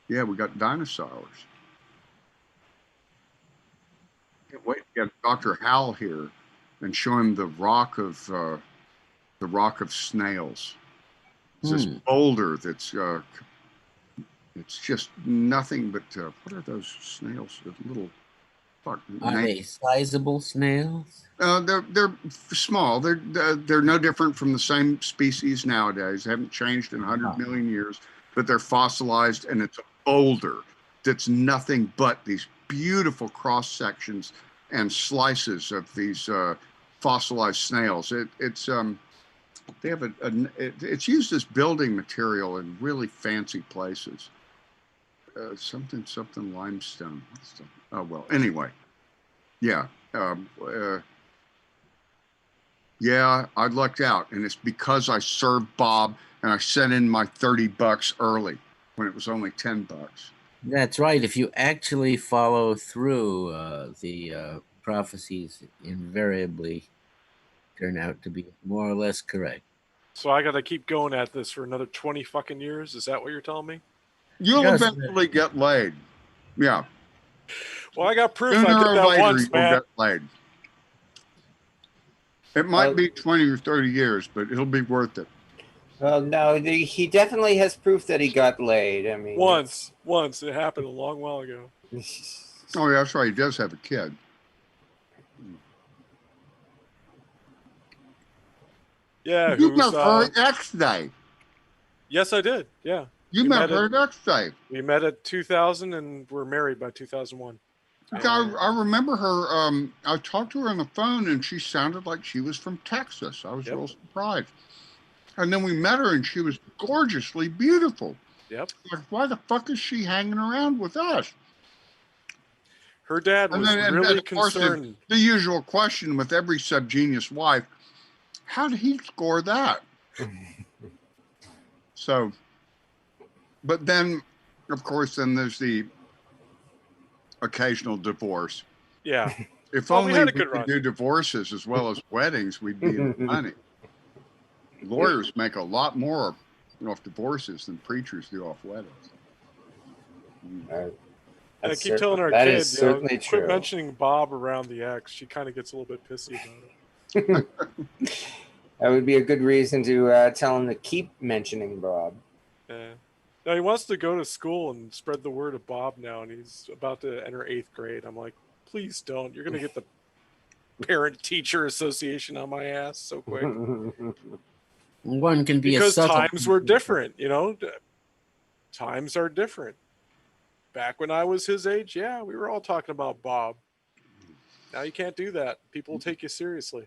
Yeah, we got dinosaurs. Can't wait to get Dr. Hal here and show him the rock of snails. It's this boulder that's it's just nothing but what are those snails? The little
Are they sizable snails?
They're small. They're no different from the same species nowadays. They haven't changed in 100 million years, but they're fossilized, and it's a boulder that's nothing but these beautiful cross sections and slices of these fossilized snails. It's they have it's used as building material in really fancy places. Something limestone. Oh well. Anyway, yeah, yeah. I lucked out, and it's because I served Bob and I sent in my $30 early when it was only $10.
That's right. If you actually follow through, the prophecies invariably turn out to be more or less correct.
So I got to keep going at this for another 20 fucking years. Is that what you're telling me?
You'll
Just-
eventually get laid. Yeah.
Well, I got proof I
Sooner
did
or
that
later,
once,
you'll
man.
get laid. It might be 20 or 30 years, but it'll be worth it.
Well, no, he definitely has proof that he got laid. I mean,
Once. It happened a long while ago.
Oh, yeah, that's right. He does have a kid.
Yeah,
You
who's
met her at VXDAY.
Yes, I did. Yeah.
You met her at VXDAY.
We met at 2000 and we're married by 2001.
I remember her. I talked to her on the phone, and she sounded like she was from Texas. I was real surprised. And then we met her, and she was gorgeously beautiful.
Yep.
Like, why the fuck is she hanging around with us?
Her dad was really concerned.
The usual question with every subgenius wife: how did he score that? So, but then, of course, then there's the occasional divorce.
Yeah.
If
Well,
only
we had a
we
good
could
run.
do divorces as well as weddings, we'd be in the money. Lawyers make a lot more off divorces than preachers do off weddings.
I keep telling our
that
kid,
is certainly
quit
true.
mentioning Bob around the ex. She kind of gets a little bit pissy about it.
That would be a good reason to tell him to keep mentioning Bob.
Yeah. Now he wants to go to school and spread the word of Bob now, and he's about to enter 8th grade. I'm like, please don't. You're going to get the parent-teacher association on my ass so quick.
One can be
because
a subtle
times were different, Times are different. Back when I was his age, yeah, we were all talking about Bob. Now you can't do that. People will take you seriously.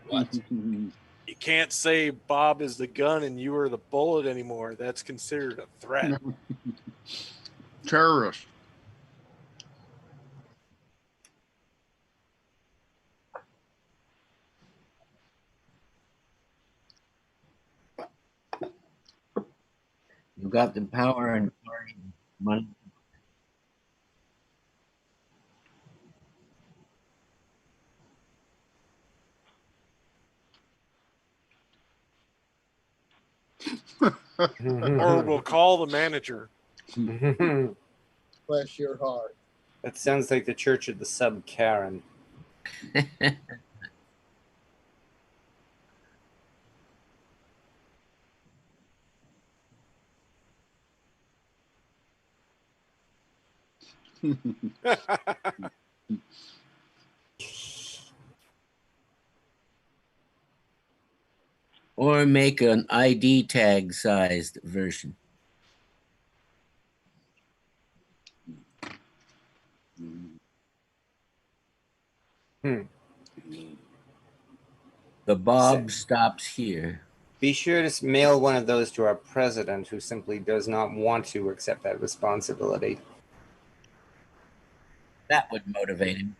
What?
You can't say Bob is the gun and you are the bullet anymore. That's considered a threat.
Terrorist.
You got the power and money.
Or we'll call the manager.
Bless your heart.
That sounds like the Church of the Sub Karen.
Or make an ID tag sized version. The Bob stops here.
Be sure to mail one of those to our president, who simply does not want to accept that responsibility.
That would motivate him.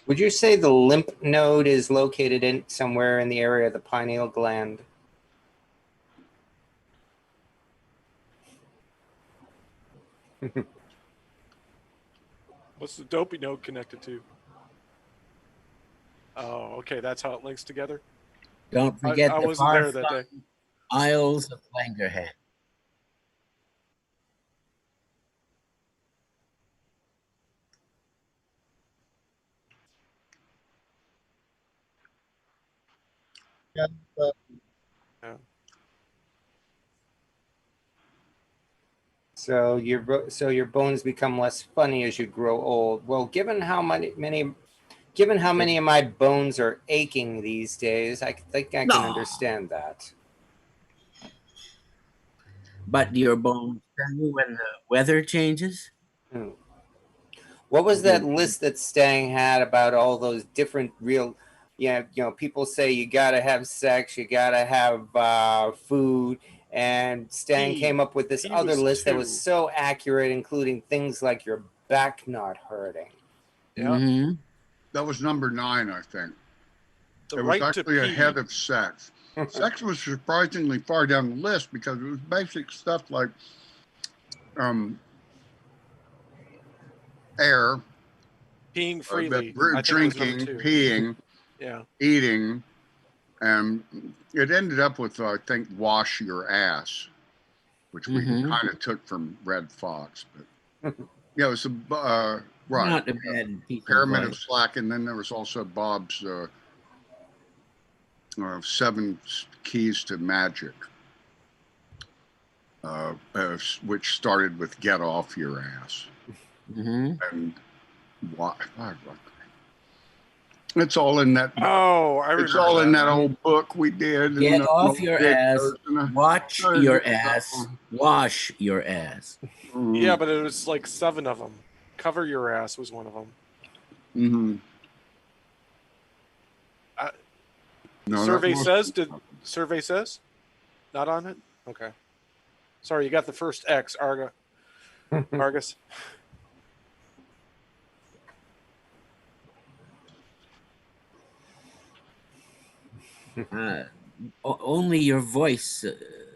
Would you say the lymph node is located in somewhere in the area of the pineal gland?
What's the dopey node connected to? Oh, okay. That's how it links together.
Don't forget
I
the
wasn't there that day.
Isles of Langerhans.
Yeah,
Yeah.
So your bones become less funny as you grow old. Well, given how many of my bones are aching these days, I think I can understand that.
But your bones tell you when the weather changes?
What was that list that Stang had about all those different real, people say you gotta have sex, you gotta have food, and Stang came up with this other list that was so accurate, including things like your back not hurting.
Yeah.
That was number 9, I think.
The
it was
right to
actually
pee.
ahead of sex. Sex was surprisingly far down the list because it was basic stuff like air,
Peeing freely.
drinking, peeing,
yeah,
eating, and it ended up with, I think, wash your ass, which we kind of took from Red Fox. But yeah, it was right.
Not a bad piece of
Pyramid of
advice.
Slack, and then there was also Bob's 7 Keys to Magic, which started with "Get off your ass," and what? It's all in that.
Oh, I remember.
It's all in that old book we did.
Get off your ass. Watch your ass. Wash your ass.
Yeah, but it was like 7 of them. Cover your ass was one of them.
Mm-hmm.
No, survey says? Not on it? Okay. Sorry, you got the first X, Argus.
Only your voice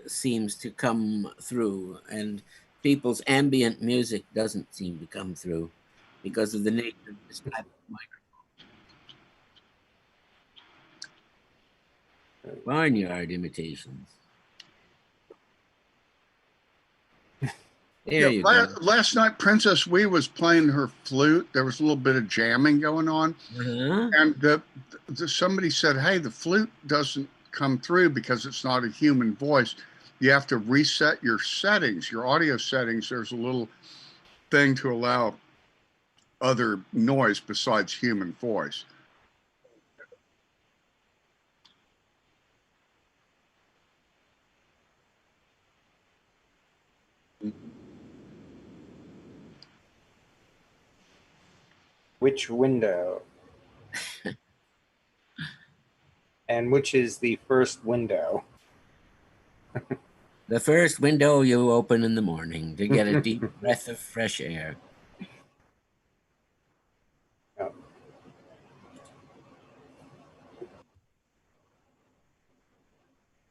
seems to come through, and people's ambient music doesn't seem to come through because of the nature of this type of microphone. Barnyard imitations. There you go.
Last night, Princess Wee was playing her flute. There was a little bit of jamming going on, and somebody said, "Hey, the flute doesn't come through because it's not a human voice. You have to reset your settings, your audio settings. There's a little thing to allow other noise besides human voice."
Which window? And which is the first window?
The first window you open in the morning to get a deep breath of fresh air.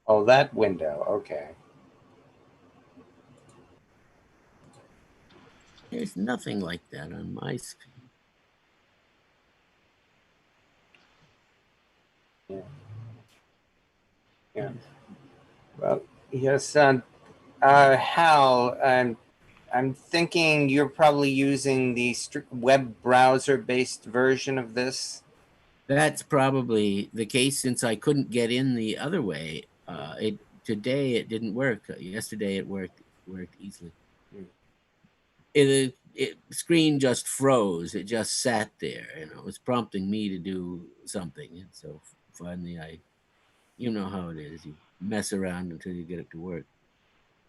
Oh, that window. Okay.
There's nothing like that on my screen.
Yeah. Well, yes, Hal, I'm thinking you're probably using the web browser-based version of this.
That's probably the case since I couldn't get in the other way. Today it didn't work. Yesterday it worked easily. It screen just froze. It just sat there. It was prompting me to do something, and so finally you know how it is. You mess around until you get it to work.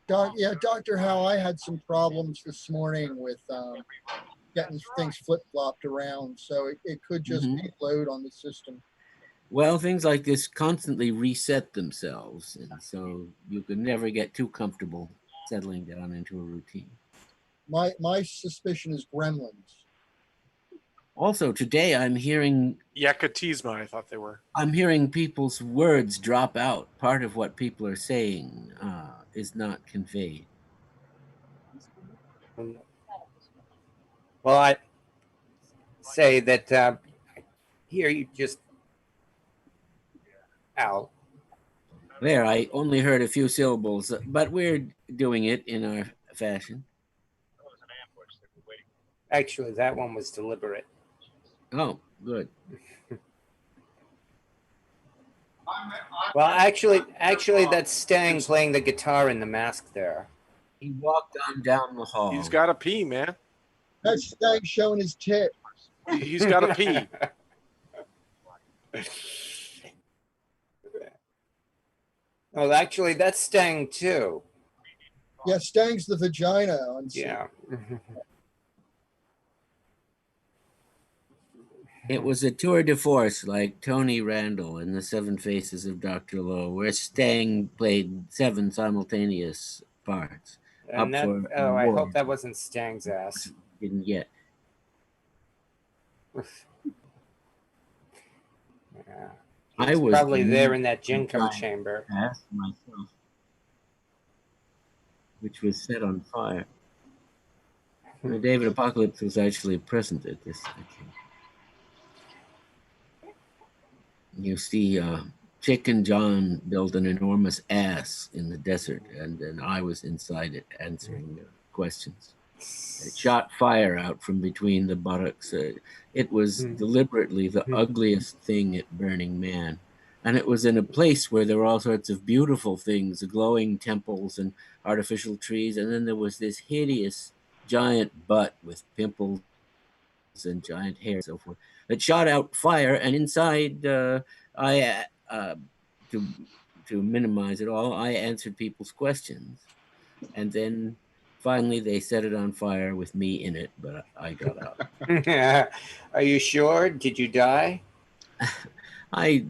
Dr. Hal, I had some problems this morning with getting things flip-flopped around, so it could just be load on the system.
Well, things like this constantly reset themselves, and so you can never get too comfortable settling down into a routine.
My suspicion is gremlins.
Also, today I'm hearing
Yakutisma, I thought they were.
I'm hearing people's words drop out. Part of what people are saying is not conveyed.
Well, I say that here you just Al.
There, I only heard a few syllables, but we're doing it in our fashion.
Actually, that one was deliberate.
Oh, good.
Well, actually, that's Stang playing the guitar in the mask there.
He walked on down the hall.
He's got to pee, man.
That's Stang showing his tit.
He's got to pee.
Oh, actually, that's Stang too.
Yeah, Stang's the vagina on
Yeah.
It was a tour de force like Tony Randall in The Seven Faces of Dr. Lowe, where Stang played 7 simultaneous parts.
And that,
for
oh, I hope
award.
that wasn't Stang's ass.
Didn't get.
Yeah.
I
He's
was
probably there in that Jinko
giant
chamber.
ass myself, which was set on fire. David Apocalypse was actually present at this occasion. You see, Chicken John built an enormous ass in the desert, and then I was inside it answering questions. It shot fire out from between the buttocks. It was deliberately the ugliest thing at Burning Man. And it was in a place where there were all sorts of beautiful things, glowing temples and artificial trees. And then there was this hideous giant butt with pimples and giant hair and so forth that shot out fire. And inside, to minimize it all, I answered people's questions. And then finally they set it on fire with me in it, but I got out.
Are you sure? Did you die?
I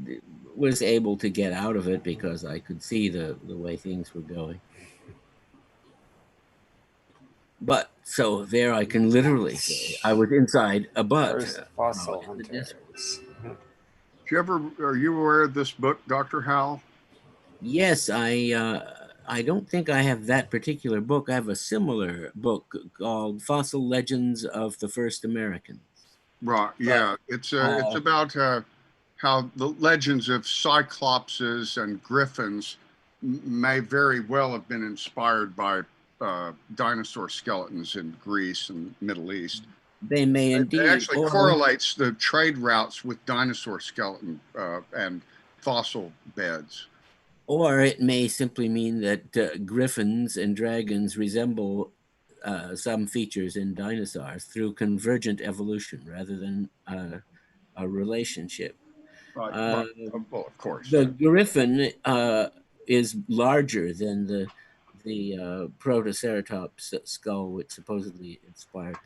was able to get out of it because I could see the way things were going. But so there I can literally say I was inside a butt.
Fossil
in the desert.
Are you aware of this book, Dr. Howell?
Yes, I don't think I have that particular book. I have a similar book called Fossil Legends of the First Americans.
Right. Yeah. It's about how the legends of cyclopses and griffins may very well have been inspired by dinosaur skeletons in Greece and Middle East.
They may indeed.
It actually correlates the trade routes with dinosaur skeleton and fossil beds.
Or it may simply mean that griffins and dragons resemble some features in dinosaurs through convergent evolution rather than a relationship.
Well, of course.
The griffin is larger than the Protoceratops skull, which supposedly inspired.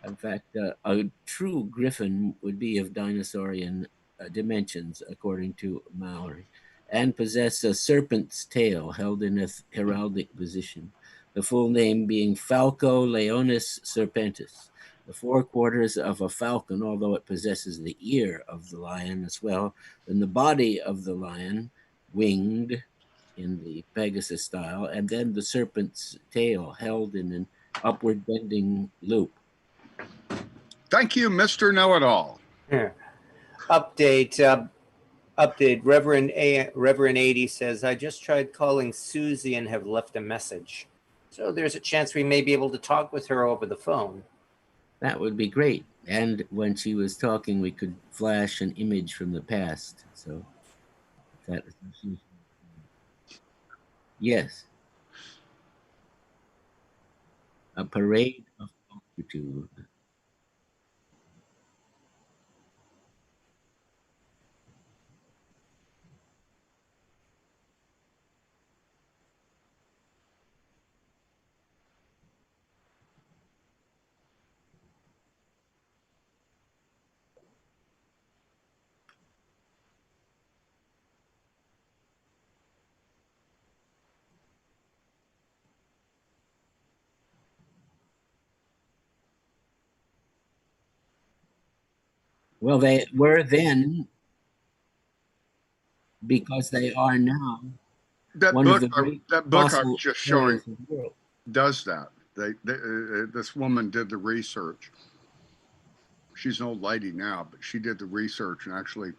In fact, a true griffin would be of dinosaurian dimensions, according to Mallory, and possess a serpent's tail held in a heraldic position, the full name being Falco leonis serpentis, the forequarters of a falcon, although it possesses the ear of the lion as well, and the body of the lion, winged in the Pegasus style, and then the serpent's tail held in an upward bending loop.
Thank you, Mr. Know-It-All.
Update. Reverend 80 says, I just tried calling Susie and have left a message. So there's a chance we may be able to talk with her over the phone.
That would be great. And when she was talking, we could flash an image from the past. So that is... Yes. A parade of multitude. Well, they were then because they are now.
That
one
book,
of the
that book I
fossil
was just showing
areas of the world.
does that. This woman did the research. She's an old lady now, but she did the research and actually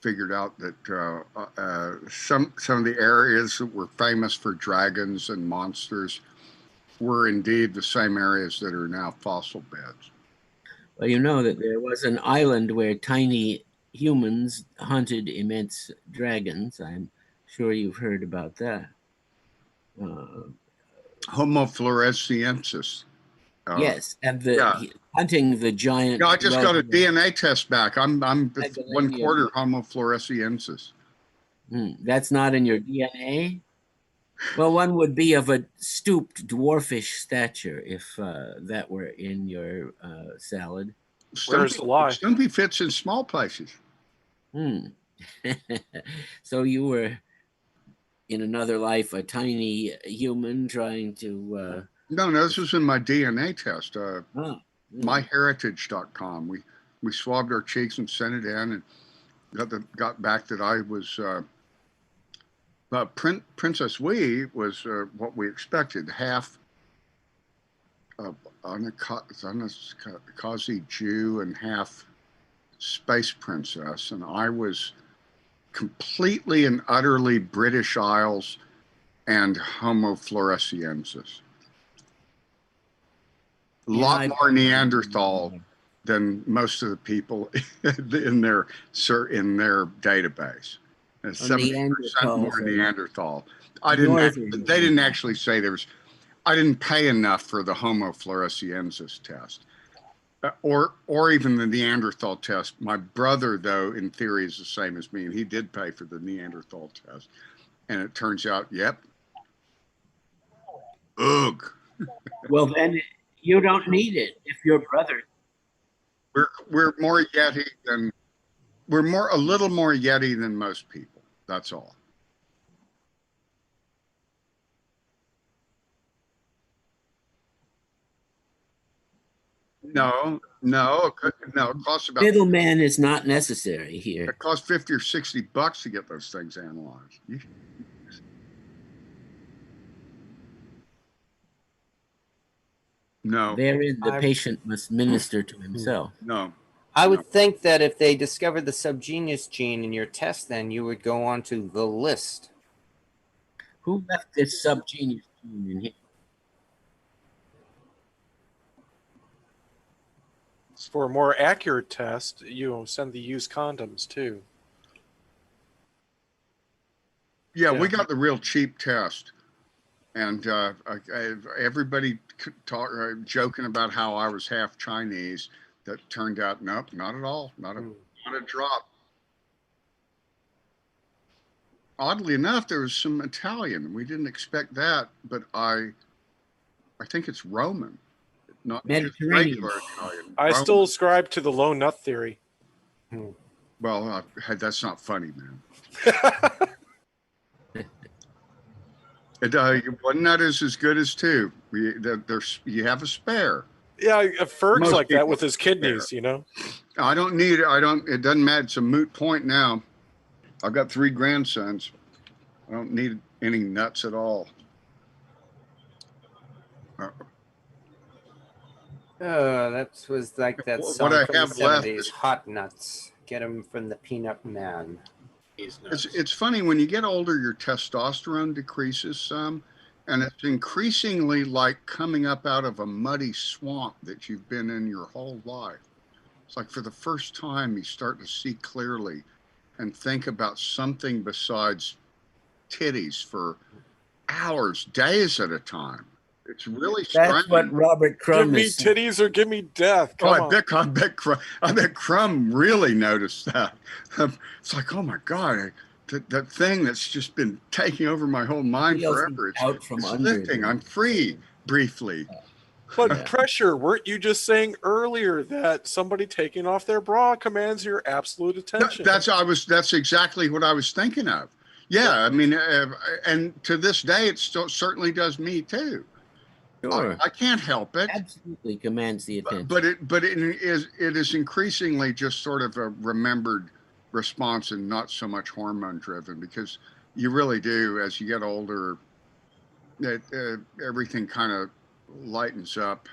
figured out that some of the areas that were famous for dragons and monsters were indeed the same areas that are now fossil beds.
Well, you know that there was an island where tiny humans hunted immense dragons. I'm sure you've heard about that.
Homo floresiensis.
Yes, and
yeah.
hunting the giant.
Yeah, I just got a DNA test back. I'm one
Megalania.
quarter Homo floresiensis.
That's not in your DNA. Well, one would be of a stooped, dwarfish stature if that were in your salad.
Where's the lie?
Stumpy fits in small places.
So you were in another life a tiny human trying to.
No, this was in my DNA test. MyHeritage.com. We swabbed our cheeks and sent it in, and got back that I was. Princess Wee was what we expected, half Kazi Jew and half space princess, and I was completely and utterly British Isles and Homo floresiensis. A lot more Neanderthal than most of the people in their database. 70% more Neanderthal. They didn't actually say there was. I didn't pay enough for the Homo floresiensis test, or even the Neanderthal test. My brother, though, in theory, is the same as me, and he did pay for the Neanderthal test, and it turns out, yep. Ugh.
Well, then you don't need it if your brother.
We're more Yeti than. We're a little more Yeti than most people. That's all. No. It costs about.
Middleman is not necessary here.
It costs $50 or $60 to get those things analyzed. No.
Therein, the patient must minister to himself.
No.
I would think that if they discovered the subgenius gene in your test, then you would go on to the list.
Who left this subgenius gene in here?
For a more accurate test, you send the used condoms too.
Yeah, we got the real cheap test, and everybody joking about how I was half Chinese. That turned out, nope, not at all. Not a drop. Oddly enough, there was some Italian. We didn't expect that, but I think it's Roman, not just regular Italian.
I still ascribe to the low nut theory.
Well, that's not funny, man. One nut is as good as two. You have a spare.
Yeah, Ferg's like that with his kidneys, you know.
I don't need it. It doesn't matter. It's a moot point now. I've got 3 grandsons. I don't need any nuts at all.
That was like that song from the 70s, Hot Nuts. Get them from the Peanut Man.
It's funny, when you get older, your testosterone decreases some, and it's increasingly like coming up out of a muddy swamp that you've been in your whole life. It's like for the first time you start to see clearly and think about something besides titties for hours, days at a time. It's really strange.
That's what Robert Crumb
is. Give me titties or give me death.
I bet Crumb really noticed that. It's like, oh my God, that thing that's just been taking over my whole mind forever. It's lifting. I'm free briefly.
But pressure, weren't you just saying earlier that somebody taking off their bra commands your absolute attention?
That's exactly what I was thinking of. Yeah, I mean, and to this day, it still certainly does me too.
Sure.
I can't help it.
Absolutely commands the attention.
But it is increasingly just sort of a remembered response and not so much hormone driven, because you really do, as you get older, everything kind of lightens up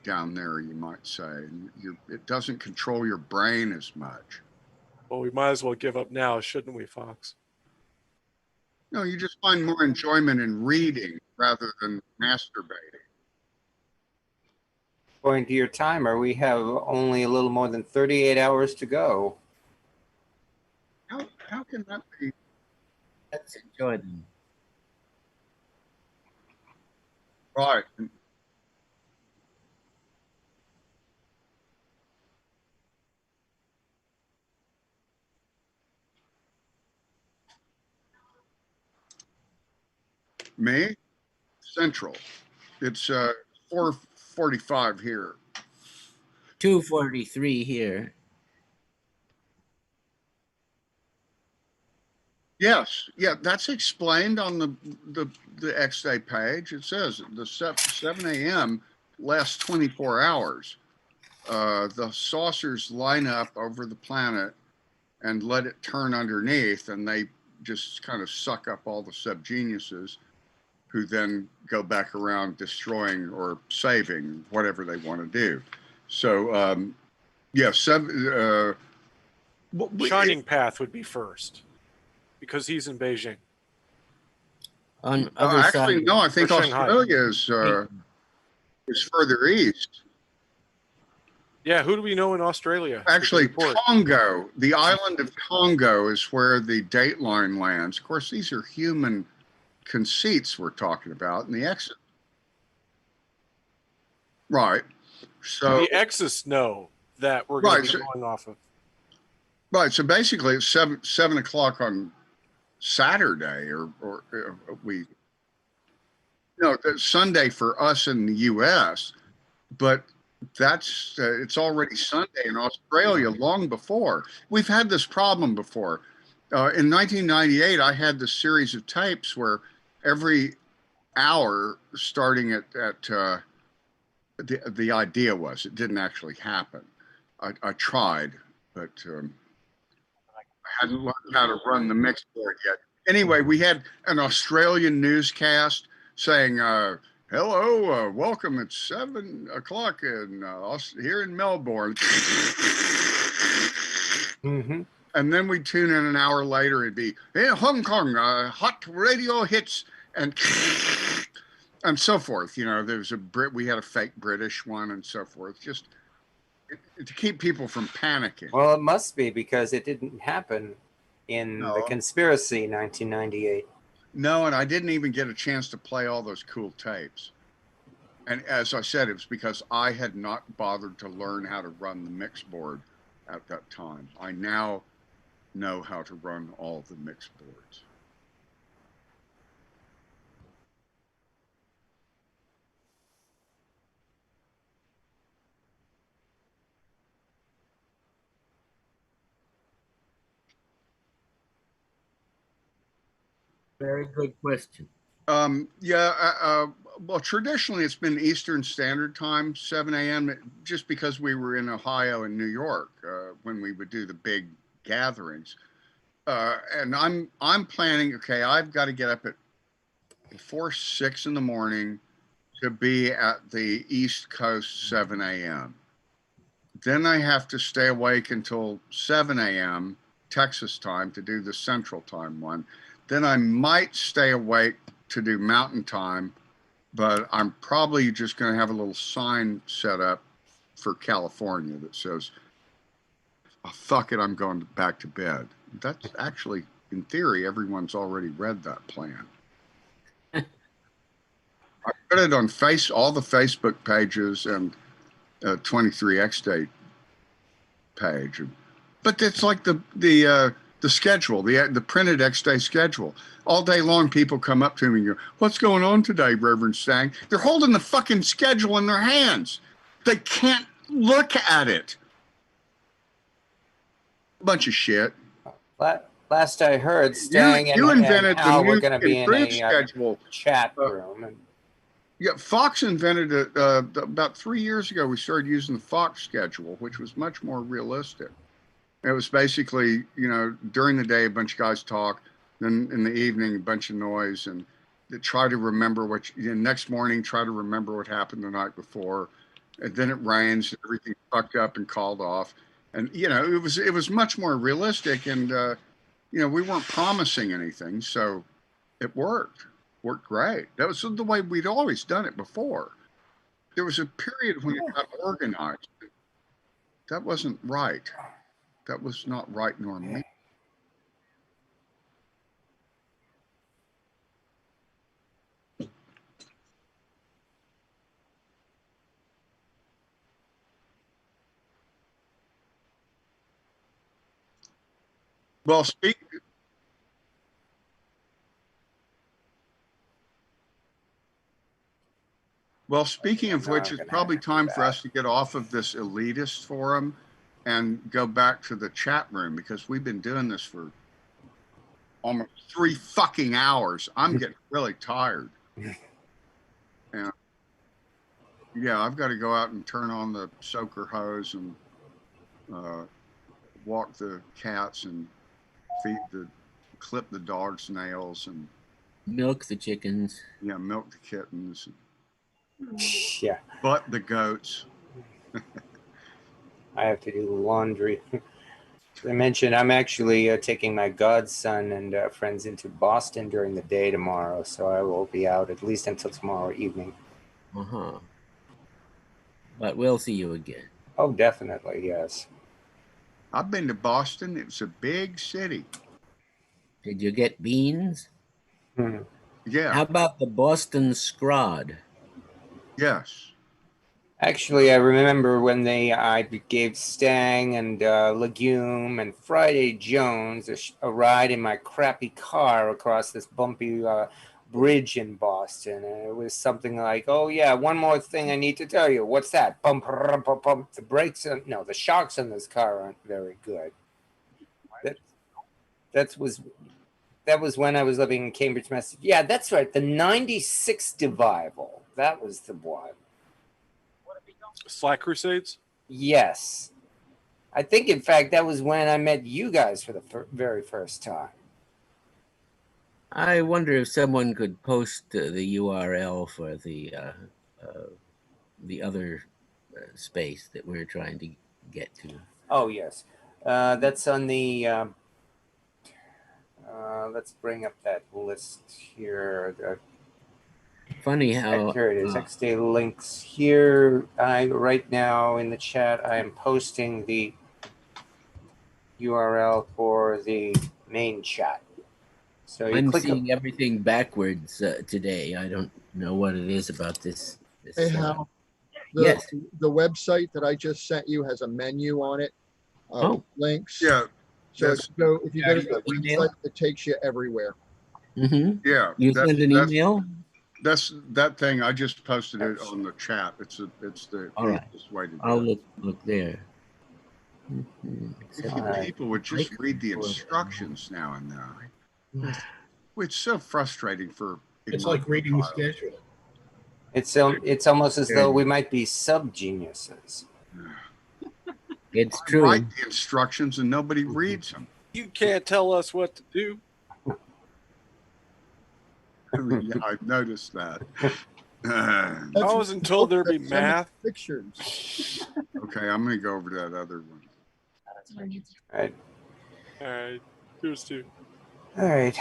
down there, you might say. And it doesn't control your brain as much.
Well, we might as well give up now, shouldn't we, Fox?
No, you just find more enjoyment in reading rather than masturbating.
According to your timer, we have only a little more than 38 hours to go.
How can that be?
Let's enjoy them.
Right. Me? Central. It's 4:45 here.
2:43 here.
Yes, yeah, that's explained on the X-Day page. It says the 7 a.m. lasts 24 hours. The saucers line up over the planet and let it turn underneath, and they just kind of suck up all the subgeniuses, who then go back around destroying or saving whatever they want to do. So, yeah,
Shining Path would be first because he's in Beijing.
On other
actually,
side,
no, I think
or Shanghai.
Australia is further east.
Yeah, who do we know in Australia?
Actually, Congo, the island of Congo, is where the dateline lands. Of course, these are human conceits we're talking about, and the exit. Right. So
the Exes know that we're going to be going off of.
Right. So basically, it's 7 o'clock on Saturday, or we. No, that's Sunday for us in the U.S., but that's it's already Sunday in Australia long before. We've had this problem before. In 1998, I had this series of tapes where every hour, starting at the idea was, it didn't actually happen. I tried, but I hadn't learned how to run the mix board yet. Anyway, we had an Australian newscast saying, hello, welcome. It's 7 o'clock here in Melbourne.
Mm-hmm.
And then we'd tune in an hour later. It'd be, in Hong Kong, hot radio hits and so forth. You know, there's we had a fake British one and so forth, just to keep people from panicking.
Well, it must be, because it didn't happen in the conspiracy 1998.
No, and I didn't even get a chance to play all those cool tapes. And as I said, it was because I had not bothered to learn how to run the mix board at that time. I now know how to run all the mix boards.
Very good question.
Well, traditionally it's been Eastern Standard Time, 7 a.m., just because we were in Ohio and New York when we would do the big gatherings. And I'm planning, okay, I've got to get up at before 6 in the morning to be at the East Coast 7 a.m. Then I have to stay awake until 7 a.m. Texas time to do the Central Time one. Then I might stay awake to do Mountain Time, but I'm probably just going to have a little sign set up for California that says, oh, fuck it, I'm going back to bed. That's actually, in theory, everyone's already read that plan. I put it on all the Facebook pages and 23XDay page. But it's like the schedule, the printed X-Day schedule. All day long, people come up to me and go, what's going on today, Reverend Stang? They're holding the fucking schedule in their hands. They can't look at it. Bunch of shit.
Last I heard, Stang
you invented
and Hal
the new
were going to be in a
schedule.
Chat room.
Yeah, Fox invented it about 3 years ago. We started using the Fox schedule, which was much more realistic. It was basically, you know, during the day, a bunch of guys talk. Then in the evening, a bunch of noise, and try to remember next morning, try to remember what happened the night before. And then it rains, everything fucked up and called off. And, you know, it was much more realistic, and, you know, we weren't promising anything. So it worked great. That was the way we'd always done it before. There was a period when it got organized. That wasn't right. That was not right nor me. Well, speaking of which, it's probably time for us to get off of this elitist forum and go back to the chat room, because we've been doing this for almost 3 fucking hours. I'm getting really tired. And yeah, I've got to go out and turn on the soaker hose and walk the cats and clip the dog's nails and
milk the chickens.
Yeah, milk the kittens.
Yeah.
But the goats.
I have to do laundry. As I mentioned, I'm actually taking my godson and friends into Boston during the day tomorrow, so I will be out at least until tomorrow evening.
Uh-huh. But we'll see you again.
Oh, definitely, yes.
I've been to Boston. It's a big city.
Did you get beans?
Yeah.
How about the Boston Scrod?
Yes.
Actually, I remember when I gave Stang and Legume and Friday Jones a ride in my crappy car across this bumpy bridge in Boston, and it was something like, "Oh yeah, one more thing I need to tell you. What's that? Bump, bump, bump, bump. The brakes, the shocks on this car aren't very good." That was when I was living in Cambridge, Massachusetts. Yeah, that's right. The '96 Devival. That was the one.
Slack Crusades?
Yes. I think, in fact, that was when I met you guys for the very first time.
I wonder if someone could post the URL for the other space that we're trying to get to.
Oh, yes. That's on the... let's bring up that list here.
Funny how...
Here it is. VXDAY links here. Right now in the chat, I am posting the URL for the main chat. So you
I'm
click
seeing everything backwards today. I don't know what it is about this.
Hey, Hal,
Yes.
the website that I just sent you has a menu on it. Links.
Yeah.
So if you go to the website, it takes you everywhere.
Mm-hmm.
Yeah.
You send an email?
That's that thing. I just posted it on the chat. It's the
All right.
easiest way to do
I'll
it.
look there.
If people would just read the instructions now and then. It's so frustrating for.
It's like reading the schedule.
It's almost as though we might be sub-geniuses.
It's
I
true.
write the instructions and nobody reads them.
You can't tell us what to do.
Yeah, I've noticed that.
I wasn't told there'd be math.
Pictures.
Okay, I'm going to go over to that other one.
Right.
All right. Here's two.
All right.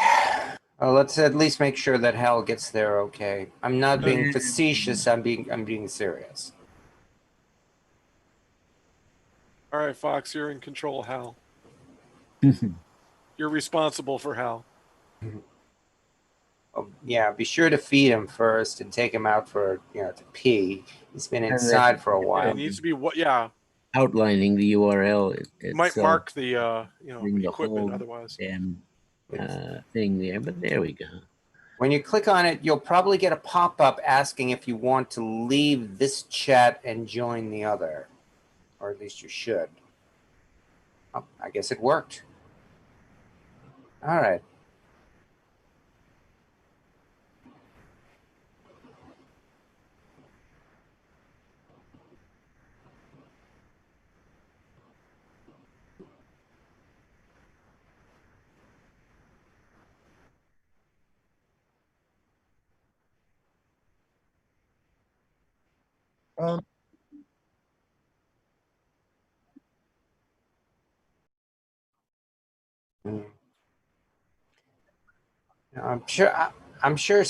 Well, let's at least make sure that Hal gets there okay. I'm not being facetious. I'm being serious.
All right, Fox, you're in control, Hal. You're responsible for Hal.
Oh, yeah, be sure to feed him first and take him out for to pee. He's been inside for a while.
It needs to be yeah.
Outlining the URL.
It might mark the
the
equipment
whole
otherwise.
Damn thing there, but there we go.
When you click on it, you'll probably get a pop-up asking if you want to leave this chat and join the other, or at least you should. Oh, I guess it worked. All right. I'm sure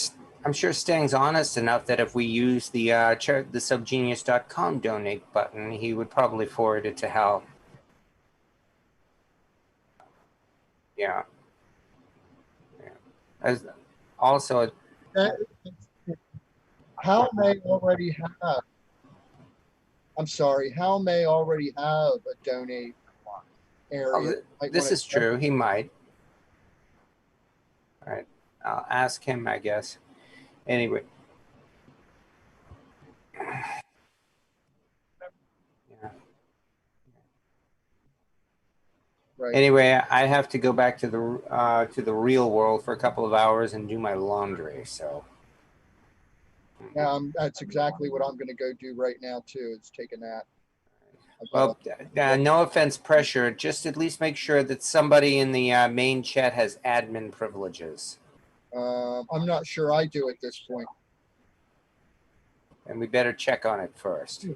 Stang's honest enough that if we use the subgenius.com donate button, he would probably forward it to Hal. Yeah. As also,
Hal may already have. I'm sorry. Hal may already have a donate area.
This is true. He might. All right. I'll ask him, I guess. Anyway. Yeah.
Right.
Anyway, I have to go back to the real world for a couple of hours and do my laundry. So.
That's exactly what I'm going to go do right now too. Is take a nap.
Well, no offense, pressure. Just at least make sure that somebody in the main chat has admin privileges.
I'm not sure I do at this point.
And we better check on it first.